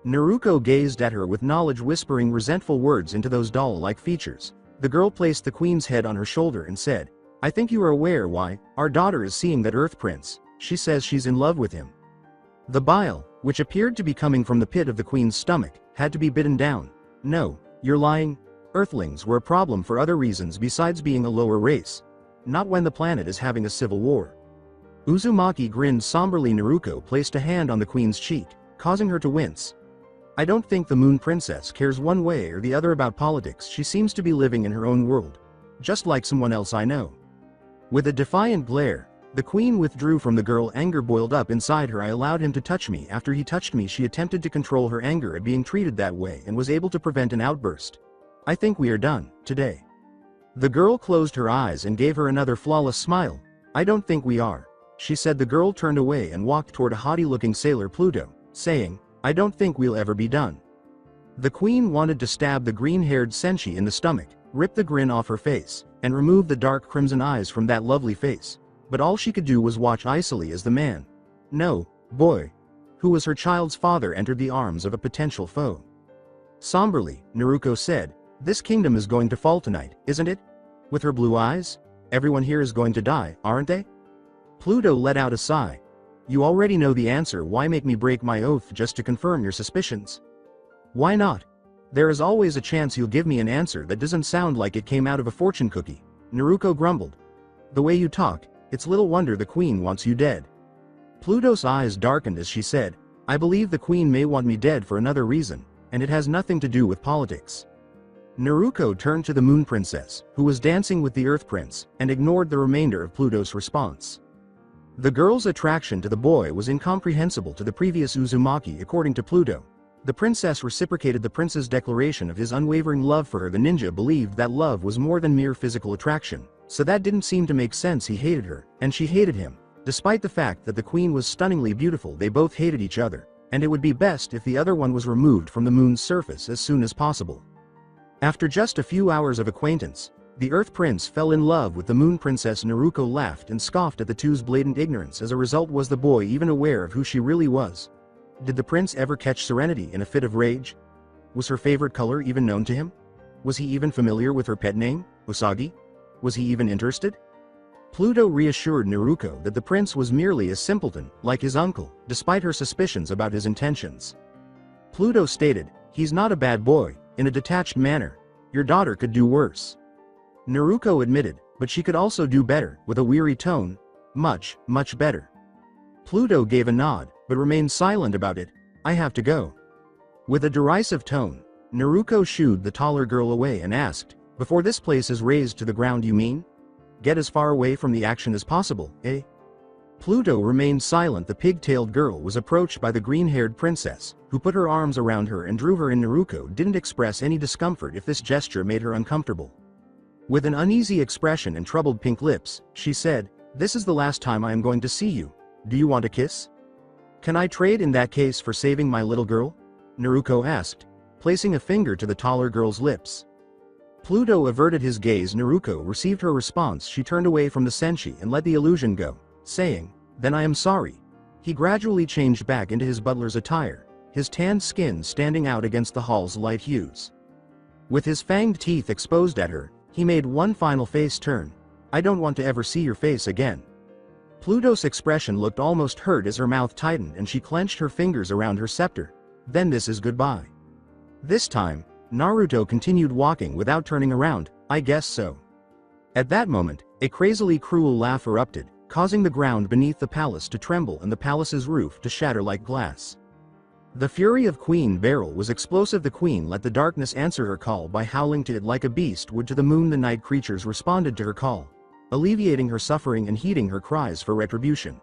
Naruto gazed at her with knowledge, whispering resentful words into those doll-like features. The girl placed the queen's head on her shoulder and said, I think you are aware why. Our daughter is seeing that Earth Prince. She says she's in love with him. The bile, which appeared to be coming from the pit of the queen's stomach, had to be bitten down. No, you're lying. Earthlings were a problem for other reasons besides being a lower race. Not when the planet is having a civil war. Uzumaki grinned somberly. Naruto placed a hand on the queen's cheek, causing her to wince. I don't think the moon princess cares one way or the other about politics. She seems to be living in her own world. Just like someone else I know. With a defiant glare, the queen withdrew from the girl. Anger boiled up inside her. I allowed him to touch me. After he touched me, she attempted to control her anger at being treated that way and was able to prevent an outburst. I think we are done, today. The girl closed her eyes and gave her another flawless smile. I don't think we are, she said. The girl turned away and walked toward a haughty-looking sailor Pluto, saying, I don't think we'll ever be done. The queen wanted to stab the green-haired Senshi in the stomach, rip the grin off her face, and remove the dark crimson eyes from that lovely face. But all she could do was watch icily as the man, boy, who was her child's father, entered the arms of a potential foe. Somberly, Naruto said, This kingdom is going to fall tonight, isn't it? With her blue eyes? Everyone here is going to die, aren't they? Pluto let out a sigh. You already know the answer. Why make me break my oath just to confirm your suspicions? Why not? There is always a chance you'll give me an answer that doesn't sound like it came out of a fortune cookie, Naruto grumbled. The way you talk, it's little wonder the queen wants you dead. Pluto's eyes darkened as she said, I believe the queen may want me dead for another reason, and it has nothing to do with politics. Naruto turned to the moon princess, who was dancing with the earth prince, and ignored the remainder of Pluto's response. The girl's attraction to the boy was incomprehensible to the previous Uzumaki. According to Pluto, the princess reciprocated the prince's declaration of his unwavering love for her. The ninja believed that love was more than mere physical attraction, so that didn't seem to make sense. He hated her, and she hated him. Despite the fact that the queen was stunningly beautiful, they both hated each other, and it would be best if the other one was removed from the moon's surface as soon as possible. After just a few hours of acquaintance, the Earth Prince fell in love with the Moon Princess. Naruto laughed and scoffed at the two's blatant ignorance. As a result, was the boy even aware of who she really was? Did the prince ever catch Serenity in a fit of rage? Was her favorite color even known to him? Was he even familiar with her pet name, Usagi? Was he even interested? Pluto reassured Naruto that the prince was merely a simpleton, like his uncle, despite her suspicions about his intentions. Pluto stated, he's not a bad boy, in a detached manner. Your daughter could do worse. Naruto admitted, but she could also do better, with a weary tone. Much, much better. Pluto gave a nod, but remained silent about it. I have to go. With a derisive tone, Naruto shooed the taller girl away and asked, before this place is razed to the ground, you mean? Get as far away from the action as possible, eh? Pluto remained silent. The pig-tailed girl was approached by the green-haired princess, who put her arms around her and drew her in. Naruto didn't express any discomfort if this gesture made her uncomfortable. With an uneasy expression and troubled pink lips, she said, this is the last time I am going to see you. Do you want a kiss? Can I trade in that case for saving my little girl? Naruto asked, placing a finger to the taller girl's lips. Pluto averted his gaze. Naruto received her response. She turned away from the Senshi and let the illusion go, saying, then I am sorry. He gradually changed back into his butler's attire, his tanned skin standing out against the hall's light hues. With his fanged teeth exposed at her, he made one final face turn. I don't want to ever see your face again. Pluto's expression looked almost hurt as her mouth tightened and she clenched her fingers around her scepter. Then this is goodbye. This time, Naruto continued walking without turning around. I guess so. At that moment, a crazily cruel laugh erupted, causing the ground beneath the palace to tremble and the palace's roof to shatter like glass. The fury of Queen Beryl was explosive. The queen let the darkness answer her call by howling to it like a beast would to the moon. The night creatures responded to her call, alleviating her suffering and heeding her cries for retribution.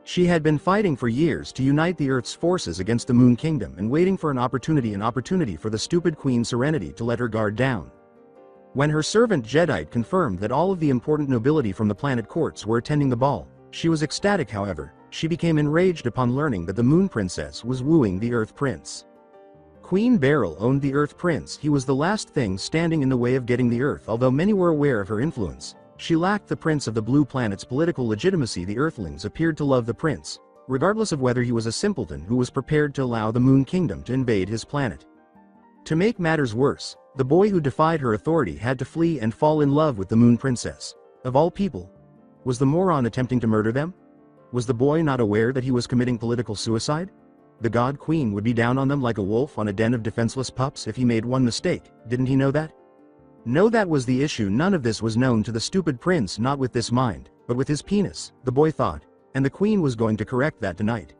She had been fighting for years to unite the Earth's forces against the Moon Kingdom and waiting for an opportunity for the stupid Queen Serenity to let her guard down. When her servant Jedi confirmed that all of the important nobility from the planet courts were attending the ball, she was ecstatic. However, she became enraged upon learning that the Moon Princess was wooing the Earth Prince. Queen Beryl owned the Earth Prince. He was the last thing standing in the way of getting the Earth. Although many were aware of her influence, she lacked the Prince of the Blue Planet's political legitimacy. The Earthlings appeared to love the Prince, regardless of whether he was a simpleton who was prepared to allow the Moon Kingdom to invade his planet. To make matters worse, the boy who defied her authority had to flee and fall in love with the Moon Princess. Of all people, was the moron attempting to murder them? Was the boy not aware that he was committing political suicide? The God Queen would be down on them like a wolf on a den of defenseless pups if he made one mistake. Didn't he know that? No, that was the issue. None of this was known to the stupid prince, not with this mind, but with his penis, the boy thought, and the queen was going to correct that tonight.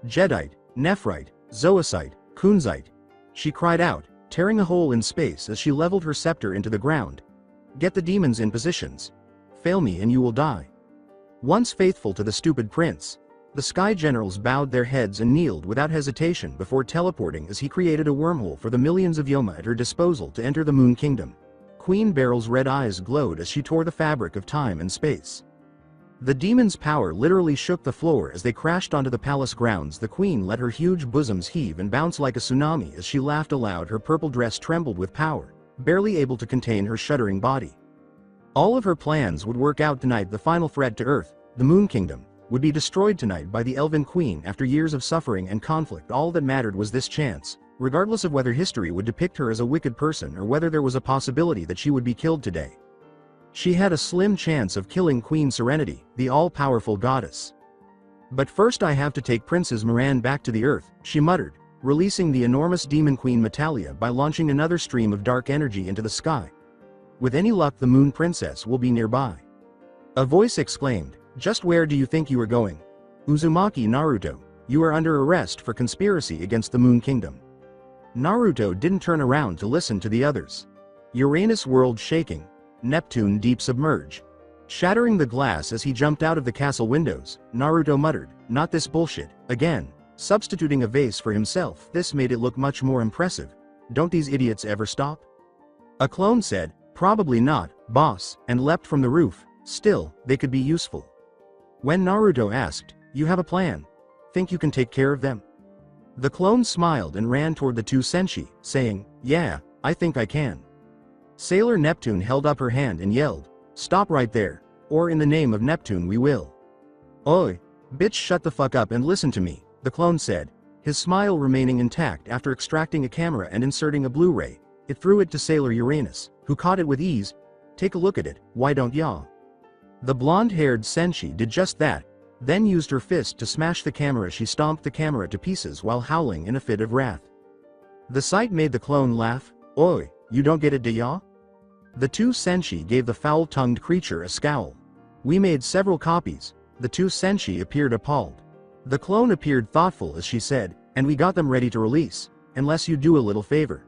Jedi, Nephrite, Zoisite, Kunzite, she cried out, tearing a hole in space as she leveled her scepter into the ground. Get the demons in positions. Fail me and you will die. Once faithful to the stupid prince, the sky generals bowed their heads and kneeled without hesitation before teleporting as he created a wormhole for the millions of Yoma at her disposal to enter the Moon Kingdom. Queen Beryl's red eyes glowed as she tore the fabric of time and space. The demon's power literally shook the floor as they crashed onto the palace grounds. The queen let her huge bosoms heave and bounce like a tsunami as she laughed aloud. Her purple dress trembled with power, barely able to contain her shuddering body. All of her plans would work out tonight. The final threat to Earth, the Moon Kingdom, would be destroyed tonight by the Elven Queen. After years of suffering and conflict, all that mattered was this chance, regardless of whether history would depict her as a wicked person or whether there was a possibility that she would be killed today. She had a slim chance of killing Queen Serenity, the all-powerful goddess. But first I have to take Princess Moran back to the Earth, she muttered, releasing the enormous demon Queen Metalia by launching another stream of dark energy into the sky. With any luck the Moon Princess will be nearby. A voice exclaimed, just where do you think you are going? Uzumaki Naruto, you are under arrest for conspiracy against the Moon Kingdom. Naruto didn't turn around to listen to the others. Uranus world shaking. Neptune deep submerge. Shattering the glass as he jumped out of the castle windows, Naruto muttered, not this bullshit, again, substituting a vase for himself. This made it look much more impressive. Don't these idiots ever stop? A clone said, probably not, boss, and leapt from the roof. Still, they could be useful. When Naruto asked, you have a plan? Think you can take care of them? The clone smiled and ran toward the two Senshi, saying, yeah, I think I can. Sailor Neptune held up her hand and yelled, stop right there, or in the name of Neptune we will. Oi, bitch, shut the fuck up and listen to me, the clone said, his smile remaining intact after extracting a camera and inserting a Blu-ray. It threw it to Sailor Uranus, who caught it with ease. Take a look at it, why don't ya? The blonde-haired Senshi did just that, then used her fist to smash the camera. She stomped the camera to pieces while howling in a fit of wrath. The sight made the clone laugh. Oi, you don't get it, do ya? The two Senshi gave the foul-tongued creature a scowl. We made several copies. The two Senshi appeared appalled. The clone appeared thoughtful as she said, and we got them ready to release, unless you do a little favor.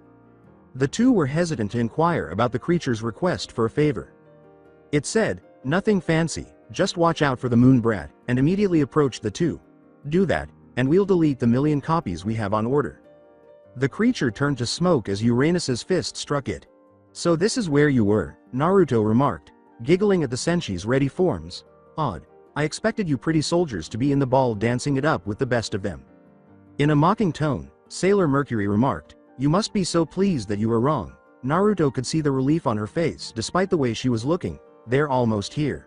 The two were hesitant to inquire about the creature's request for a favor. It said, nothing fancy, just watch out for the moon brat, and immediately approached the two. Do that, and we'll delete the 1,000,000 copies we have on order. The creature turned to smoke as Uranus's fist struck it. So this is where you were, Naruto remarked, giggling at the Senshi's ready forms. Odd. I expected you pretty soldiers to be in the ball dancing it up with the best of them. In a mocking tone, Sailor Mercury remarked, you must be so pleased that you were wrong. Naruto could see the relief on her face despite the way she was looking. They're almost here.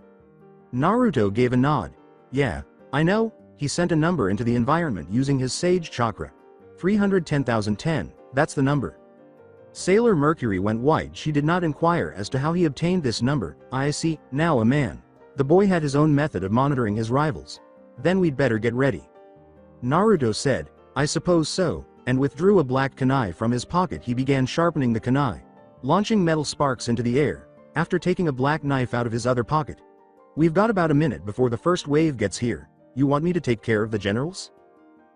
Naruto gave a nod. Yeah, I know, he sent a number into the environment using his Sage Chakra. 310,010, that's the number. Sailor Mercury went white. She did not inquire as to how he obtained this number. I see, now a man. The boy had his own method of monitoring his rivals. Then we'd better get ready. Naruto said, I suppose so, and withdrew a black kunai from his pocket. He began sharpening the kunai, launching metal sparks into the air, after taking a black knife out of his other pocket. We've got about a minute before the first wave gets here. You want me to take care of the generals?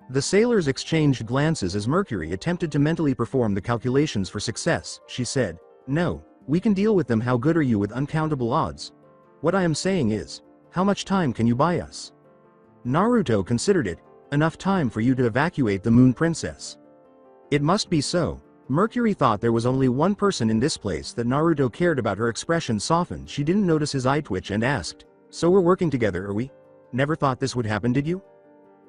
The sailors exchanged glances as Mercury attempted to mentally perform the calculations for success. She said, No, we can deal with them. How good are you with uncountable odds? What I am saying is, how much time can you buy us? Naruto considered it. Enough time for you to evacuate the Moon Princess. It must be so. Mercury thought there was only one person in this place that Naruto cared about. Her expression softened. She didn't notice his eye twitch and asked, So we're working together, are we? Never thought this would happen, did you?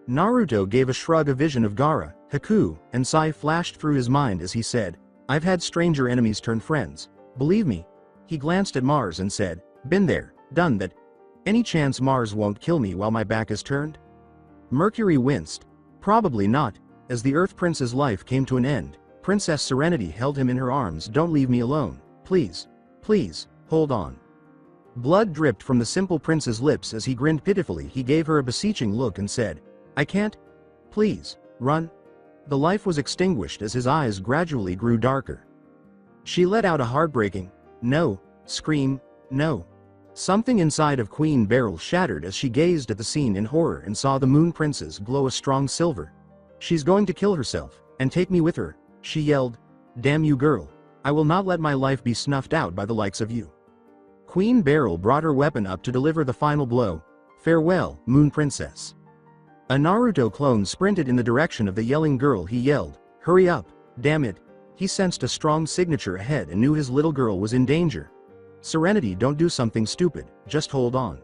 Naruto gave a shrug. A vision of Gaara, Haku, and Sai flashed through his mind as he said, I've had stranger enemies turn friends. Believe me. He glanced at Mars and said, Been there, done that. Any chance Mars won't kill me while my back is turned? Mercury winced. Probably not. As the Earth Prince's life came to an end, Princess Serenity held him in her arms. Don't leave me alone. Please. Please, hold on. Blood dripped from the simple prince's lips as he grinned pitifully. He gave her a beseeching look and said, I can't. Please, run. The life was extinguished as his eyes gradually grew darker. She let out a heartbreaking, no, scream, no. Something inside of Queen Beryl shattered as she gazed at the scene in horror and saw the Moon Princess glow a strong silver. She's going to kill herself, and take me with her, she yelled. Damn you, girl. I will not let my life be snuffed out by the likes of you. Queen Beryl brought her weapon up to deliver the final blow. Farewell, Moon Princess. A Naruto clone sprinted in the direction of the yelling girl. He yelled, Hurry up, damn it. He sensed a strong signature ahead and knew his little girl was in danger. Serenity, don't do something stupid, just hold on.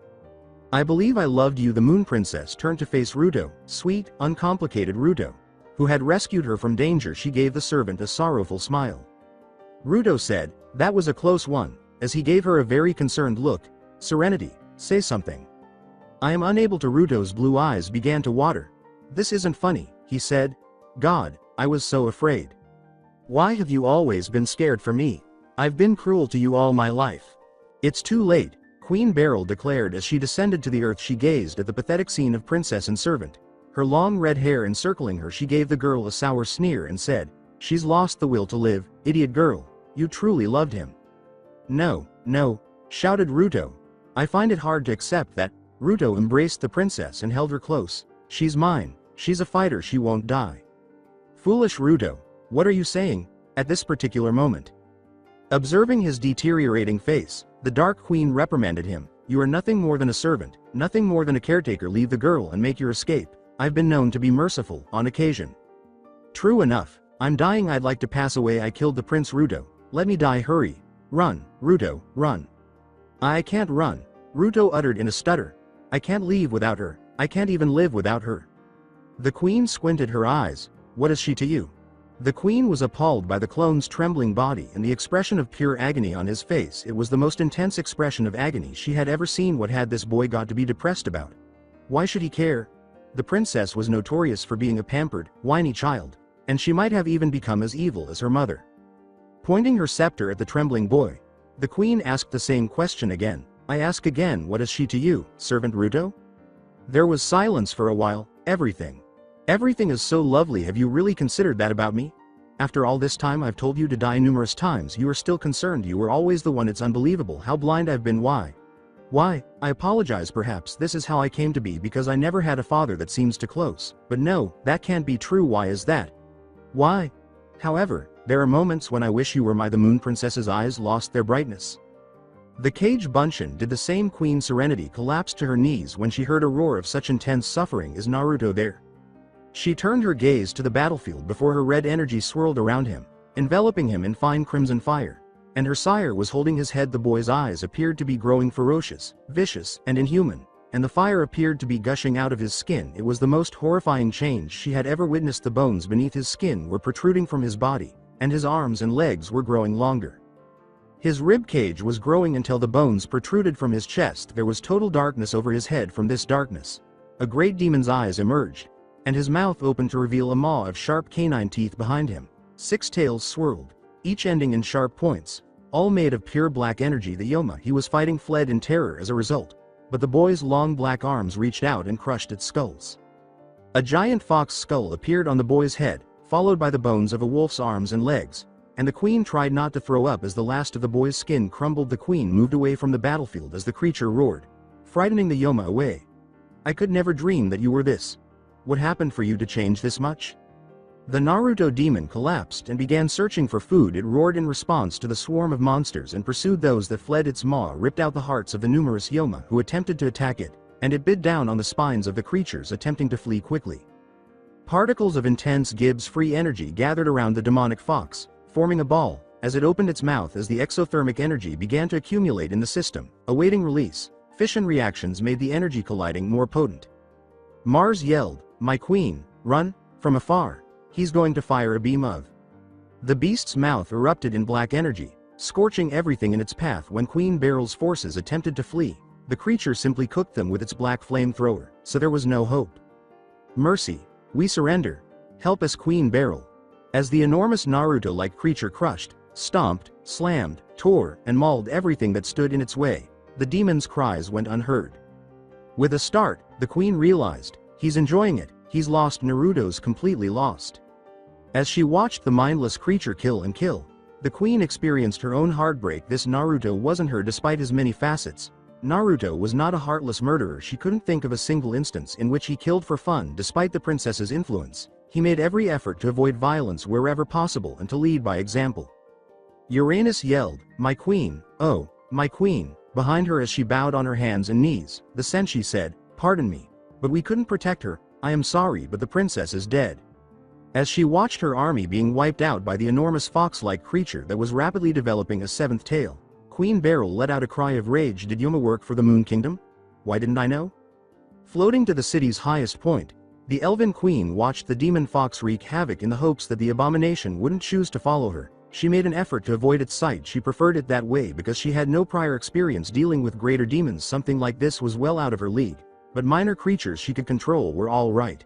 I believe I loved you. The Moon Princess turned to face Ruto, sweet, uncomplicated Ruto, who had rescued her from danger. She gave the servant a sorrowful smile. Ruto said, That was a close one, as he gave her a very concerned look. Serenity, say something. I am unable to. Ruto's blue eyes began to water. This isn't funny, he said. God, I was so afraid. Why have you always been scared for me? I've been cruel to you all my life. It's too late, Queen Beryl declared as she descended to the earth. She gazed at the pathetic scene of princess and servant, her long red hair encircling her. She gave the girl a sour sneer and said, She's lost the will to live, idiot girl. You truly loved him. No, no, shouted Ruto. I find it hard to accept that. Ruto embraced the princess and held her close. She's mine, she's a fighter, she won't die. Foolish Ruto, what are you saying, at this particular moment? Observing his deteriorating face, the Dark Queen reprimanded him. You are nothing more than a servant, nothing more than a caretaker. Leave the girl and make your escape. I've been known to be merciful, on occasion. True enough, I'm dying. I'd like to pass away. I killed the prince. Ruto, let me die. Hurry. Run, Ruto, run. I can't run, Ruto uttered in a stutter. I can't leave without her. I can't even live without her. The queen squinted her eyes. What is she to you? The queen was appalled by the clone's trembling body and the expression of pure agony on his face. It was the most intense expression of agony she had ever seen. What had this boy got to be depressed about? Why should he care? The princess was notorious for being a pampered, whiny child, and she might have even become as evil as her mother. Pointing her scepter at the trembling boy, the queen asked the same question again. I ask again, what is she to you, Servant Ruto? There was silence for a while. Everything. Everything is so lovely. Have you really considered that about me? After all this time I've told you to die numerous times, you are still concerned. You were always the one. It's unbelievable how blind I've been. Why? Why? I apologize. Perhaps this is how I came to be because I never had a father that seems too close. But no, that can't be true. Why is that? Why? However, there are moments when I wish you were the Moon Princess's eyes lost their brightness. The cage Bunshin did the same. Queen Serenity collapsed to her knees when she heard a roar of such intense suffering. Is Naruto there? She turned her gaze to the battlefield before her. Red energy swirled around him, enveloping him in fine crimson fire, and her sire was holding his head. The boy's eyes appeared to be growing ferocious, vicious, and inhuman, and the fire appeared to be gushing out of his skin. It was the most horrifying change she had ever witnessed. The bones beneath his skin were protruding from his body, and his arms and legs were growing longer. His rib cage was growing until the bones protruded from his chest. There was total darkness over his head. From this darkness, a great demon's eyes emerged, and his mouth opened to reveal a maw of sharp canine teeth behind him. 6 tails swirled, each ending in sharp points, all made of pure black energy. The Yoma he was fighting fled in terror as a result. but the boy's long black arms reached out and crushed its skulls. A giant fox skull appeared on the boy's head, followed by the bones of a wolf's arms and legs, and the queen tried not to throw up as the last of the boy's skin crumbled. The queen moved away from the battlefield as the creature roared, frightening the Yoma away. I could never dream that you were this. What happened for you to change this much? The Naruto demon collapsed and began searching for food. It roared in response to the swarm of monsters and pursued those that fled. Its maw ripped out the hearts of the numerous Yoma who attempted to attack it, and it bit down on the spines of the creatures attempting to flee quickly. Particles of intense Gibbs-free energy gathered around the demonic fox, forming a ball, as it opened its mouth. As the exothermic energy began to accumulate in the system, awaiting release, fission reactions made the energy colliding more potent. Mars yelled, "My queen, run!" From afar. He's going to fire a beam of. The beast's mouth erupted in black energy, scorching everything in its path. When Queen Beryl's forces attempted to flee, the creature simply cooked them with its black flamethrower, so there was no hope. Mercy, we surrender. Help us, Queen Beryl. As the enormous Naruto-like creature crushed, stomped, slammed, tore, and mauled everything that stood in its way, the demon's cries went unheard. With a start, the queen realized, he's enjoying it. He's lost. Naruto's completely lost. As she watched the mindless creature kill and kill, the queen experienced her own heartbreak. This Naruto wasn't her. Despite his many facets, Naruto was not a heartless murderer. She couldn't think of a single instance in which he killed for fun. Despite the princess's influence, he made every effort to avoid violence wherever possible and to lead by example. Uranus yelled, "My queen, oh, my queen." Behind her, as she bowed on her hands and knees, the Senshi said, "Pardon me, but we couldn't protect her. I am sorry, but the princess is dead." As she watched her army being wiped out by the enormous fox-like creature that was rapidly developing a seventh tail, Queen Beryl let out a cry of rage. Did Yoma work for the Moon Kingdom? Why didn't I know? Floating to the city's highest point, the Elven Queen watched the demon fox wreak havoc. In the hopes that the abomination wouldn't choose to follow her, she made an effort to avoid its sight. She preferred it that way because she had no prior experience dealing with greater demons. Something like this was well out of her league. But minor creatures she could control were all right.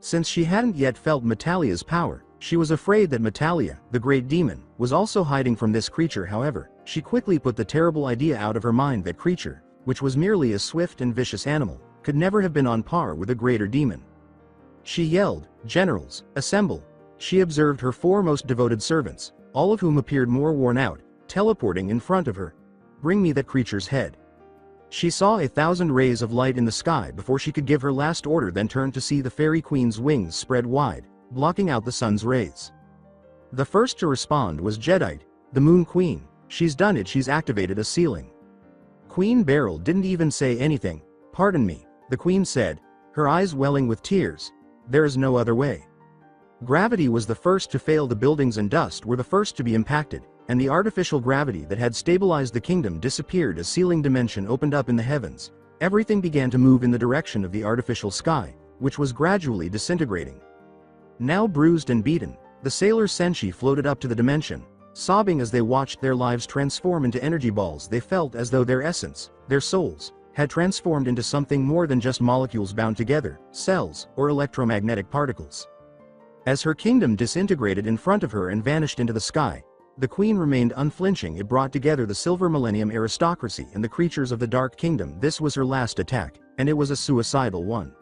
Since she hadn't yet felt Metalia's power, she was afraid that Metalia, the great demon, was also hiding from this creature. However, she quickly put the terrible idea out of her mind. That creature, which was merely a swift and vicious animal, could never have been on par with a greater demon. She yelled, "Generals, assemble!" She observed her four most devoted servants, all of whom appeared more worn out, teleporting in front of her. "Bring me that creature's head." She saw 1,000 rays of light in the sky before she could give her last order, then turned to see the fairy queen's wings spread wide, blocking out the sun's rays. The first to respond was Jadeite, the Moon Queen. "She's done it. She's activated a ceiling." Queen Beryl didn't even say anything. "Pardon me," the queen said, her eyes welling with tears. "There is no other way." Gravity was the first to fail. The buildings and dust were the first to be impacted, and the artificial gravity that had stabilized the kingdom disappeared as ceiling dimension opened up in the heavens. Everything began to move in the direction of the artificial sky, which was gradually disintegrating. Now bruised and beaten, the sailor Senshi floated up to the dimension, sobbing as they watched their lives transform into energy balls. They felt as though their essence, their souls, had transformed into something more than just molecules bound together, cells, or electromagnetic particles. As her kingdom disintegrated in front of her and vanished into the sky, the queen remained unflinching. It brought together the Silver Millennium aristocracy and the creatures of the Dark Kingdom. This was her last attack, and it was a suicidal one.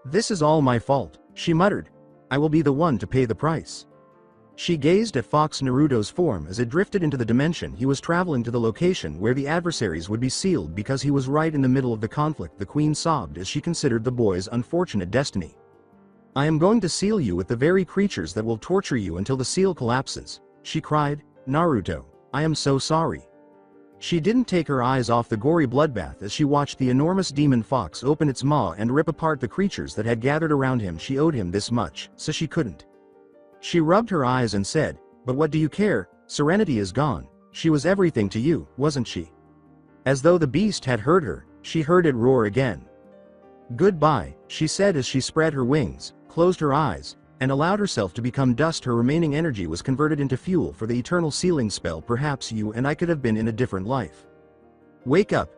"This is all my fault," she muttered. "I will be the one to pay the price." She gazed at Fox Naruto's form as it drifted into the dimension. He was traveling to the location where the adversaries would be sealed because he was right in the middle of the conflict. The queen sobbed as she considered the boy's unfortunate destiny. "I am going to seal you with the very creatures that will torture you until the seal collapses," she cried. "Naruto, I am so sorry." She didn't take her eyes off the gory bloodbath as she watched the enormous demon fox open its maw and rip apart the creatures that had gathered around him. She owed him this much, so she couldn't. She rubbed her eyes and said, "But what do you care? Serenity is gone. She was everything to you, wasn't she?" As though the beast had heard her, she heard it roar again. "Goodbye," she said as she spread her wings, closed her eyes, and allowed herself to become dust. Her remaining energy was converted into fuel for the eternal sealing spell. "Perhaps you and I could have been in a different life. Wake up."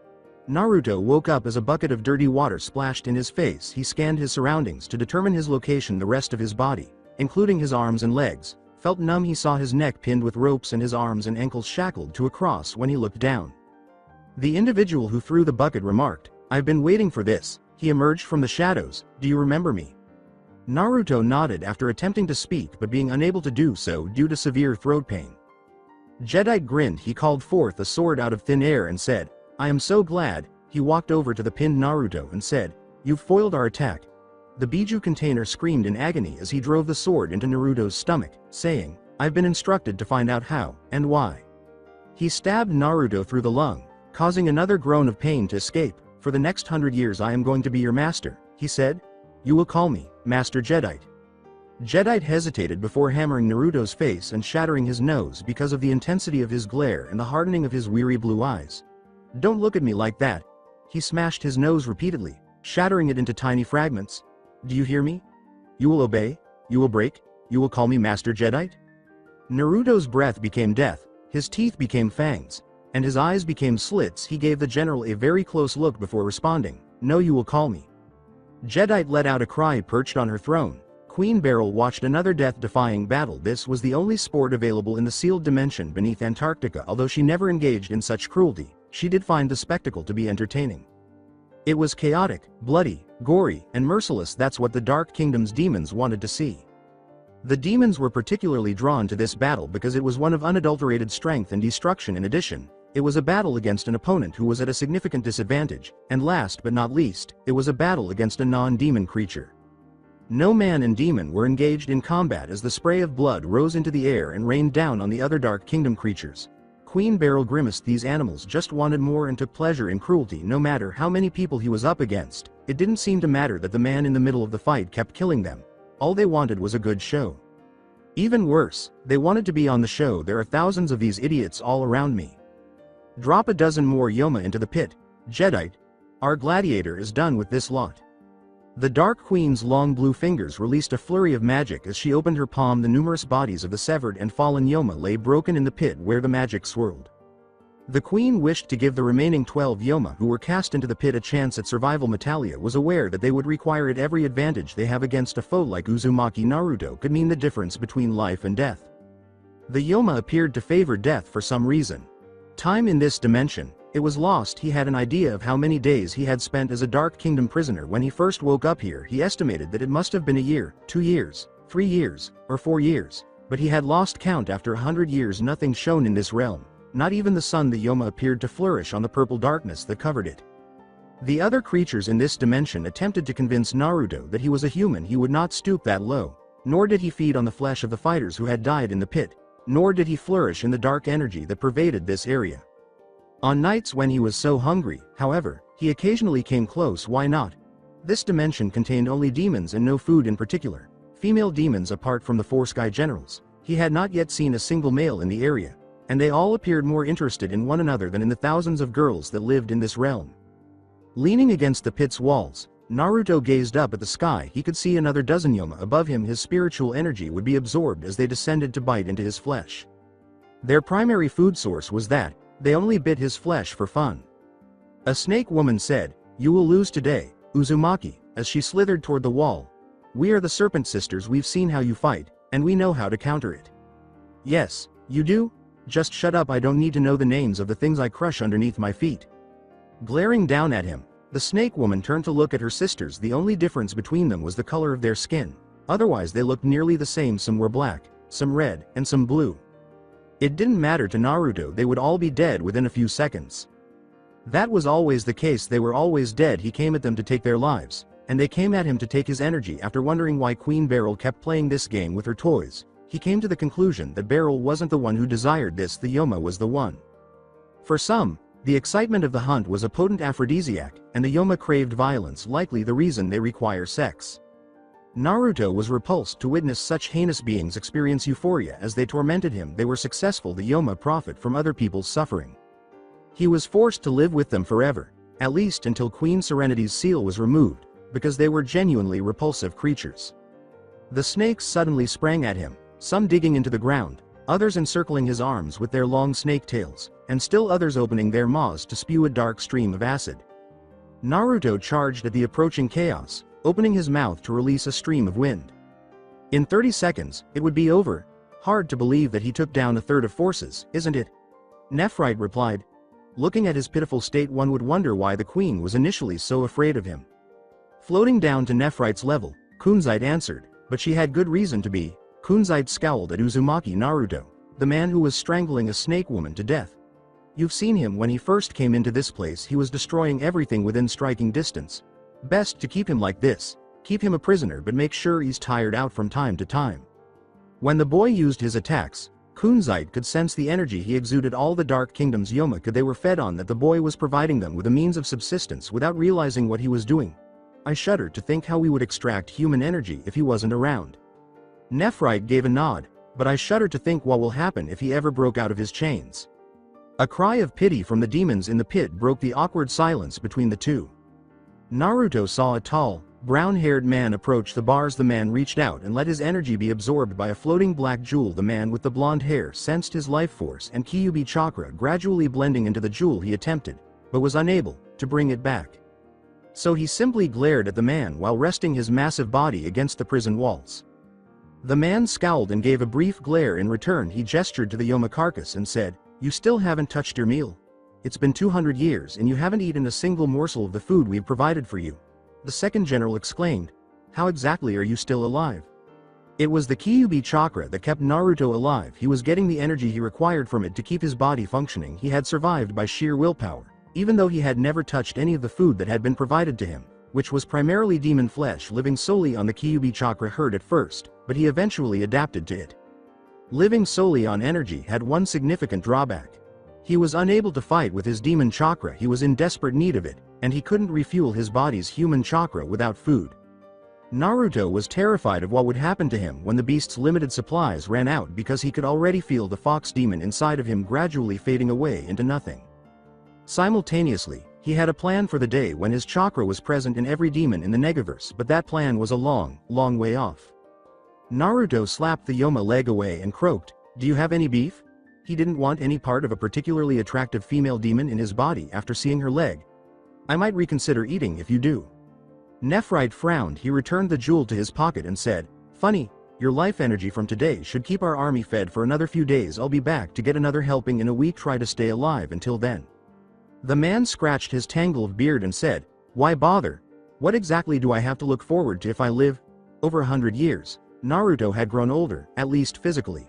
Naruto woke up as a bucket of dirty water splashed in his face. He scanned his surroundings to determine his location. The rest of his body, including his arms and legs, felt numb. He saw his neck pinned with ropes and his arms and ankles shackled to a cross when he looked down. The individual who threw the bucket remarked, "I've been waiting for this." He emerged from the shadows. "Do you remember me?" Naruto nodded after attempting to speak but being unable to do so due to severe throat pain. Jedi grinned. He called forth a sword out of thin air and said, "I am so glad." He walked over to the pinned Naruto and said, "You've foiled our attack." The Biju container screamed in agony as he drove the sword into Naruto's stomach, saying, "I've been instructed to find out how, and why." He stabbed Naruto through the lung, causing another groan of pain to escape. "For the next 100 years I am going to be your master," he said. "You will call me Master Jedite." Jedite hesitated before hammering Naruto's face and shattering his nose because of the intensity of his glare and the hardening of his weary blue eyes. "Don't look at me like that." He smashed his nose repeatedly, shattering it into tiny fragments. "Do you hear me? You will obey? You will break? You will call me Master Jedite?" Naruto's breath became death, his teeth became fangs, and his eyes became slits. He gave the general a very close look before responding, "No, you will call me." Jedite let out a cry perched on her throne. Queen Beryl watched another death-defying battle. This was the only sport available in the sealed dimension beneath Antarctica. Although she never engaged in such cruelty, she did find the spectacle to be entertaining. It was chaotic, bloody, gory, and merciless. That's what the Dark Kingdom's demons wanted to see. The demons were particularly drawn to this battle because it was one of unadulterated strength and destruction. In addition, it was a battle against an opponent who was at a significant disadvantage, and last but not least, it was a battle against a non-demon creature. No man and demon were engaged in combat as the spray of blood rose into the air and rained down on the other Dark Kingdom creatures. Queen Beryl grimaced. These animals just wanted more and took pleasure in cruelty. No matter how many people he was up against, it didn't seem to matter that the man in the middle of the fight kept killing them. All they wanted was a good show. Even worse, they wanted to be on the show. "There are thousands of these idiots all around me. Drop a dozen more Yoma into the pit, Jedite. Our gladiator is done with this lot." The Dark Queen's long blue fingers released a flurry of magic as she opened her palm. The numerous bodies of the severed and fallen Yoma lay broken in the pit where the magic swirled. The Queen wished to give the remaining 12 Yoma who were cast into the pit a chance at survival. Metalia was aware that they would require it. Every advantage they have against a foe like Uzumaki Naruto could mean the difference between life and death. The Yoma appeared to favor death for some reason. Time in this dimension, it was lost. He had an idea of how many days he had spent as a Dark Kingdom prisoner when he first woke up here. He estimated that it must have been a year, 2 years, 3 years, or 4 years, but he had lost count. After 100 years nothing shone in this realm. Not even the sun. The Yoma appeared to flourish on the purple darkness that covered it. The other creatures in this dimension attempted to convince Naruto that he was a human. He would not stoop that low. Nor did he feed on the flesh of the fighters who had died in the pit. Nor did he flourish in the dark energy that pervaded this area. On nights when he was so hungry, however, he occasionally came close. Why not? This dimension contained only demons and no food in particular. Female demons apart from the 4 sky generals. He had not yet seen a single male in the area, and they all appeared more interested in one another than in the thousands of girls that lived in this realm. Leaning against the pit's walls, Naruto gazed up at the sky. He could see another dozen Yoma above him. His spiritual energy would be absorbed as they descended to bite into his flesh. Their primary food source was that they only bit his flesh for fun. A snake woman said, "You will lose today, Uzumaki," as she slithered toward the wall. "We are the Serpent Sisters. We've seen how you fight, and we know how to counter it." "Yes, you do? Just shut up. I don't need to know the names of the things I crush underneath my feet." Glaring down at him, the snake woman turned to look at her sisters. The only difference between them was the color of their skin. Otherwise they looked nearly the same. Some were black, some red, and some blue. It didn't matter to Naruto. They would all be dead within a few seconds. That was always the case. They were always dead. He came at them to take their lives, and they came at him to take his energy. After wondering why Queen Beryl kept playing this game with her toys, he came to the conclusion that Beryl wasn't the one who desired this. The Yoma was the one. For some, the excitement of the hunt was a potent aphrodisiac, and the Yoma craved violence, likely the reason they require sex. Naruto was repulsed to witness such heinous beings experience euphoria as they tormented him. They were successful. The Yoma profit from other people's suffering. He was forced to live with them forever, at least until Queen Serenity's seal was removed, because they were genuinely repulsive creatures. The snakes suddenly sprang at him, some digging into the ground, others encircling his arms with their long snake tails, and still others opening their maws to spew a dark stream of acid. Naruto charged at the approaching chaos, opening his mouth to release a stream of wind. In 30 seconds, it would be over. Hard to believe that he took down a third of forces, isn't it? Nephrite replied. Looking at his pitiful state, one would wonder why the queen was initially so afraid of him. Floating down to Nephrite's level, Kunzite answered, but she had good reason to be. Kunzite scowled at Uzumaki Naruto, the man who was strangling a snake woman to death. You've seen him. When he first came into this place, he was destroying everything within striking distance. Best to keep him like this. Keep him a prisoner, but make sure he's tired out from time to time. When the boy used his attacks, Kunzite could sense the energy he exuded. All the Dark Kingdom's Yomaka they were fed on that the boy was providing them with a means of subsistence without realizing what he was doing. I shudder to think how we would extract human energy if he wasn't around. Nephrite gave a nod, but I shudder to think what will happen if he ever broke out of his chains. A cry of pity from the demons in the pit broke the awkward silence between the two. Naruto saw a tall, brown-haired man approach the bars. The man reached out and let his energy be absorbed by a floating black jewel. The man with the blonde hair sensed his life force and Kyuubi chakra gradually blending into the jewel. He attempted, but was unable, to bring it back. So he simply glared at the man while resting his massive body against the prison walls. The man scowled and gave a brief glare. In return, he gestured to the Yoma carcass and said, "You still haven't touched your meal. It's been 200 years and you haven't eaten a single morsel of the food we've provided for you." The second general exclaimed, "How exactly are you still alive?" It was the Kyuubi chakra that kept Naruto alive. He was getting the energy he required from it to keep his body functioning. He had survived by sheer willpower, even though he had never touched any of the food that had been provided to him, which was primarily demon flesh. Living solely on the Kyuubi chakra hurt at first, but he eventually adapted to it. Living solely on energy had one significant drawback. He was unable to fight with his demon chakra. He was in desperate need of it, and he couldn't refuel his body's human chakra without food. Naruto was terrified of what would happen to him when the beast's limited supplies ran out, because he could already feel the fox demon inside of him gradually fading away into nothing. Simultaneously, he had a plan for the day when his chakra was present in every demon in the Negaverse, but that plan was a long, long way off. Naruto slapped the Yoma leg away and croaked, "Do you have any beef?" He didn't want any part of a particularly attractive female demon in his body after seeing her leg. "I might reconsider eating if you do." Nephrite frowned. He returned the jewel to his pocket and said, "Funny, your life energy from today should keep our army fed for another few days. I'll be back to get another helping in a week. Try to stay alive until then." The man scratched his tangle of beard and said, "Why bother? What exactly do I have to look forward to if I live over 100 years? Naruto had grown older, at least physically.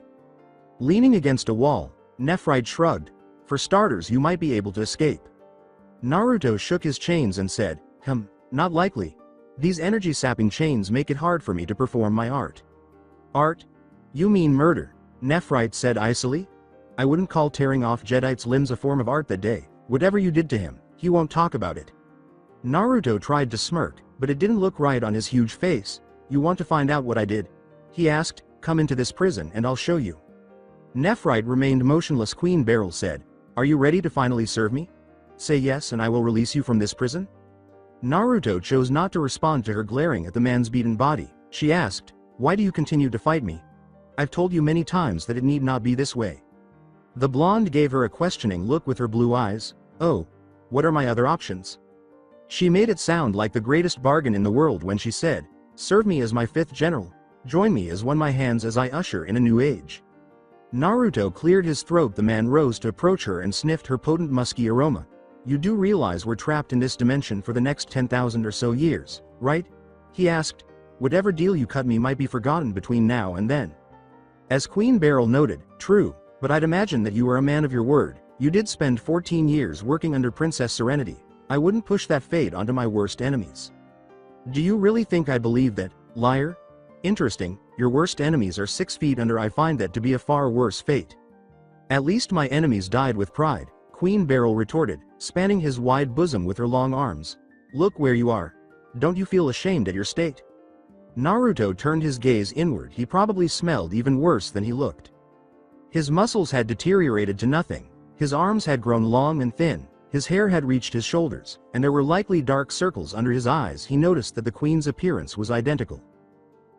Leaning against a wall, Nephrite shrugged. "For starters, you might be able to escape." Naruto shook his chains and said, Not likely. These energy-sapping chains make it hard for me to perform my art." "Art? You mean murder?" Nephrite said icily. "I wouldn't call tearing off Jedi's limbs a form of art that day. Whatever you did to him, he won't talk about it." Naruto tried to smirk, but it didn't look right on his huge face. "You want to find out what I did?" he asked. "Come into this prison and I'll show you." Nephrite remained motionless. Queen Beryl said, "Are you ready to finally serve me? Say yes and I will release you from this prison." Naruto chose not to respond to her glaring at the man's beaten body. She asked, "Why do you continue to fight me? I've told you many times that it need not be this way." The blonde gave her a questioning look with her blue eyes. "Oh, what are my other options?" She made it sound like the greatest bargain in the world when she said, "Serve me as my 5th general. Join me as one my hands as I usher in a new age." Naruto cleared his throat. The man rose to approach her and sniffed her potent musky aroma. "You do realize we're trapped in this dimension for the next 10,000 or so years, right?" he asked. "Whatever deal you cut me might be forgotten between now and then." As Queen Beryl noted, "True, but I'd imagine that you are a man of your word. You did spend 14 years working under Princess Serenity. I wouldn't push that fate onto my worst enemies." "Do you really think I believe that, liar? Interesting, your worst enemies are 6 feet under. I find that to be a far worse fate." "At least my enemies died with pride," Queen Beryl retorted, spanning his wide bosom with her long arms. "Look where you are. Don't you feel ashamed at your state?" Naruto turned his gaze inward. He probably smelled even worse than he looked. His muscles had deteriorated to nothing. His arms had grown long and thin. His hair had reached his shoulders, and there were likely dark circles under his eyes. He noticed that the queen's appearance was identical.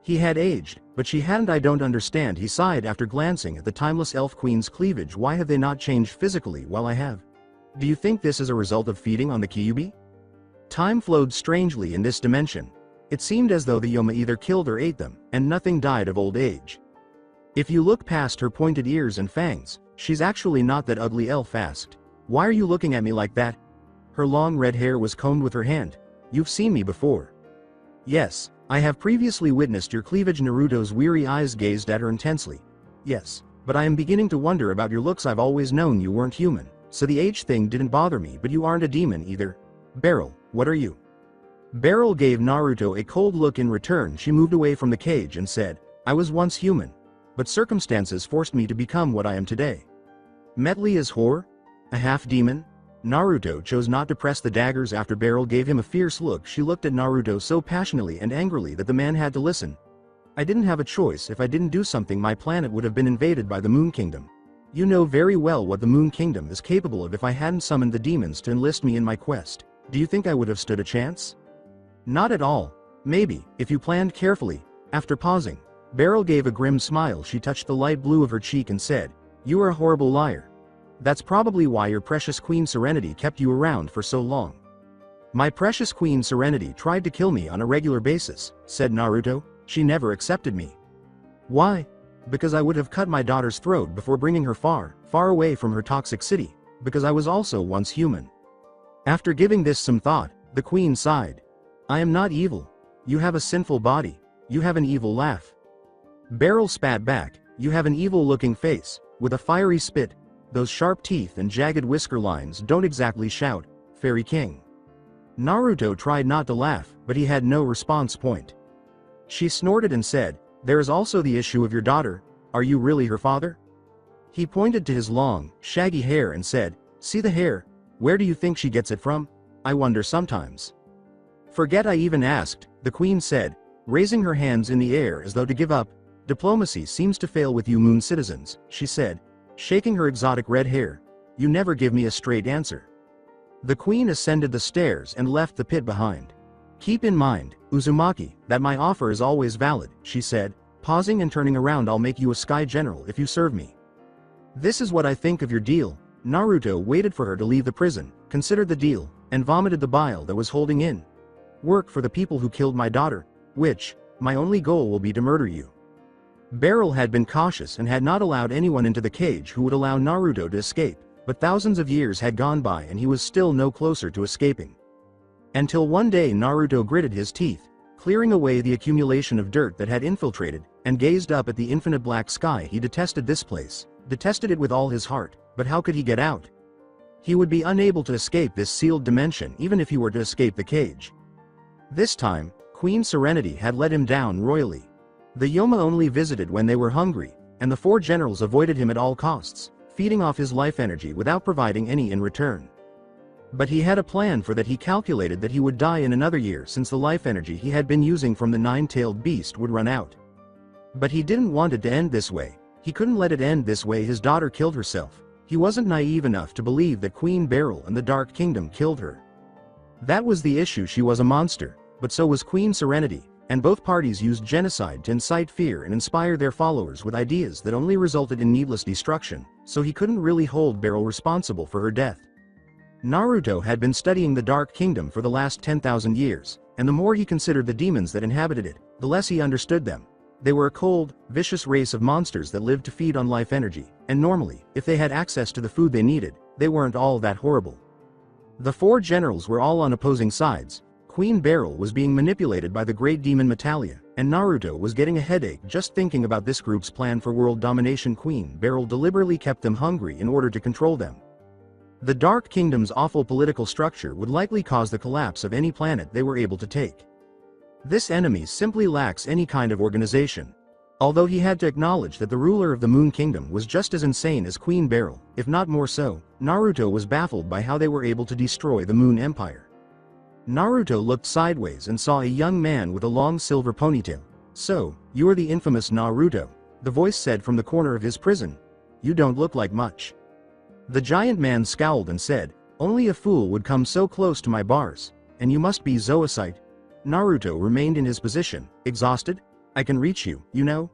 He had aged, but she hadn't. "I don't understand," he sighed after glancing at the timeless elf queen's cleavage. "Why have they not changed physically while I have? Do you think this is a result of feeding on the Kyuubi?" Time flowed strangely in this dimension. It seemed as though the Yoma either killed or ate them, and nothing died of old age. If you look past her pointed ears and fangs, she's actually not that ugly, elf asked. Why are you looking at me like that? Her long red hair was combed with her hand. You've seen me before. Yes, I have previously witnessed your cleavage. Naruto's weary eyes gazed at her intensely. Yes, but I am beginning to wonder about your looks. I've always known you weren't human, so the age thing didn't bother me, but you aren't a demon either. Beryl, what are you? Beryl gave Naruto a cold look in return. She moved away from the cage and said, I was once human, but circumstances forced me to become what I am today. Metli is whore? A half-demon? Naruto chose not to press the daggers after Beryl gave him a fierce look. She looked at Naruto so passionately and angrily that the man had to listen. I didn't have a choice. If I didn't do something, my planet would have been invaded by the Moon Kingdom. You know very well what the Moon Kingdom is capable of. If I hadn't summoned the demons to enlist me in my quest, do you think I would have stood a chance? Not at all. Maybe, if you planned carefully. After pausing, Beryl gave a grim smile. She touched the light blue of her cheek and said, You are a horrible liar. That's probably why your precious Queen Serenity kept you around for so long. My precious Queen Serenity tried to kill me on a regular basis, said Naruto. She never accepted me. Why? Because I would have cut my daughter's throat before bringing her far, far away from her toxic city, because I was also once human. After giving this some thought, the Queen sighed. I am not evil. You have a sinful body. You have an evil laugh. Beryl spat back. You have an evil-looking face, with a fiery spit. Those sharp teeth and jagged whisker lines don't exactly shout, Fairy King. Naruto tried not to laugh, but he had no response point. She snorted and said, There is also the issue of your daughter. Are you really her father? He pointed to his long, shaggy hair and said, See the hair? Where do you think she gets it from? I wonder sometimes. Forget I even asked, the Queen said, raising her hands in the air as though to give up. Diplomacy seems to fail with you Moon citizens, she said, shaking her exotic red hair. You never give me a straight answer. The Queen ascended the stairs and left the pit behind. Keep in mind, Uzumaki, that my offer is always valid, she said, pausing and turning around. I'll make you a Sky General if you serve me. This is what I think of your deal. Naruto waited for her to leave the prison, considered the deal, and vomited the bile that was holding in. Work for the people who killed my daughter, which, my only goal will be to murder you. Beryl had been cautious and had not allowed anyone into the cage who would allow Naruto to escape, but thousands of years had gone by and he was still no closer to escaping. Until one day Naruto gritted his teeth, clearing away the accumulation of dirt that had infiltrated, and gazed up at the infinite black sky. He detested this place, detested it with all his heart, but how could he get out? He would be unable to escape this sealed dimension even if he were to escape the cage. This time, Queen Serenity had let him down royally. The Yoma only visited when they were hungry, and the four generals avoided him at all costs, feeding off his life energy without providing any in return. But he had a plan for that. He calculated that he would die in another year since the life energy he had been using from the nine-tailed beast would run out. But he didn't want it to end this way. He couldn't let it end this way. His daughter killed herself. He wasn't naive enough to believe that Queen Beryl and the Dark Kingdom killed her. That was the issue. She was a monster, but so was Queen Serenity, and both parties used genocide to incite fear and inspire their followers with ideas that only resulted in needless destruction, so he couldn't really hold Beryl responsible for her death. Naruto had been studying the Dark Kingdom for the last 10,000 years, and the more he considered the demons that inhabited it, the less he understood them. They were a cold, vicious race of monsters that lived to feed on life energy, and normally, if they had access to the food they needed, they weren't all that horrible. The four generals were all on opposing sides. Queen Beryl was being manipulated by the great demon Metalia, and Naruto was getting a headache just thinking about this group's plan for world domination. Queen Beryl deliberately kept them hungry in order to control them. The Dark Kingdom's awful political structure would likely cause the collapse of any planet they were able to take. This enemy simply lacks any kind of organization. Although he had to acknowledge that the ruler of the Moon Kingdom was just as insane as Queen Beryl, if not more so, Naruto was baffled by how they were able to destroy the Moon Empire. Naruto looked sideways and saw a young man with a long silver ponytail. So, you are the infamous Naruto, the voice said from the corner of his prison. You don't look like much. The giant man scowled and said, only a fool would come so close to my bars, and you must be Zoisite. Naruto remained in his position, exhausted. I can reach you, you know?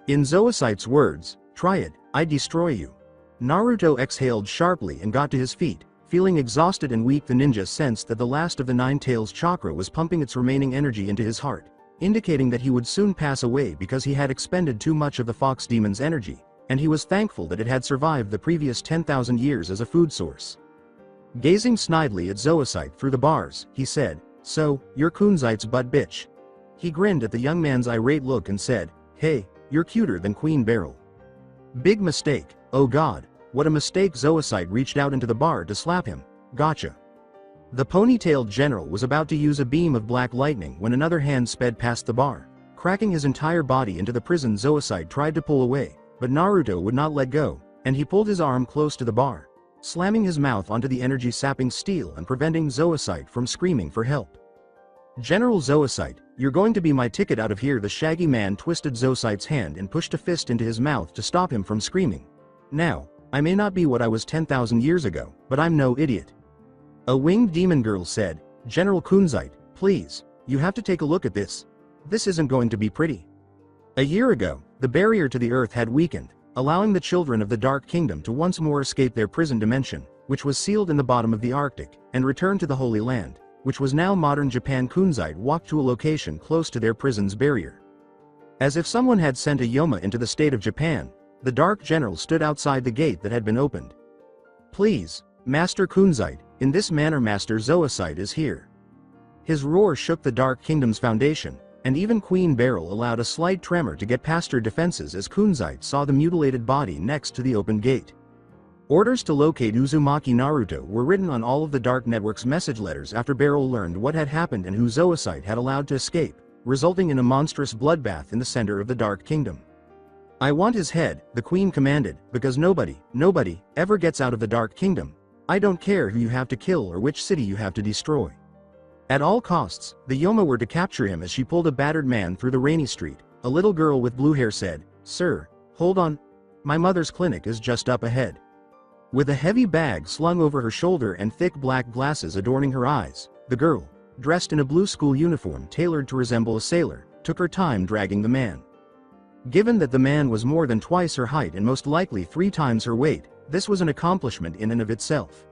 In Zoisite's words, try it, I destroy you. Naruto exhaled sharply and got to his feet. Feeling exhausted and weak, the ninja sensed that the last of the Nine Tails chakra was pumping its remaining energy into his heart, indicating that he would soon pass away because he had expended too much of the fox demon's energy, and he was thankful that it had survived the previous 10,000 years as a food source. Gazing snidely at Zoisite through the bars, he said, "So, you're Kunzite's butt bitch." He grinned at the young man's irate look and said, "Hey, you're cuter than Queen Beryl." Big mistake, oh god, what a mistake. Zoisite reached out into the bar to slap him. Gotcha. The ponytailed general was about to use a beam of black lightning when another hand sped past the bar, cracking his entire body into the prison. Zoisite tried to pull away, but Naruto would not let go, and he pulled his arm close to the bar, slamming his mouth onto the energy-sapping steel and preventing Zoisite from screaming for help. "General Zoisite, you're going to be my ticket out of here." The shaggy man twisted Zoisite's hand and pushed a fist into his mouth to stop him from screaming. "Now, I may not be what I was 10,000 years ago, but I'm no idiot." A winged demon girl said, "General Kunzite, please, you have to take a look at this. This isn't going to be pretty." A year ago, the barrier to the earth had weakened, allowing the children of the Dark Kingdom to once more escape their prison dimension, which was sealed in the bottom of the Arctic, and return to the Holy Land, which was now modern Japan. Kunzite walked to a location close to their prison's barrier. As if someone had sent a Yoma into the state of Japan, the Dark General stood outside the gate that had been opened. "Please, Master Kunzite, in this manner Master Zoisite is here." His roar shook the Dark Kingdom's foundation, and even Queen Beryl allowed a slight tremor to get past her defenses as Kunzite saw the mutilated body next to the open gate. Orders to locate Uzumaki Naruto were written on all of the Dark Network's message letters after Beryl learned what had happened and who Zoisite had allowed to escape, resulting in a monstrous bloodbath in the center of the Dark Kingdom. "I want his head," the Queen commanded, "because nobody ever gets out of the Dark Kingdom. I don't care who you have to kill or which city you have to destroy. At all costs, the Yoma were to capture him." As she pulled a battered man through the rainy street, a little girl with blue hair said, "Sir, hold on. My mother's clinic is just up ahead." With a heavy bag slung over her shoulder and thick black glasses adorning her eyes, the girl, dressed in a blue school uniform tailored to resemble a sailor, took her time dragging the man. Given that the man was more than twice her height and most likely 3 times her weight, this was an accomplishment in and of itself.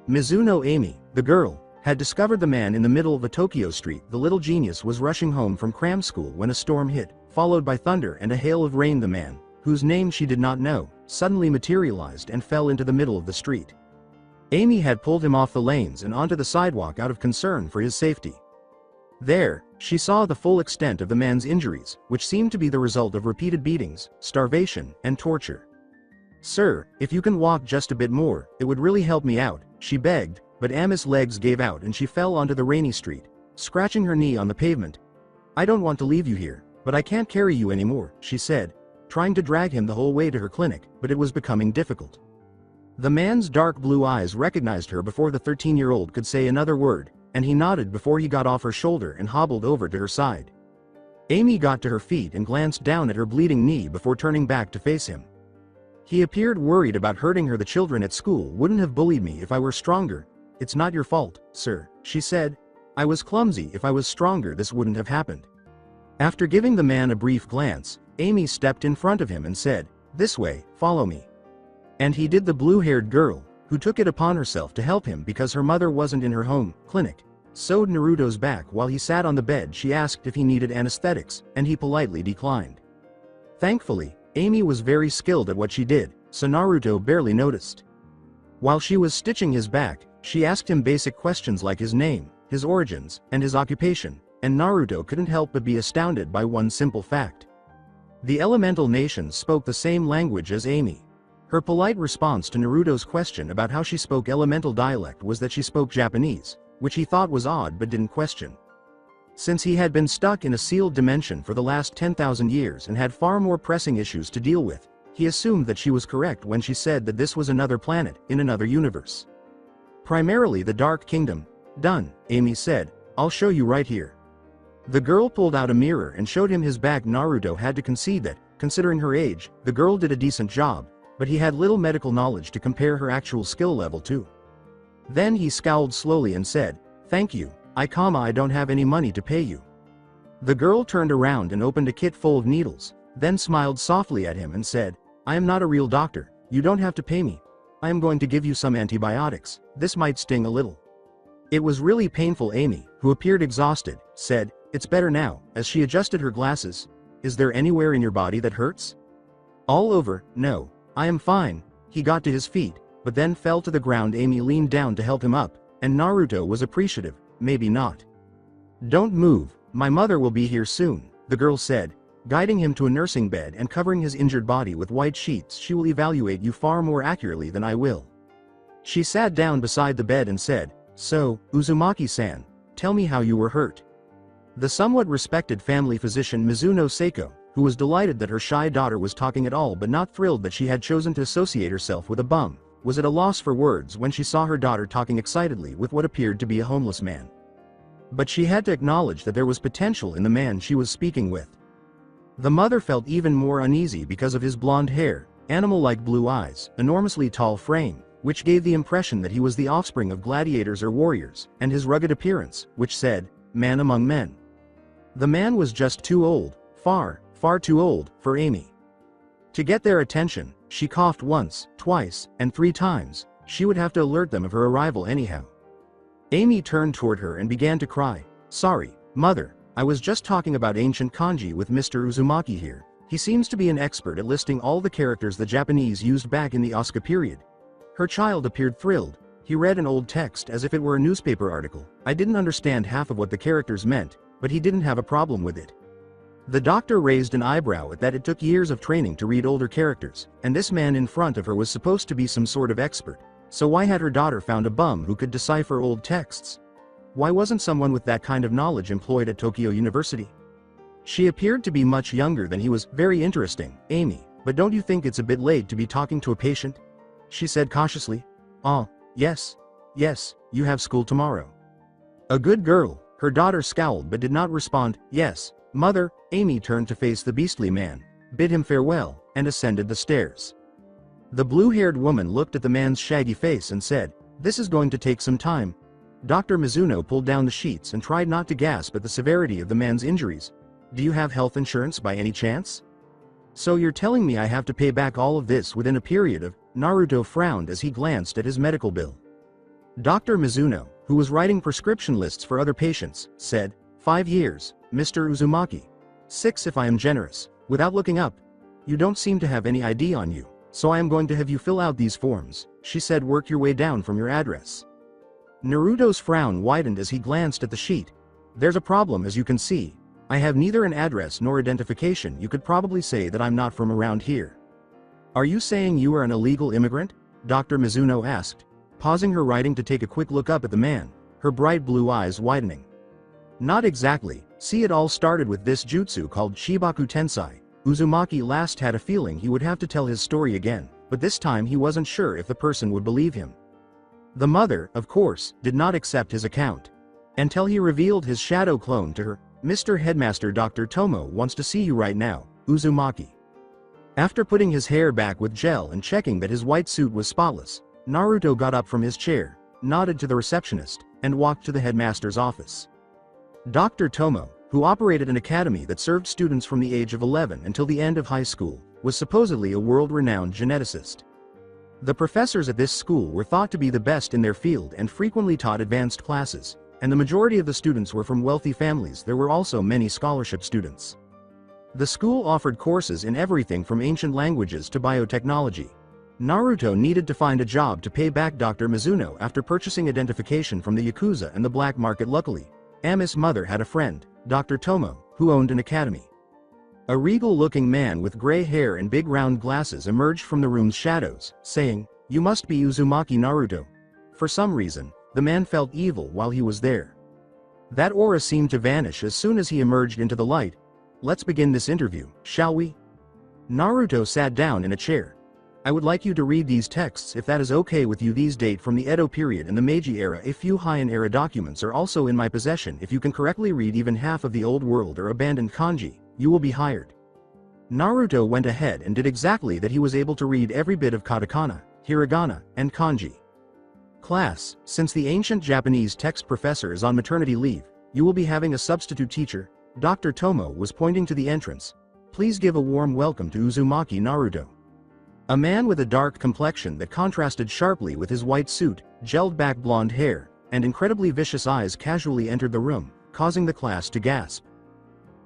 Mizuno Amy, the girl, had discovered the man in the middle of a Tokyo street. The little genius was rushing home from cram school when a storm hit, followed by thunder and a hail of rain. The man, whose name she did not know, suddenly materialized and fell into the middle of the street. Amy had pulled him off the lanes and onto the sidewalk out of concern for his safety. There, she saw the full extent of the man's injuries, which seemed to be the result of repeated beatings, starvation, and torture. "Sir, if you can walk just a bit more, it would really help me out," she begged, but Ami's legs gave out and she fell onto the rainy street, scratching her knee on the pavement. "I don't want to leave you here, but I can't carry you anymore," she said, trying to drag him the whole way to her clinic, but it was becoming difficult. The man's dark blue eyes recognized her before the 13-year-old could say another word, and he nodded before he got off her shoulder and hobbled over to her side. Amy got to her feet and glanced down at her bleeding knee before turning back to face him. He appeared worried about hurting her. "The children at school wouldn't have bullied me if I were stronger. It's not your fault, sir," she said. "I was clumsy. If I was stronger, this wouldn't have happened." After giving the man a brief glance, Amy stepped in front of him and said, "This way, follow me." And he did. The blue-haired girl, who took it upon herself to help him because her mother wasn't in her home clinic, sewed Naruto's back while he sat on the bed. She asked if he needed anesthetics, and he politely declined. Thankfully, Amy was very skilled at what she did, so Naruto barely noticed. While she was stitching his back, she asked him basic questions like his name, his origins, and his occupation, and Naruto couldn't help but be astounded by one simple fact. The elemental nations spoke the same language as Amy. Her polite response to Naruto's question about how she spoke elemental dialect was that she spoke Japanese, which he thought was odd but didn't question. Since he had been stuck in a sealed dimension for the last 10,000 years and had far more pressing issues to deal with, he assumed that she was correct when she said that this was another planet, in another universe. "Primarily the Dark Kingdom." "Done," Amy said. "I'll show you right here." The girl pulled out a mirror and showed him his back. Naruto had to concede that, considering her age, the girl did a decent job, but he had little medical knowledge to compare her actual skill level to. Then he scowled slowly and said, "Thank you, I don't have any money to pay you." The girl turned around and opened a kit full of needles, then smiled softly at him and said, "I am not a real doctor, you don't have to pay me. I am going to give you some antibiotics, this might sting a little." It was really painful. Amy, who appeared exhausted, said, "It's better now," as she adjusted her glasses. "Is there anywhere in your body that hurts?" All over, no. I am fine. He got to his feet, but then fell to the ground. Amy leaned down to help him up, and Naruto was appreciative. Maybe not. Don't move, my mother will be here soon, the girl said, guiding him to a nursing bed and covering his injured body with white sheets. She will evaluate you far more accurately than I will. She sat down beside the bed and said, So, Uzumaki-san, tell me how you were hurt. The somewhat respected family physician Mizuno Seiko, who was delighted that her shy daughter was talking at all but not thrilled that she had chosen to associate herself with a bum, was at a loss for words when she saw her daughter talking excitedly with what appeared to be a homeless man. But she had to acknowledge that there was potential in the man she was speaking with. The mother felt even more uneasy because of his blonde hair, animal-like blue eyes, enormously tall frame, which gave the impression that he was the offspring of gladiators or warriors, and his rugged appearance, which said, man among men. The man was just too old, far too old, for Amy. To get their attention, she coughed once, twice, and 3 times. She would have to alert them of her arrival anyhow. Amy turned toward her and began to cry. Sorry, mother, I was just talking about ancient kanji with Mr. Uzumaki here. He seems to be an expert at listing all the characters the Japanese used back in the Asuka period. Her child appeared thrilled. He read an old text as if it were a newspaper article. I didn't understand half of what the characters meant, but he didn't have a problem with it. The doctor raised an eyebrow at that. It took years of training to read older characters, and this man in front of her was supposed to be some sort of expert. So why had her daughter found a bum who could decipher old texts? Why wasn't someone with that kind of knowledge employed at Tokyo University? She appeared to be much younger than he was. Very interesting, Amy, but don't you think it's a bit late to be talking to a patient? She said cautiously. Oh, yes, you have school tomorrow. A good girl. Her daughter scowled but did not respond. Yes, mother. Amy turned to face the beastly man, bid him farewell, and ascended the stairs. The blue-haired woman looked at the man's shaggy face and said, This is going to take some time. Dr. Mizuno pulled down the sheets and tried not to gasp at the severity of the man's injuries. Do you have health insurance by any chance? So you're telling me I have to pay back all of this within a period of... Naruto frowned as he glanced at his medical bill. Dr. Mizuno, who was writing prescription lists for other patients, said, 5 years, Mr. Uzumaki. 6 if I am generous. Without looking up. You don't seem to have any ID on you, so I am going to have you fill out these forms, she said. Work your way down from your address. Naruto's frown widened as he glanced at the sheet. There's a problem, as you can see. I have neither an address nor identification. You could probably say that I'm not from around here. Are you saying you are an illegal immigrant? Dr. Mizuno asked, pausing her writing to take a quick look up at the man, her bright blue eyes widening. Not exactly. See, it all started with this jutsu called Shibaku Tensai. Uzumaki last had a feeling he would have to tell his story again, but this time he wasn't sure if the person would believe him. The mother, of course, did not accept his account. Until he revealed his shadow clone to her. Mr. Headmaster, Dr. Tomo wants to see you right now, Uzumaki. After putting his hair back with gel and checking that his white suit was spotless, Naruto got up from his chair, nodded to the receptionist, and walked to the headmaster's office. Dr. Tomo, who operated an academy that served students from the age of 11 until the end of high school, was supposedly a world-renowned geneticist. The professors at this school were thought to be the best in their field and frequently taught advanced classes, and the majority of the students were from wealthy families. There were also many scholarship students. The school offered courses in everything from ancient languages to biotechnology. Naruto needed to find a job to pay back Dr. Mizuno after purchasing identification from the Yakuza and the black market. Luckily, Ami's mother had a friend, Dr. Tomo, who owned an academy. A regal-looking man with gray hair and big round glasses emerged from the room's shadows, saying, You must be Uzumaki Naruto. For some reason, the man felt evil while he was there. That aura seemed to vanish as soon as he emerged into the light. Let's begin this interview, shall we? Naruto sat down in a chair. I would like you to read these texts if that is okay with you. These date from the Edo period and the Meiji era. A few Heian era documents are also in my possession. If you can correctly read even half of the old world or abandoned kanji, you will be hired. Naruto went ahead and did exactly that. He was able to read every bit of katakana, hiragana, and kanji. Class, since the ancient Japanese text professor is on maternity leave, you will be having a substitute teacher. Dr. Tomo was pointing to the entrance. Please give a warm welcome to Uzumaki Naruto. A man with a dark complexion that contrasted sharply with his white suit, gelled back blonde hair, and incredibly vicious eyes casually entered the room, causing the class to gasp.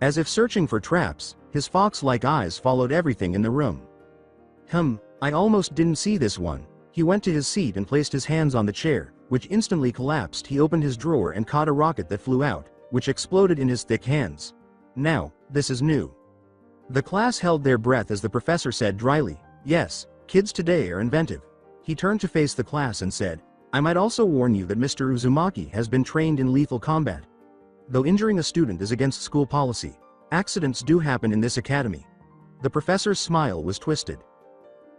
As if searching for traps, his fox-like eyes followed everything in the room. I almost didn't see this one. He went to his seat and placed his hands on the chair, which instantly collapsed. He opened his drawer and caught a rocket that flew out, which exploded in his thick hands. Now, this is new. The class held their breath as the professor said dryly, "Yes, kids today are inventive." He turned to face the class and said, "I might also warn you that Mr. Uzumaki has been trained in lethal combat. Though injuring a student is against school policy, accidents do happen in this academy." The professor's smile was twisted.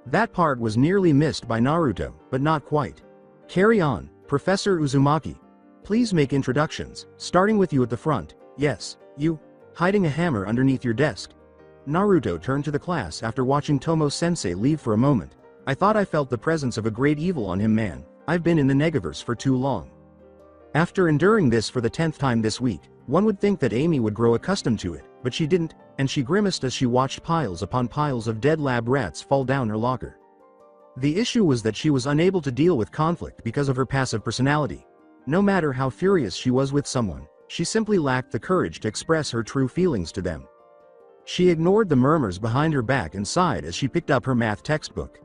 That part was nearly missed by Naruto, but not quite. "Carry on, Professor Uzumaki. Please make introductions, starting with you at the front. Yes, you, hiding a hammer underneath your desk." Naruto turned to the class after watching Tomo-sensei leave for a moment. "I thought I felt the presence of a great evil on him, man. I've been in the Negaverse for too long." After enduring this for the 10th time this week, one would think that Amy would grow accustomed to it, but she didn't, and she grimaced as she watched piles upon piles of dead lab rats fall down her locker. The issue was that she was unable to deal with conflict because of her passive personality. No matter how furious she was with someone, she simply lacked the courage to express her true feelings to them. She ignored the murmurs behind her back and sighed as she picked up her math textbook.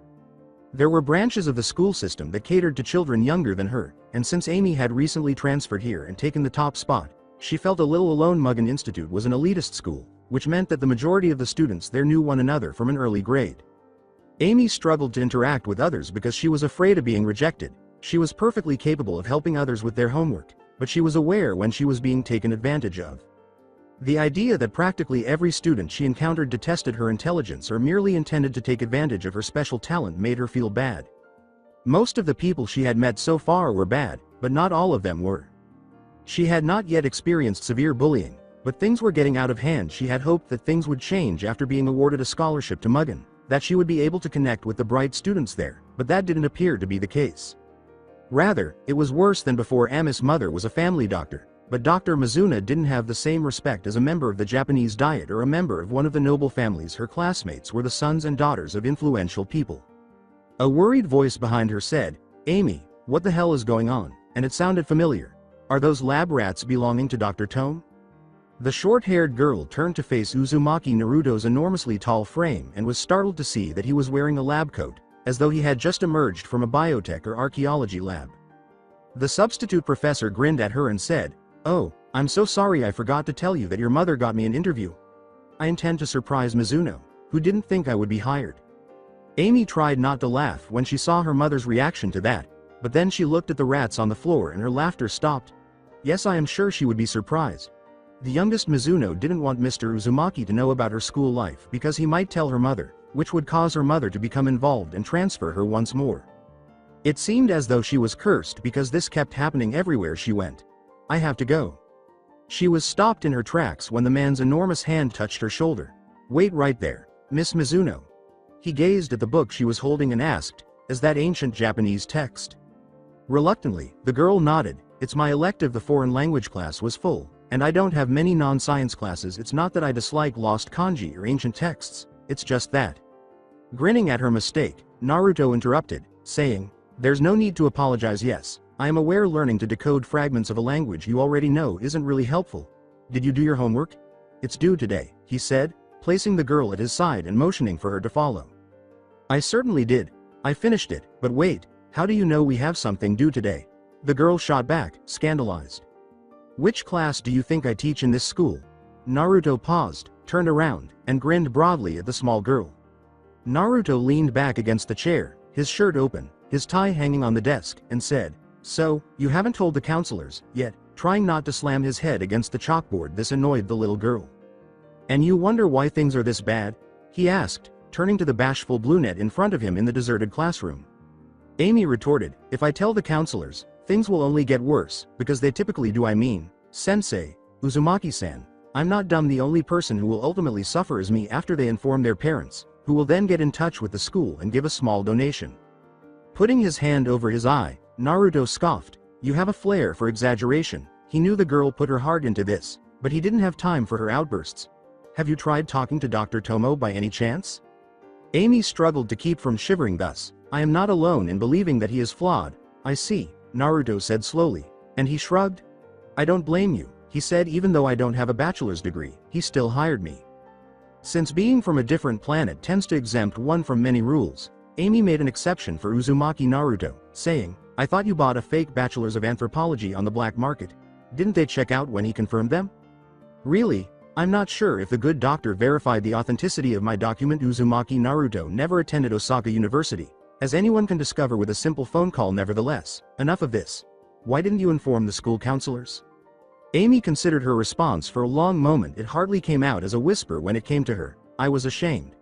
There were branches of the school system that catered to children younger than her, and since Amy had recently transferred here and taken the top spot, she felt a little alone. Mugen Institute was an elitist school, which meant that the majority of the students there knew one another from an early grade. Amy struggled to interact with others because she was afraid of being rejected. She was perfectly capable of helping others with their homework, but she was aware when she was being taken advantage of. The idea that practically every student she encountered detested her intelligence or merely intended to take advantage of her special talent made her feel bad. Most of the people she had met so far were bad, but not all of them were. She had not yet experienced severe bullying, but things were getting out of hand. She had hoped that things would change after being awarded a scholarship to Mugen, that she would be able to connect with the bright students there, but that didn't appear to be the case. Rather, it was worse than before. Ami's mother was a family doctor, but Dr. Mizuna didn't have the same respect as a member of the Japanese Diet or a member of one of the noble families. Her classmates were the sons and daughters of influential people. A worried voice behind her said, "Amy, what the hell is going on?" And it sounded familiar. "Are those lab rats belonging to Dr. Tome?" The short-haired girl turned to face Uzumaki Naruto's enormously tall frame and was startled to see that he was wearing a lab coat, as though he had just emerged from a biotech or archaeology lab. The substitute professor grinned at her and said, "Oh, I'm so sorry, I forgot to tell you that your mother got me an interview. I intend to surprise Mizuno, who didn't think I would be hired." Amy tried not to laugh when she saw her mother's reaction to that, but then she looked at the rats on the floor and her laughter stopped. Yes, I am sure she would be surprised. The youngest Mizuno didn't want Mr. Uzumaki to know about her school life because he might tell her mother, which would cause her mother to become involved and transfer her once more. It seemed as though she was cursed because this kept happening everywhere she went. "I have to go." She was stopped in her tracks when the man's enormous hand touched her shoulder. "Wait right there, Miss Mizuno." He gazed at the book she was holding and asked, "Is that ancient Japanese text?" Reluctantly, the girl nodded. "It's my elective. The foreign language class was full, and I don't have many non-science classes. It's not that I dislike lost kanji or ancient texts, it's just that." Grinning at her mistake, Naruto interrupted, saying, "There's no need to apologize. Yes, I am aware learning to decode fragments of a language you already know isn't really helpful. Did you do your homework?" "It's due today," he said, placing the girl at his side and motioning for her to follow. "I certainly did. I finished it, but wait, how do you know we have something due today?" The girl shot back, scandalized. "Which class do you think I teach in this school?" Naruto paused, turned around, and grinned broadly at the small girl. Naruto leaned back against the chair, his shirt open, his tie hanging on the desk, and said, "So, you haven't told the counselors, yet?" Trying not to slam his head against the chalkboard, this annoyed the little girl. "And you wonder why things are this bad?" he asked, turning to the bashful brunette in front of him in the deserted classroom. Amy retorted, "If I tell the counselors, things will only get worse, because they typically do. I mean, Sensei, Uzumaki-san, I'm not dumb. The only person who will ultimately suffer is me after they inform their parents, who will then get in touch with the school and give a small donation." Putting his hand over his eye, Naruto scoffed, "You have a flair for exaggeration." He knew the girl put her heart into this, but he didn't have time for her outbursts. "Have you tried talking to Dr. Tomo by any chance?" Amy struggled to keep from shivering. "Thus, I am not alone in believing that he is flawed." "I see," Naruto said slowly, and he shrugged. "I don't blame you," he said. "Even though I don't have a bachelor's degree, he still hired me." Since being from a different planet tends to exempt one from many rules, Amy made an exception for Uzumaki Naruto, saying, "I thought you bought a fake bachelor's of anthropology on the black market. Didn't they check out when he confirmed them?" "Really? I'm not sure if the good doctor verified the authenticity of my document." Uzumaki Naruto never attended Osaka University, as anyone can discover with a simple phone call. Nevertheless, enough of this. Why didn't you inform the school counselors? Amy considered her response for a long moment. It hardly came out as a whisper when it came to her. "I was ashamed.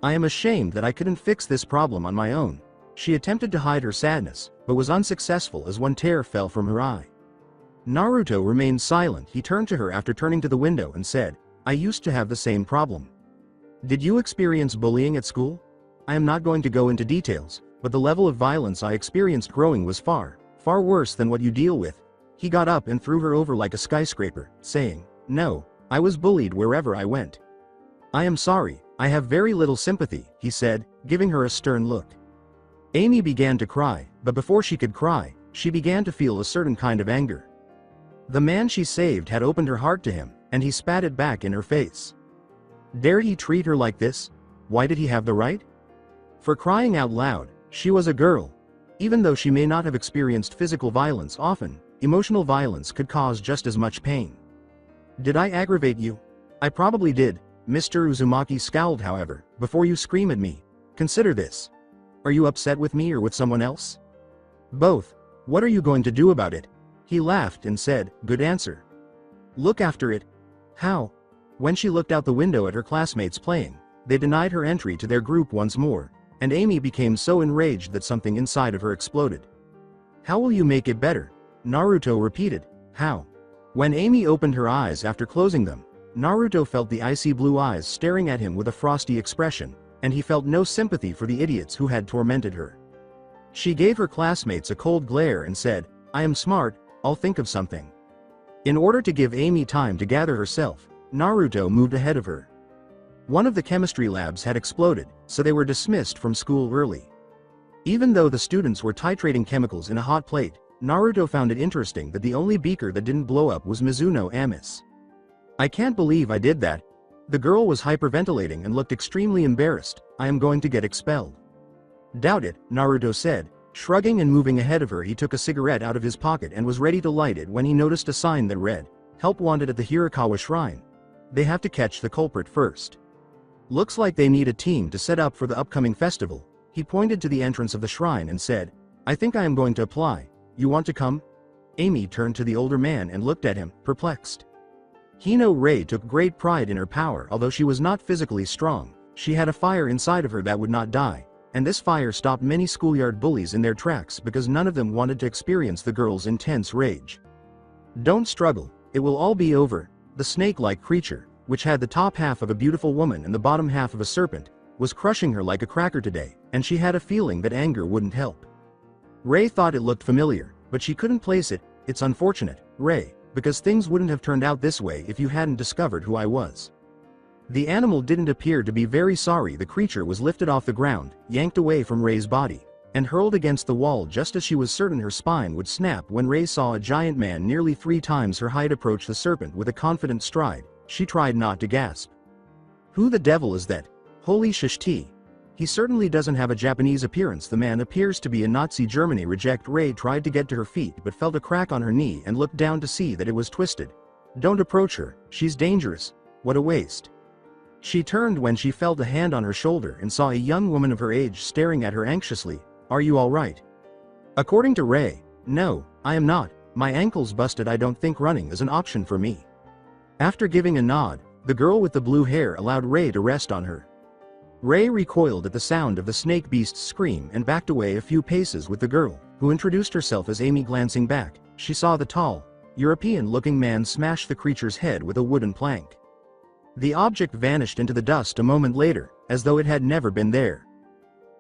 I am ashamed that I couldn't fix this problem on my own." She attempted to hide her sadness, but was unsuccessful as one tear fell from her eye. Naruto remained silent. He turned to her after turning to the window and said, "I used to have the same problem. Did you experience bullying at school? I am not going to go into details, but the level of violence I experienced growing was far, far worse than what you deal with." He got up and threw her over like a skyscraper, saying, "No, I was bullied wherever I went. I am sorry, I have very little sympathy," he said, giving her a stern look. Amy began to cry, but before she could cry, she began to feel a certain kind of anger. The man she saved had opened her heart to him, and he spat it back in her face. Dared he treat her like this? Why did he have the right? For crying out loud, she was a girl. Even though she may not have experienced physical violence often, emotional violence could cause just as much pain. "Did I aggravate you?" "I probably did." Mr. Uzumaki scowled. "However, before you scream at me, consider this. Are you upset with me or with someone else?" "Both." "What are you going to do about it?" He laughed and said, "Good answer. Look after it." "How?" When she looked out the window at her classmates playing, they denied her entry to their group once more, and Amy became so enraged that something inside of her exploded. "How will you make it better?" Naruto repeated. "How?" When Amy opened her eyes after closing them, Naruto felt the icy blue eyes staring at him with a frosty expression, and he felt no sympathy for the idiots who had tormented her. She gave her classmates a cold glare and said, "I am smart, I'll think of something." In order to give Amy time to gather herself, Naruto moved ahead of her. One of the chemistry labs had exploded, so they were dismissed from school early. Even though the students were titrating chemicals in a hot plate, Naruto found it interesting that the only beaker that didn't blow up was Mizuno Amice. "I can't believe I did that." The girl was hyperventilating and looked extremely embarrassed. "I am going to get expelled." "Doubt it," Naruto said. Shrugging and moving ahead of her, he took a cigarette out of his pocket and was ready to light it when he noticed a sign that read, "Help wanted at the Hirakawa Shrine. They have to catch the culprit first. Looks like they need a team to set up for the upcoming festival." He pointed to the entrance of the shrine and said, "I think I am going to apply. You want to come?" Amy turned to the older man and looked at him, perplexed. Hino Rei took great pride in her power. Although she was not physically strong, she had a fire inside of her that would not die, and this fire stopped many schoolyard bullies in their tracks because none of them wanted to experience the girl's intense rage. "Don't struggle, it will all be over." The snake-like creature, which had the top half of a beautiful woman and the bottom half of a serpent, was crushing her like a cracker today, and she had a feeling that anger wouldn't help. Rei thought it looked familiar, but she couldn't place it. "It's unfortunate, Rei, because things wouldn't have turned out this way if you hadn't discovered who I was." The animal didn't appear to be very sorry. The creature was lifted off the ground, yanked away from Rei's body, and hurled against the wall just as she was certain her spine would snap. When Rei saw a giant man nearly 3 times her height approach the serpent with a confident stride, she tried not to gasp. "Who the devil is that? Holy shishti. He certainly doesn't have a Japanese appearance. The man appears to be in Nazi Germany." Reject. Rei tried to get to her feet but felt a crack on her knee and looked down to see that it was twisted. "Don't approach her, she's dangerous." "What a waste." She turned when she felt a hand on her shoulder and saw a young woman of her age staring at her anxiously. "Are you all right?" According to Rei, "No, I am not. My ankle's busted. I don't think running is an option for me." After giving a nod, the girl with the blue hair allowed Rei to rest on her. Rei recoiled at the sound of the snake beast's scream and backed away a few paces with the girl, who introduced herself as Amy. Glancing back, she saw the tall, European-looking man smash the creature's head with a wooden plank. The object vanished into the dust a moment later, as though it had never been there.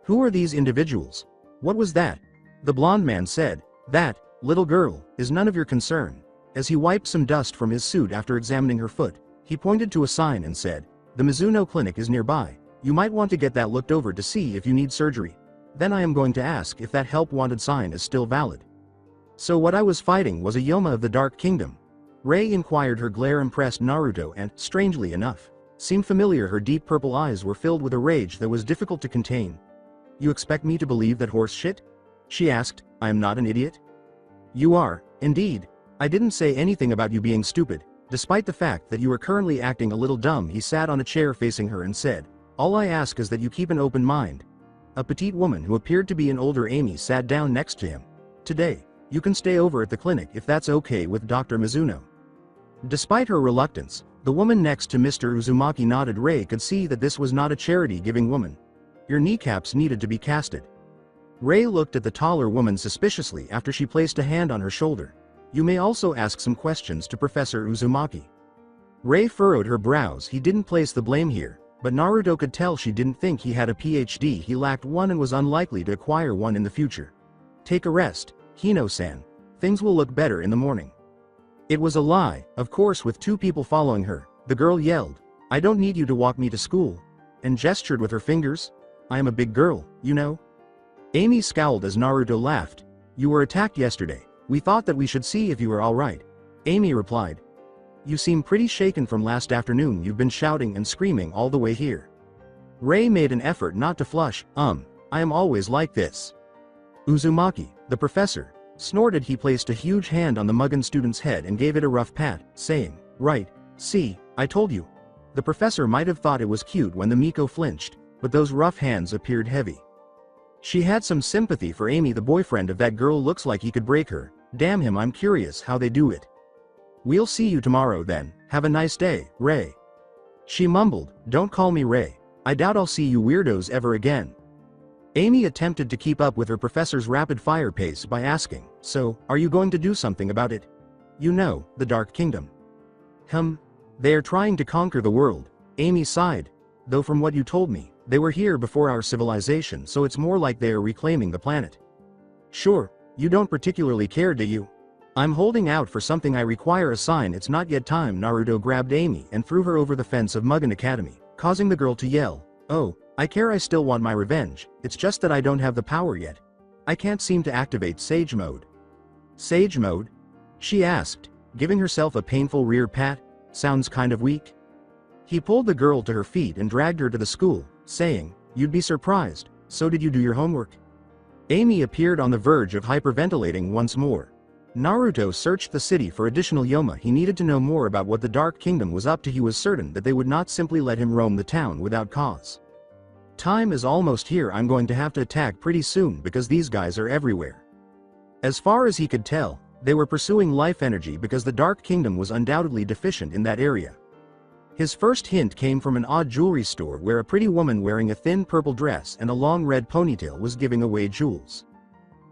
"Who are these individuals? What was that?" The blonde man said. "That, little girl, is none of your concern." As he wiped some dust from his suit after examining her foot, he pointed to a sign and said, "The Mizuno clinic is nearby. You might want to get that looked over to see if you need surgery. Then I am going to ask if that help wanted sign is still valid." "So what I was fighting was a Yoma of the Dark Kingdom?" Rei inquired. Her glare impressed Naruto and, strangely enough, seemed familiar. Her deep purple eyes were filled with a rage that was difficult to contain. You expect me to believe that horse shit? She asked. I am not an idiot. You are, indeed. I didn't say anything about you being stupid. Despite the fact that you are currently acting a little dumb, he sat on a chair facing her and said, all I ask is that you keep an open mind. A petite woman who appeared to be an older Amy sat down next to him. Today, you can stay over at the clinic if that's okay with Dr. Mizuno. Despite her reluctance, the woman next to Mr. Uzumaki nodded. Ray could see that this was not a charity-giving woman. Your kneecaps needed to be casted. Ray looked at the taller woman suspiciously after she placed a hand on her shoulder. You may also ask some questions to Professor Uzumaki. Ray furrowed her brows. He didn't place the blame here, but Naruto could tell she didn't think he had a PhD. He lacked one and was unlikely to acquire one in the future. Take a rest, Hino-san. Things will look better in the morning. It was a lie, of course, with two people following her. The girl yelled, I don't need you to walk me to school, and gestured with her fingers. I am a big girl, you know. Amy scowled as Naruto laughed. You were attacked yesterday. We thought that we should see if you were alright. Amy replied. You seem pretty shaken from last afternoon. You've been shouting and screaming all the way here. Ray made an effort not to flush. I am always like this. Uzumaki, the professor, snorted. He placed a huge hand on the Mugen student's head and gave it a rough pat, saying, right, see, I told you. The professor might have thought it was cute when the Miko flinched, but those rough hands appeared heavy. She had some sympathy for Amy. The boyfriend of that girl looks like he could break her. Damn him, I'm curious how they do it. We'll see you tomorrow then. Have a nice day, Ray. She mumbled, don't call me Ray. I doubt I'll see you weirdos ever again. Amy attempted to keep up with her professor's rapid-fire pace by asking, so, are you going to do something about it? You know, the Dark Kingdom. They are trying to conquer the world. Amy sighed. Though from what you told me, they were here before our civilization, so it's more like they are reclaiming the planet. Sure, you don't particularly care, do you? I'm holding out for something. I require a sign. It's not yet time. Naruto grabbed Amy and threw her over the fence of Mugen Academy, causing the girl to yell, oh, I care. I still want my revenge. It's just that I don't have the power yet. I can't seem to activate Sage Mode. Sage Mode? She asked, giving herself a painful rear pat. Sounds kind of weak. He pulled the girl to her feet and dragged her to the school, saying, you'd be surprised. So did you do your homework? Amy appeared on the verge of hyperventilating once more. Naruto searched the city for additional Yoma. He needed to know more about what the Dark Kingdom was up to. He was certain that they would not simply let him roam the town without cause. Time is almost here. I'm going to have to attack pretty soon because these guys are everywhere. As far as he could tell, they were pursuing life energy because the Dark Kingdom was undoubtedly deficient in that area. His first hint came from an odd jewelry store where a pretty woman wearing a thin purple dress and a long red ponytail was giving away jewels.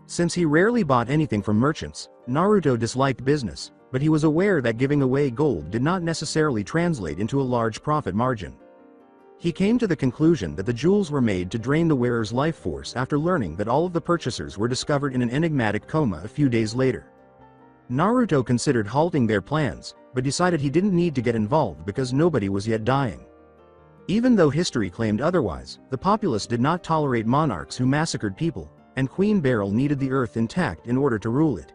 Since he rarely bought anything from merchants, Naruto disliked business, but he was aware that giving away gold did not necessarily translate into a large profit margin. He came to the conclusion that the jewels were made to drain the wearer's life force after learning that all of the purchasers were discovered in an enigmatic coma a few days later. Naruto considered halting their plans, but decided he didn't need to get involved because nobody was yet dying. Even though history claimed otherwise, the populace did not tolerate monarchs who massacred people, and Queen Beryl needed the earth intact in order to rule it.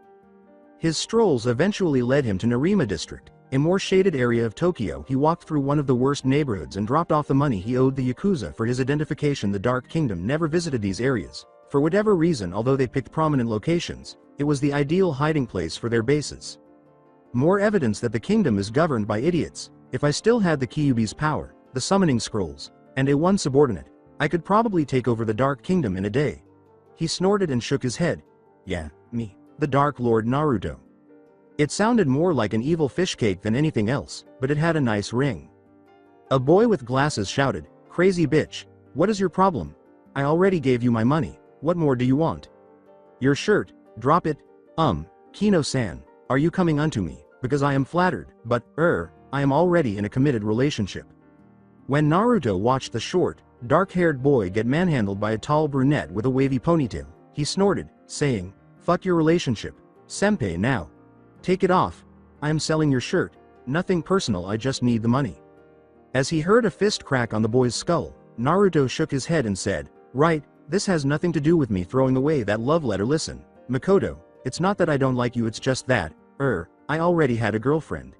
His strolls eventually led him to Narima District, a more shaded area of Tokyo. He walked through one of the worst neighborhoods and dropped off the money he owed the Yakuza for his identification. The Dark Kingdom never visited these areas. For whatever reason, although they picked prominent locations, it was the ideal hiding place for their bases. More evidence that the kingdom is governed by idiots. If I still had the Kyuubi's power, the summoning scrolls, and a one subordinate, I could probably take over the Dark Kingdom in a day. He snorted and shook his head. Yeah, me, the Dark Lord Naruto. It sounded more like an evil fish cake than anything else, but it had a nice ring. A boy with glasses shouted, crazy bitch, what is your problem? I already gave you my money, what more do you want? Your shirt, drop it. Kino-san, are you coming unto me? Because I am flattered, but, I am already in a committed relationship. When Naruto watched the short, dark-haired boy get manhandled by a tall brunette with a wavy ponytail, he snorted, saying, fuck your relationship. Senpai now. Take it off. I am selling your shirt. Nothing personal, I just need the money. As he heard a fist crack on the boy's skull, Naruto shook his head and said, right, this has nothing to do with me throwing away that love letter. Listen, Makoto, it's not that I don't like you, it's just that, I already had a girlfriend.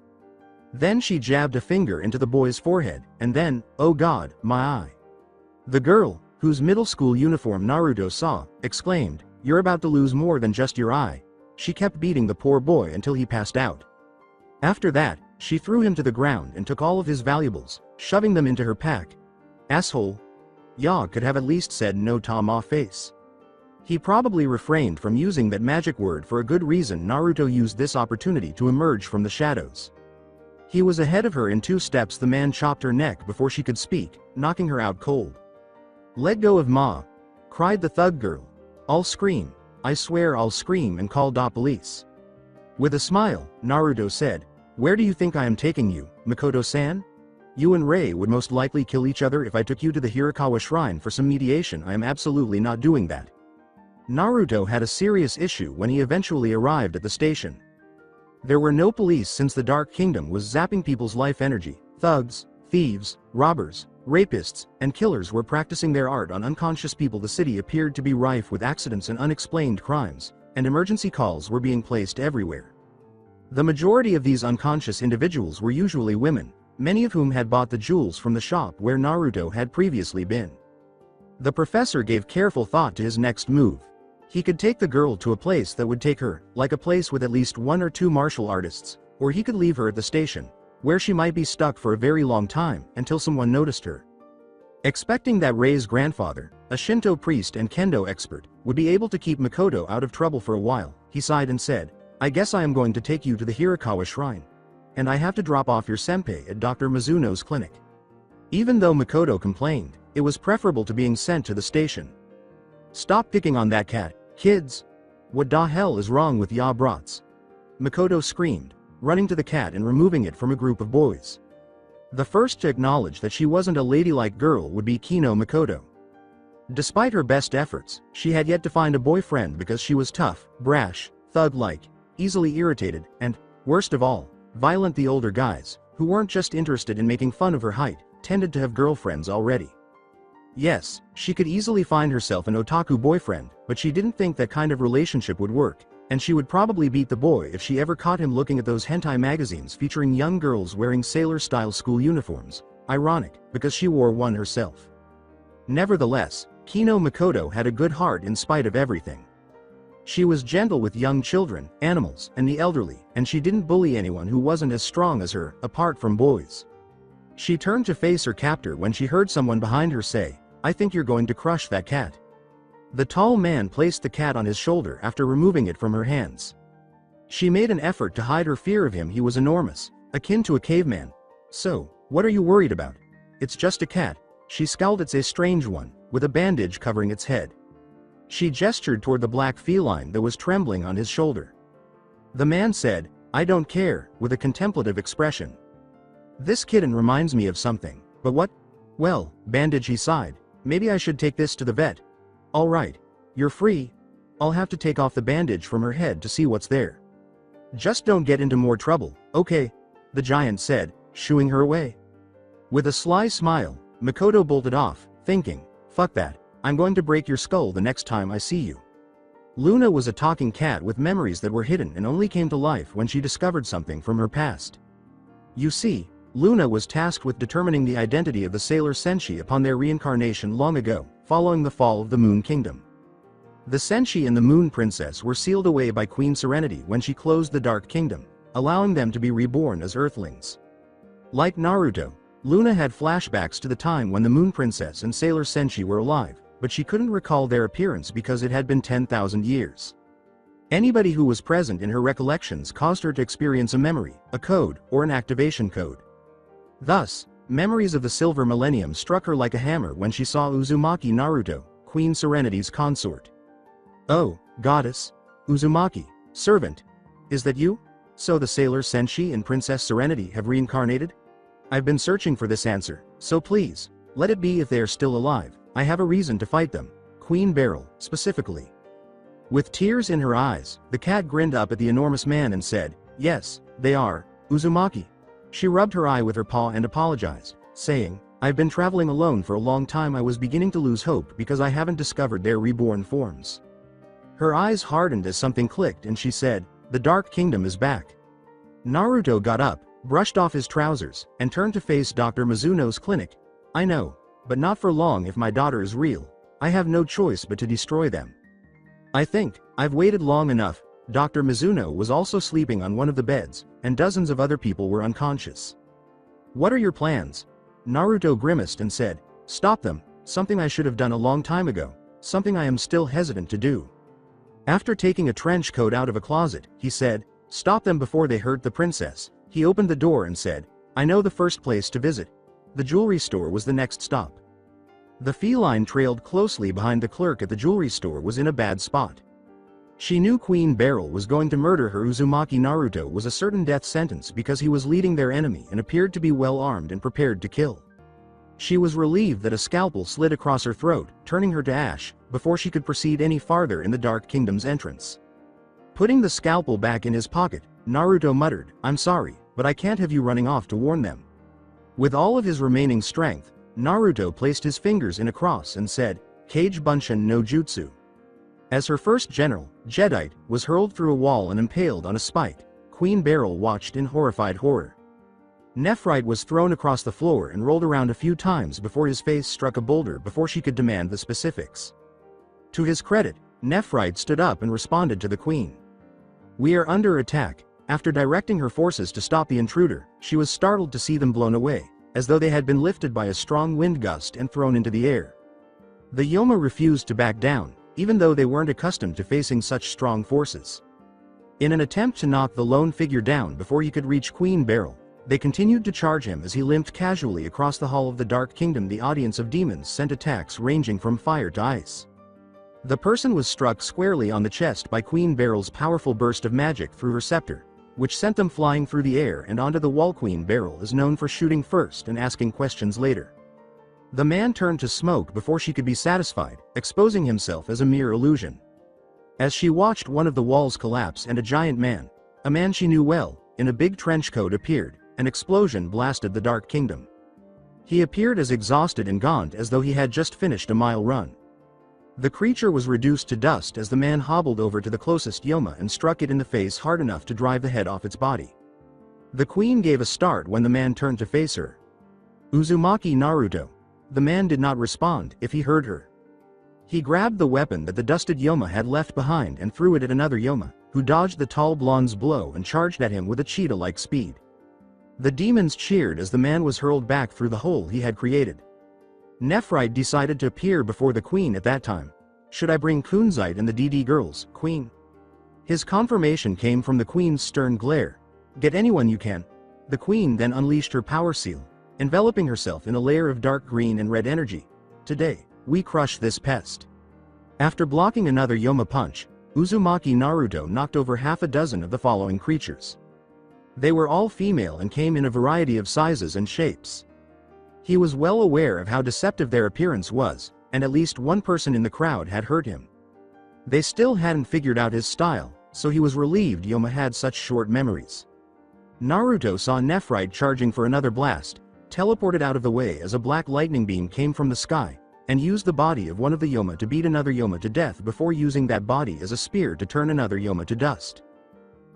Then she jabbed a finger into the boy's forehead, and then, oh god, my eye. The girl, whose middle school uniform Naruto saw, exclaimed, "You're about to lose more than just your eye." She kept beating the poor boy until he passed out. After that, she threw him to the ground and took all of his valuables, shoving them into her pack. Asshole. Ya could have at least said no to ma face. He probably refrained from using that magic word for a good reason. Naruto used this opportunity to emerge from the shadows. He was ahead of her in 2 steps. The man chopped her neck before she could speak, knocking her out cold. "Let go of ma!" cried the thug girl. "I'll scream. I swear I'll scream and call the police." With a smile, Naruto said, "Where do you think I am taking you, Makoto-san? You and Rei would most likely kill each other if I took you to the Hirakawa shrine for some mediation. I am absolutely not doing that." Naruto had a serious issue when he eventually arrived at the station. There were no police since the Dark Kingdom was zapping people's life energy. Thugs, thieves, robbers, rapists, and killers were practicing their art on unconscious people. The city appeared to be rife with accidents and unexplained crimes, and emergency calls were being placed everywhere. The majority of these unconscious individuals were usually women, many of whom had bought the jewels from the shop where Naruto had previously been. The professor gave careful thought to his next move. He could take the girl to a place that would take her, like a place with at least 1 or 2 martial artists, or he could leave her at the station, where she might be stuck for a very long time, until someone noticed her. Expecting that Rei's grandfather, a Shinto priest and kendo expert, would be able to keep Makoto out of trouble for a while, he sighed and said, "I guess I am going to take you to the Hirakawa shrine. And I have to drop off your senpai at Dr. Mizuno's clinic." Even though Makoto complained, it was preferable to being sent to the station. "Stop picking on that cat, kids! What the hell is wrong with ya brats?" Makoto screamed, running to the cat and removing it from a group of boys. The first to acknowledge that she wasn't a ladylike girl would be Kino Makoto. Despite her best efforts, she had yet to find a boyfriend because she was tough, brash, thug-like, easily irritated, and, worst of all, violent. The older guys, who weren't just interested in making fun of her height, tended to have girlfriends already. Yes, she could easily find herself an otaku boyfriend, but she didn't think that kind of relationship would work, and she would probably beat the boy if she ever caught him looking at those hentai magazines featuring young girls wearing sailor-style school uniforms. Ironic, because she wore one herself. Nevertheless, Kino Makoto had a good heart in spite of everything. She was gentle with young children, animals, and the elderly, and she didn't bully anyone who wasn't as strong as her, apart from boys. She turned to face her captor when she heard someone behind her say, "I think you're going to crush that cat." The tall man placed the cat on his shoulder after removing it from her hands. She made an effort to hide her fear of him. He was enormous, akin to a caveman. "So, what are you worried about? It's just a cat." She scowled. "It's a strange one, with a bandage covering its head." She gestured toward the black feline that was trembling on his shoulder. The man said, "I don't care," with a contemplative expression. "This kitten reminds me of something, but what? Well, bandage," he sighed. "Maybe I should take this to the vet." "All right. You're free. I'll have to take off the bandage from her head to see what's there. Just don't get into more trouble, okay?" the giant said, shooing her away. With a sly smile, Makoto bolted off, thinking, "Fuck that. I'm going to break your skull the next time I see you." Luna was a talking cat with memories that were hidden and only came to life when she discovered something from her past. You see, Luna was tasked with determining the identity of the sailor Senshi upon their reincarnation long ago, following the fall of the Moon Kingdom. The Senshi and the Moon Princess were sealed away by Queen Serenity when she closed the Dark Kingdom, allowing them to be reborn as Earthlings. Like Naruto, Luna had flashbacks to the time when the Moon Princess and Sailor Senshi were alive, but she couldn't recall their appearance because it had been 10,000 years. Anybody who was present in her recollections caused her to experience a memory, a code, or an activation code. Thus, memories of the Silver Millennium struck her like a hammer when she saw Uzumaki Naruto, Queen Serenity's consort. "Oh, goddess. Uzumaki, servant. Is that you? So the Sailor Senshi and Princess Serenity have reincarnated? I've been searching for this answer, so please, let it be if they are still alive. I have a reason to fight them." Queen Beryl, specifically. With tears in her eyes, the cat grinned up at the enormous man and said, "Yes, they are, Uzumaki." She rubbed her eye with her paw and apologized, saying, "I've been traveling alone for a long time. I was beginning to lose hope because I haven't discovered their reborn forms." Her eyes hardened as something clicked and she said, "The Dark Kingdom is back." Naruto got up, brushed off his trousers, and turned to face Dr. Mizuno's clinic. I know, but not for long. If my daughter is real, I have no choice but to destroy them. I think I've waited long enough. Dr. Mizuno was also sleeping on one of the beds, and dozens of other people were unconscious. What are your plans? Naruto grimaced and said, stop them, something I should have done a long time ago, something I am still hesitant to do. After taking a trench coat out of a closet, he said, stop them before they hurt the princess. He opened the door and said, I know the first place to visit. The jewelry store was the next stop. The feline trailed closely behind the clerk at the jewelry store was in a bad spot. She knew Queen Beryl was going to murder her. Uzumaki Naruto was a certain death sentence because he was leading their enemy and appeared to be well armed and prepared to kill. She was relieved that a scalpel slid across her throat, turning her to ash, before she could proceed any farther in the Dark Kingdom's entrance. Putting the scalpel back in his pocket, Naruto muttered, I'm sorry, but I can't have you running off to warn them. With all of his remaining strength, Naruto placed his fingers in a cross and said, Kage Bunshin no Jutsu. As her first general, Jadeite, was hurled through a wall and impaled on a spike, Queen Beryl watched in horrified horror. Nephrite was thrown across the floor and rolled around a few times before his face struck a boulder before she could demand the specifics. To his credit, Nephrite stood up and responded to the queen. We are under attack. After directing her forces to stop the intruder, she was startled to see them blown away, as though they had been lifted by a strong wind gust and thrown into the air. The Yoma refused to back down, even though they weren't accustomed to facing such strong forces. In an attempt to knock the lone figure down before he could reach Queen Beryl, they continued to charge him as he limped casually across the hall of the Dark Kingdom. The audience of demons sent attacks ranging from fire to ice. The person was struck squarely on the chest by Queen Beryl's powerful burst of magic through her scepter, which sent them flying through the air and onto the wall. Queen Beryl is known for shooting first and asking questions later. The man turned to smoke before she could be satisfied, exposing himself as a mere illusion. As she watched one of the walls collapse and a giant man, a man she knew well, in a big trench coat appeared, an explosion blasted the Dark Kingdom. He appeared as exhausted and gaunt as though he had just finished a mile run. The creature was reduced to dust as the man hobbled over to the closest Yoma and struck it in the face hard enough to drive the head off its body. The queen gave a start when the man turned to face her. Uzumaki Naruto. The man did not respond if he heard her. He grabbed the weapon that the dusted Yoma had left behind and threw it at another Yoma, who dodged the tall blonde's blow and charged at him with a cheetah-like speed. The demons cheered as the man was hurled back through the hole he had created. Nephrite decided to appear before the queen at that time. Should I bring Kunzite and the DD girls, queen? His confirmation came from the queen's stern glare. Get anyone you can. The queen then unleashed her power seal, enveloping herself in a layer of dark green and red energy. Today, we crush this pest. After blocking another Yoma punch, Uzumaki Naruto knocked over half a dozen of the following creatures. They were all female and came in a variety of sizes and shapes. He was well aware of how deceptive their appearance was, and at least one person in the crowd had heard him. They still hadn't figured out his style, so he was relieved Yoma had such short memories. Naruto saw Nephrite charging for another blast, teleported out of the way as a black lightning beam came from the sky, and used the body of one of the Yoma to beat another Yoma to death before using that body as a spear to turn another Yoma to dust.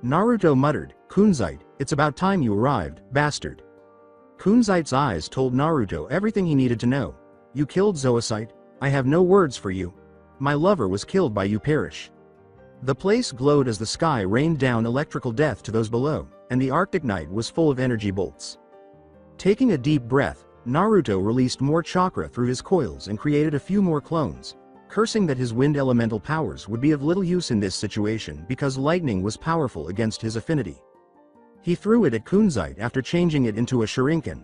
Naruto muttered, Kunzite, it's about time you arrived, bastard. Kunzite's eyes told Naruto everything he needed to know. You killed Zoisite. I have no words for you. My lover was killed by you. Perish. The place glowed as the sky rained down electrical death to those below, and the Arctic night was full of energy bolts. Taking a deep breath, Naruto released more chakra through his coils and created a few more clones, cursing that his wind elemental powers would be of little use in this situation because lightning was powerful against his affinity. He threw it at Kunzite after changing it into a shuriken.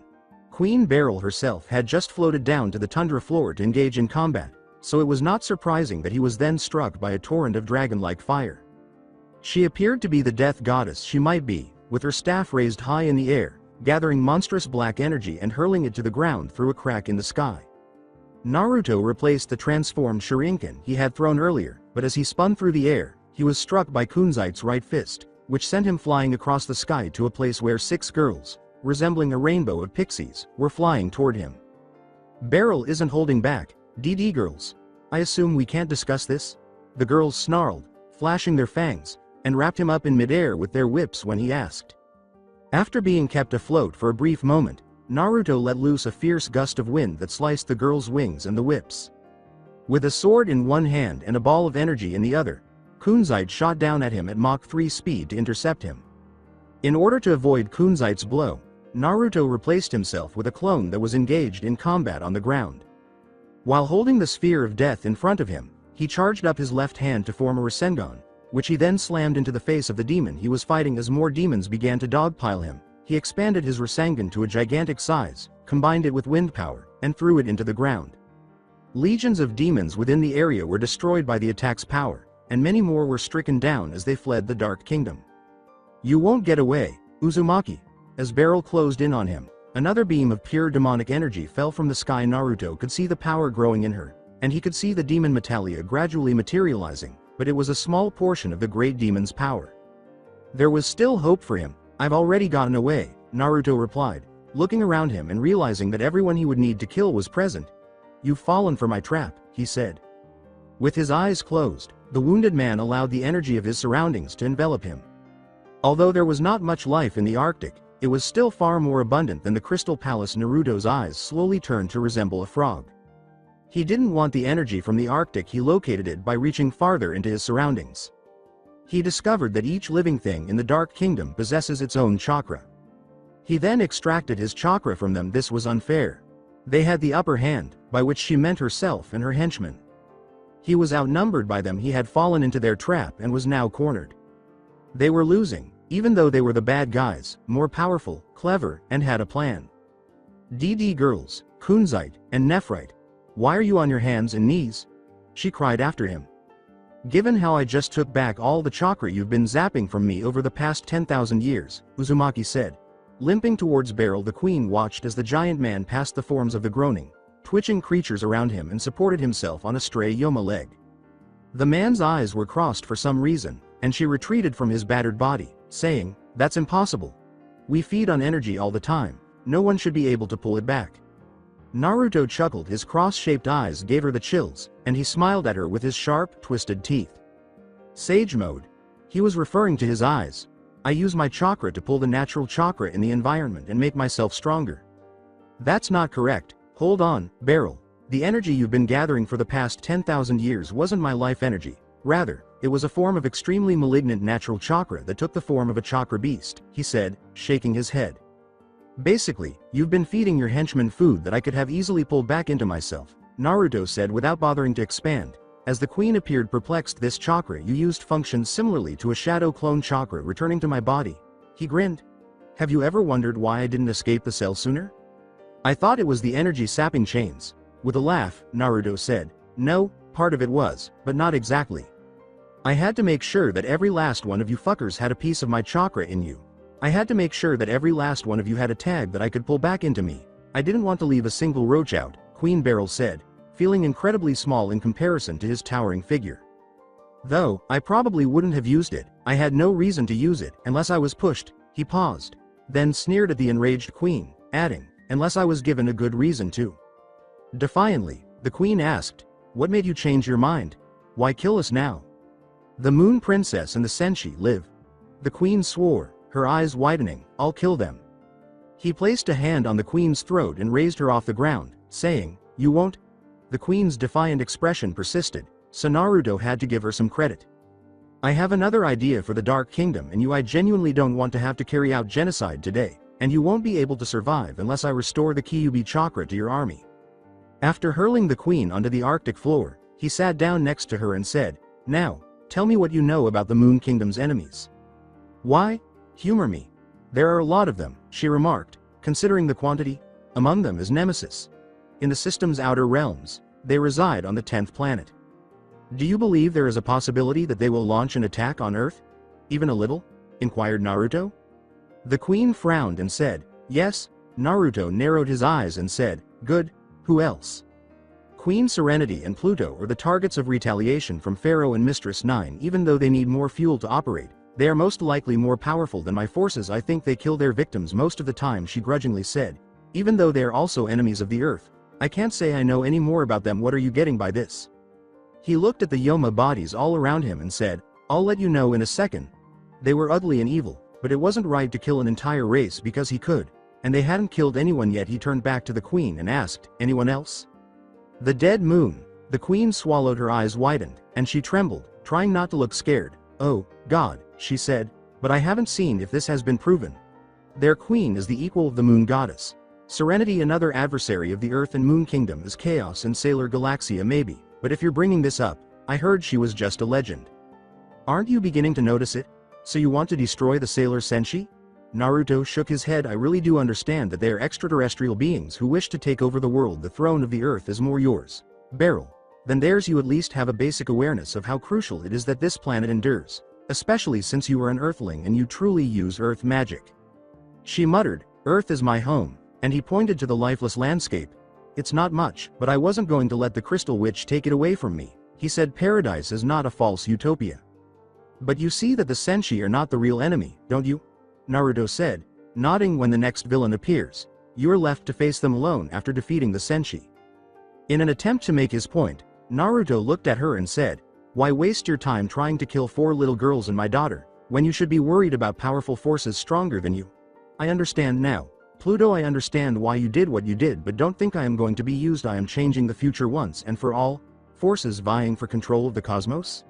Queen Beryl herself had just floated down to the tundra floor to engage in combat, so it was not surprising that he was then struck by a torrent of dragon-like fire. She appeared to be the death goddess she might be, with her staff raised high in the air, gathering monstrous black energy and hurling it to the ground through a crack in the sky. Naruto replaced the transformed shuriken he had thrown earlier, but as he spun through the air, he was struck by Kunzite's right fist, which sent him flying across the sky to a place where 6 girls, resembling a rainbow of pixies, were flying toward him. Beryl isn't holding back. DD girls. I assume we can't discuss this? The girls snarled, flashing their fangs, and wrapped him up in midair with their whips when he asked. After being kept afloat for a brief moment, Naruto let loose a fierce gust of wind that sliced the girl's wings and the whips. With a sword in one hand and a ball of energy in the other, Kunzite shot down at him at Mach 3 speed to intercept him. In order to avoid Kunzite's blow, Naruto replaced himself with a clone that was engaged in combat on the ground. While holding the sphere of death in front of him, he charged up his left hand to form a Rasengan, which he then slammed into the face of the demon he was fighting. As more demons began to dogpile him, he expanded his Rasengan to a gigantic size, combined it with wind power, and threw it into the ground. Legions of demons within the area were destroyed by the attack's power, and many more were stricken down as they fled the Dark Kingdom. "You won't get away, Uzumaki." As Beryl closed in on him, another beam of pure demonic energy fell from the sky. Naruto could see the power growing in her, and he could see the demon Metalia gradually materializing, but it was a small portion of the great demon's power. There was still hope for him. "I've already gotten away," Naruto replied, looking around him and realizing that everyone he would need to kill was present. "You've fallen for my trap," he said. With his eyes closed, the wounded man allowed the energy of his surroundings to envelop him. Although there was not much life in the Arctic, it was still far more abundant than the Crystal Palace. Naruto's eyes slowly turned to resemble a frog. He didn't want the energy from the Arctic. He located it by reaching farther into his surroundings. He discovered that each living thing in the Dark Kingdom possesses its own chakra. He then extracted his chakra from them. This was unfair. They had the upper hand, by which she meant herself and her henchmen. He was outnumbered by them. He had fallen into their trap and was now cornered. They were losing, even though they were the bad guys, more powerful, clever, and had a plan. "DD girls, Kunzite, and Nephrite, why are you on your hands and knees?" she cried after him. "Given how I just took back all the chakra you've been zapping from me over the past 10,000 years, Uzumaki said. Limping towards Beryl, the queen watched as the giant man passed the forms of the groaning, twitching creatures around him and supported himself on a stray Yoma leg. The man's eyes were crossed for some reason, and she retreated from his battered body, saying, "That's impossible. We feed on energy all the time. No one should be able to pull it back." Naruto chuckled. His cross-shaped eyes gave her the chills, and he smiled at her with his sharp, twisted teeth. "Sage mode." He was referring to his eyes. "I use my chakra to pull the natural chakra in the environment and make myself stronger." "That's not correct. Hold on, Beryl. The energy you've been gathering for the past 10,000 years wasn't my life energy. Rather, it was a form of extremely malignant natural chakra that took the form of a chakra beast," he said, shaking his head. "Basically, you've been feeding your henchmen food that I could have easily pulled back into myself," Naruto said without bothering to expand. As the queen appeared perplexed, "This chakra you used functions similarly to a shadow clone chakra returning to my body." He grinned. "Have you ever wondered why I didn't escape the cell sooner? I thought it was the energy sapping chains." With a laugh, Naruto said, "No, part of it was, but not exactly. I had to make sure that every last one of you fuckers had a piece of my chakra in you. I had to make sure that every last one of you had a tag that I could pull back into me. I didn't want to leave a single roach out," Queen Beryl said, feeling incredibly small in comparison to his towering figure. "Though, I probably wouldn't have used it. I had no reason to use it unless I was pushed." He paused, then sneered at the enraged queen, adding, "Unless I was given a good reason to." Defiantly, the queen asked, "What made you change your mind? Why kill us now? The Moon Princess and the Senshi live." The queen swore, her eyes widening. "I'll kill them." He placed a hand on the queen's throat and raised her off the ground, saying, "You won't?" The queen's defiant expression persisted, so Naruto had to give her some credit. "I have another idea for the Dark Kingdom, and I genuinely don't want to have to carry out genocide today, and you won't be able to survive unless I restore the Kyuubi chakra to your army." After hurling the queen onto the Arctic floor, he sat down next to her and said, "Now, tell me what you know about the Moon Kingdom's enemies." "Why? Humor me. There are a lot of them," she remarked, considering the quantity. "Among them is Nemesis. In the system's outer realms, they reside on the 10th planet. Do you believe there is a possibility that they will launch an attack on Earth? Even a little?" inquired Naruto. The queen frowned and said, "Yes." Naruto narrowed his eyes and said, "Good. Who else?" Queen Serenity and Pluto are the targets of retaliation from Pharaoh and Mistress Nine. Even though they need more fuel to operate, they are most likely more powerful than my forces. I think they kill their victims most of the time," she grudgingly said. "Even though they are also enemies of the Earth, I can't say I know any more about them." "What are you getting by this?" He looked at the Yoma bodies all around him and said, "I'll let you know in a second. They were ugly and evil, but it wasn't right to kill an entire race because he could, and they hadn't killed anyone yet. He turned back to the queen and asked, anyone else? The dead moon. The queen swallowed, her eyes widened, and she trembled, trying not to look scared. Oh, God, she said, but I haven't seen if this has been proven. Their queen is the equal of the moon goddess. Serenity, another adversary of the Earth and Moon Kingdom, is Chaos and Sailor Galaxia maybe, but if you're bringing this up, I heard she was just a legend. Aren't you beginning to notice it? So you want to destroy the Sailor Senshi? Naruto shook his head. I really do understand that they are extraterrestrial beings who wish to take over the world. The throne of the Earth is more yours, Beryl, than theirs. You at least have a basic awareness of how crucial it is that this planet endures, especially since you are an Earthling and you truly use Earth magic. She muttered, Earth is my home, and he pointed to the lifeless landscape. It's not much, but I wasn't going to let the Crystal Witch take it away from me. He said paradise is not a false utopia. But you see that the Senshi are not the real enemy, don't you? Naruto said, nodding. When the next villain appears, you are left to face them alone after defeating the Senshi. In an attempt to make his point, Naruto looked at her and said, why waste your time trying to kill 4 little girls and my daughter, when you should be worried about powerful forces stronger than you? I understand now, Pluto. I understand why you did what you did, but don't think I am going to be used. I am changing the future once and for all, forces vying for control of the cosmos.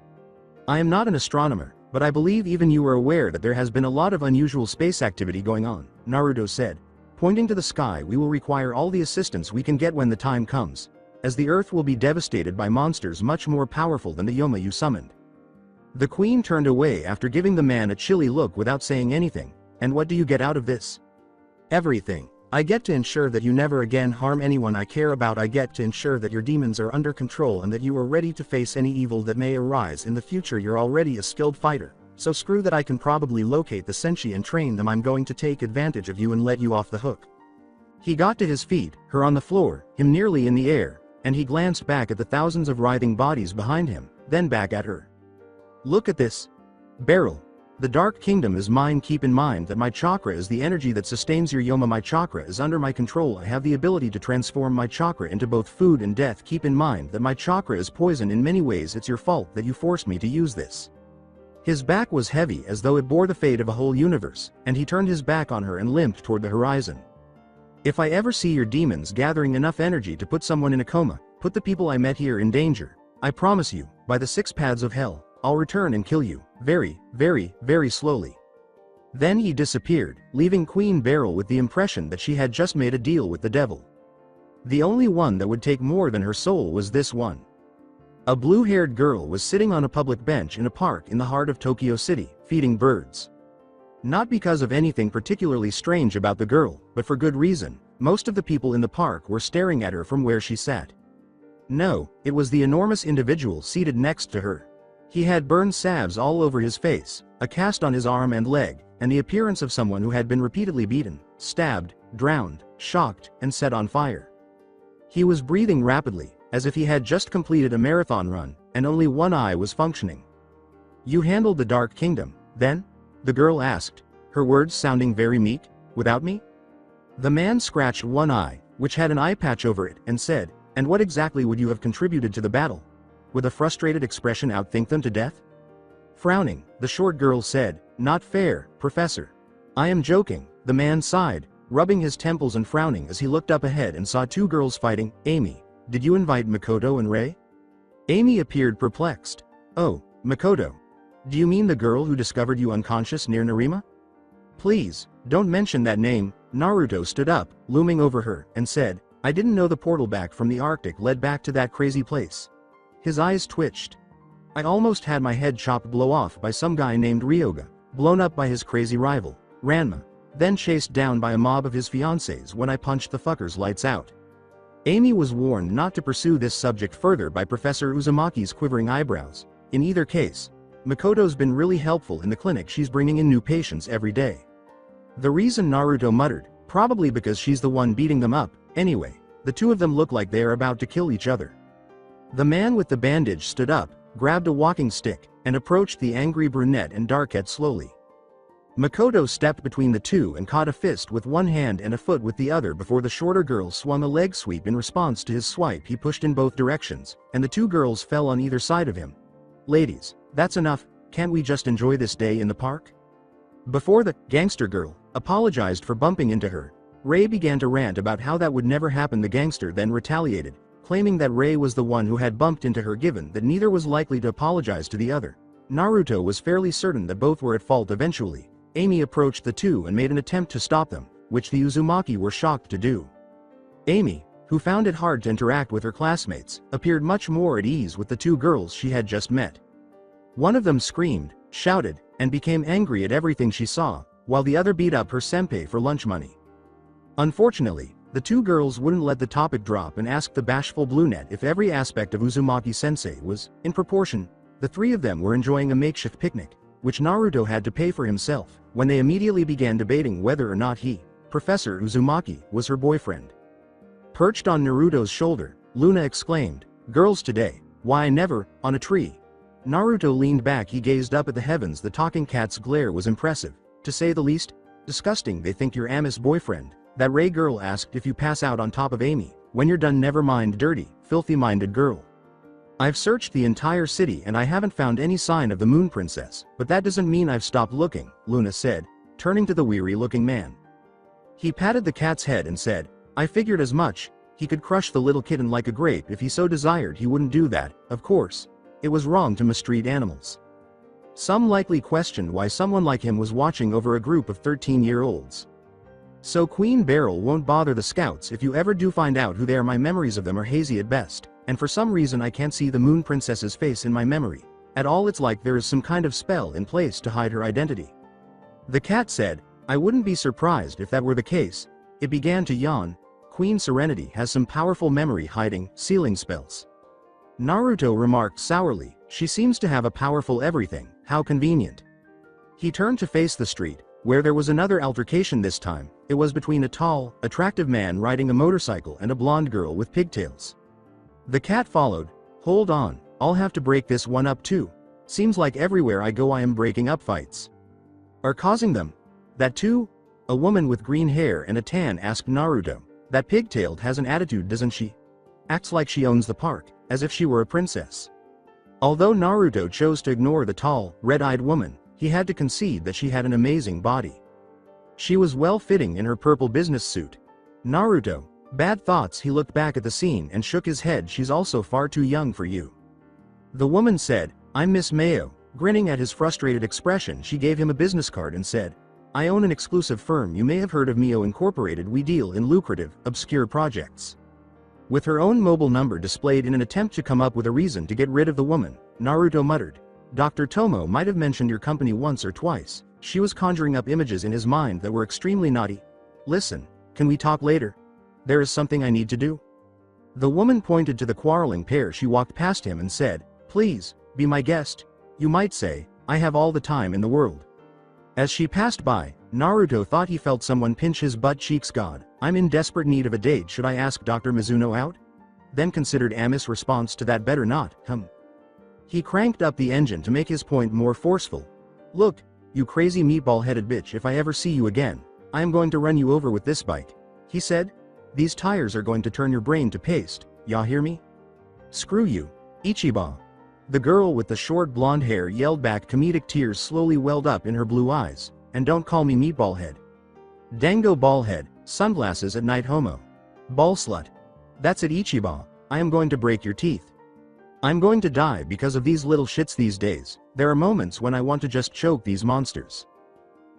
I am not an astronomer, but I believe even you are aware that there has been a lot of unusual space activity going on, Naruto said, pointing to the sky. We will require all the assistance we can get when the time comes, as the Earth will be devastated by monsters much more powerful than the Yoma you summoned. The queen turned away after giving the man a chilly look without saying anything. And what do you get out of this? Everything. I get to ensure that you never again harm anyone I care about. I get to ensure that your demons are under control and that you are ready to face any evil that may arise in the future. You're already a skilled fighter, so screw that. I can probably locate the Senshi and train them. I'm going to take advantage of you and let you off the hook. He got to his feet, her on the floor, him nearly in the air, and he glanced back at the thousands of writhing bodies behind him, then back at her. Look at this. Beryl. The Dark Kingdom is mine. Keep in mind that my chakra is the energy that sustains your Yoma. My chakra is under my control. I have the ability to transform my chakra into both food and death. Keep in mind that my chakra is poison in many ways. It's your fault that you forced me to use this. His back was heavy as though it bore the fate of a whole universe, and he turned his back on her and limped toward the horizon. If I ever see your demons gathering enough energy to put someone in a coma, put the people I met here in danger, I promise you, by the 6 paths of hell, I'll return and kill you, very, very, very slowly. Then he disappeared, leaving Queen Beryl with the impression that she had just made a deal with the devil. The only one that would take more than her soul was this one. A blue-haired girl was sitting on a public bench in a park in the heart of Tokyo City, feeding birds. Not because of anything particularly strange about the girl, but for good reason. Most of the people in the park were staring at her from where she sat. No, it was the enormous individual seated next to her. He had burned salves all over his face, a cast on his arm and leg, and the appearance of someone who had been repeatedly beaten, stabbed, drowned, shocked, and set on fire. He was breathing rapidly, as if he had just completed a marathon run, and only one eye was functioning. You handled the Dark Kingdom, then? The girl asked, her words sounding very meek. Without me? The man scratched one eye, which had an eye patch over it, and said, and what exactly would you have contributed to the battle? With a frustrated expression, outthink them to death? Frowning, the short girl said, not fair, Professor. I am joking, the man sighed, rubbing his temples and frowning as he looked up ahead and saw 2 girls fighting. Amy, did you invite Makoto and Rei? Amy appeared perplexed. Oh, Makoto. Do you mean the girl who discovered you unconscious near Narima? Please, don't mention that name. Naruto stood up, looming over her, and said, I didn't know the portal back from the Arctic led back to that crazy place. His eyes twitched. I almost had my head chopped blow off by some guy named Ryoga, blown up by his crazy rival, Ranma, then chased down by a mob of his fiancés when I punched the fucker's lights out. Amy was warned not to pursue this subject further by Professor Uzumaki's quivering eyebrows. In either case, Makoto's been really helpful in the clinic. She's bringing in new patients every day. The reason, Naruto muttered, probably because she's the one beating them up. Anyway, the 2 of them look like they are about to kill each other. The man with the bandage stood up, grabbed a walking stick, and approached the angry brunette and dark-haired slowly. Makoto stepped between the 2 and caught a fist with one hand and a foot with the other before the shorter girl swung a leg sweep. In response to his swipe, he pushed in both directions, and the 2 girls fell on either side of him. Ladies, that's enough. Can't we just enjoy this day in the park? Before the gangster girl apologized for bumping into her, Ray began to rant about how that would never happen. The gangster then retaliated, claiming that Ray was the one who had bumped into her given that neither was likely to apologize to the other. Naruto was fairly certain that both were at fault. Eventually, Amy approached the two and made an attempt to stop them, which the Uzumaki were shocked to do. Amy, who found it hard to interact with her classmates, appeared much more at ease with the two girls she had just met. One of them screamed, shouted, and became angry at everything she saw, while the other beat up her senpai for lunch money. Unfortunately, the two girls wouldn't let the topic drop and asked the bashful brunette if every aspect of Uzumaki-sensei was in proportion. The three of them were enjoying a makeshift picnic, which Naruto had to pay for himself, when they immediately began debating whether or not he, Professor Uzumaki, was her boyfriend. Perched on Naruto's shoulder, Luna exclaimed, "Girls today, why never, on a tree." Naruto leaned back. He gazed up at the heavens. The talking cat's glare was impressive, to say the least. "Disgusting. They think you're Ami's boyfriend," that Ray girl asked. "If you pass out on top of Amy, when you're done, never mind, dirty, filthy-minded girl. I've searched the entire city and I haven't found any sign of the Moon Princess, but that doesn't mean I've stopped looking," Luna said, turning to the weary-looking man. He patted the cat's head and said, "I figured as much. He could crush the little kitten like a grape if he so desired. He wouldn't do that, of course. It was wrong to mistreat animals." Some likely questioned why someone like him was watching over a group of 13-year-olds. "So Queen Beryl won't bother the scouts if you ever do find out who they are. My memories of them are hazy at best, and for some reason I can't see the Moon Princess's face in my memory at all. It's like there is some kind of spell in place to hide her identity." The cat said, "I wouldn't be surprised if that were the case." It began to yawn. "Queen Serenity has some powerful memory hiding, sealing spells." Naruto remarked sourly, "She seems to have a powerful everything, how convenient." He turned to face the street, where there was another altercation. This time, it was between a tall, attractive man riding a motorcycle and a blonde girl with pigtails. The cat followed. "Hold on, I'll have to break this one up too. Seems like everywhere I go I am breaking up fights. Are causing them. That too?" A woman with green hair and a tan asked Naruto. "That pigtailed has an attitude, doesn't she? Acts like she owns the park, as if she were a princess." Although Naruto chose to ignore the tall, red-eyed woman, he had to concede that she had an amazing body. She was well-fitting in her purple business suit. "Naruto, bad thoughts." He looked back at the scene and shook his head. "She's also far too young for you." The woman said, "I'm Miss Mayo." Grinning at his frustrated expression, she gave him a business card and said, "I own an exclusive firm. You may have heard of Mio Incorporated. We deal in lucrative, obscure projects." With her own mobile number displayed in an attempt to come up with a reason to get rid of the woman, Naruto muttered, "Dr. Tomo might have mentioned your company once or twice." She was conjuring up images in his mind that were extremely naughty. "Listen, can we talk later? There is something I need to do." The woman pointed to the quarreling pair. She walked past him and said, "Please, be my guest. You might say, I have all the time in the world." As she passed by, Naruto thought he felt someone pinch his butt cheeks. "God, I'm in desperate need of a date. Should I ask Dr. Mizuno out?" Then considered Ami's response to that. "Better not, He cranked up the engine to make his point more forceful. "Look, you crazy meatball-headed bitch, if I ever see you again, I am going to run you over with this bike," he said. "These tires are going to turn your brain to paste, ya hear me? Screw you, Ichiban." The girl with the short blonde hair yelled back. Comedic tears slowly welled up in her blue eyes. "And don't call me meatballhead. Dango ballhead, sunglasses at night homo. Ball slut. That's it, Ichiban. I am going to break your teeth. I'm going to die because of these little shits these days. There are moments when I want to just choke these monsters."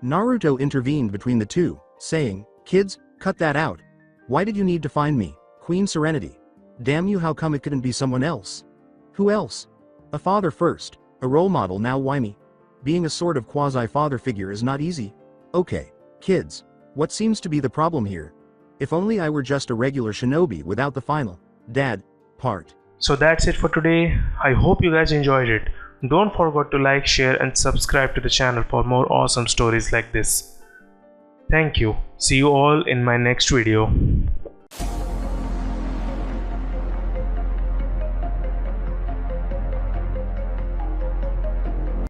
Naruto intervened between the two, saying, "Kids, cut that out. Why did you need to find me, Queen Serenity? Damn you, how come it couldn't be someone else?" "Who else? A father first, a role model, now why me? Being a sort of quasi-father figure is not easy." "Okay, kids, what seems to be the problem here? If only I were just a regular shinobi without the final dad part."
So that's it for today. I hope you guys enjoyed it. Don't forget to like, share and subscribe to the channel for more awesome stories like this. Thank you. See you all in my next video.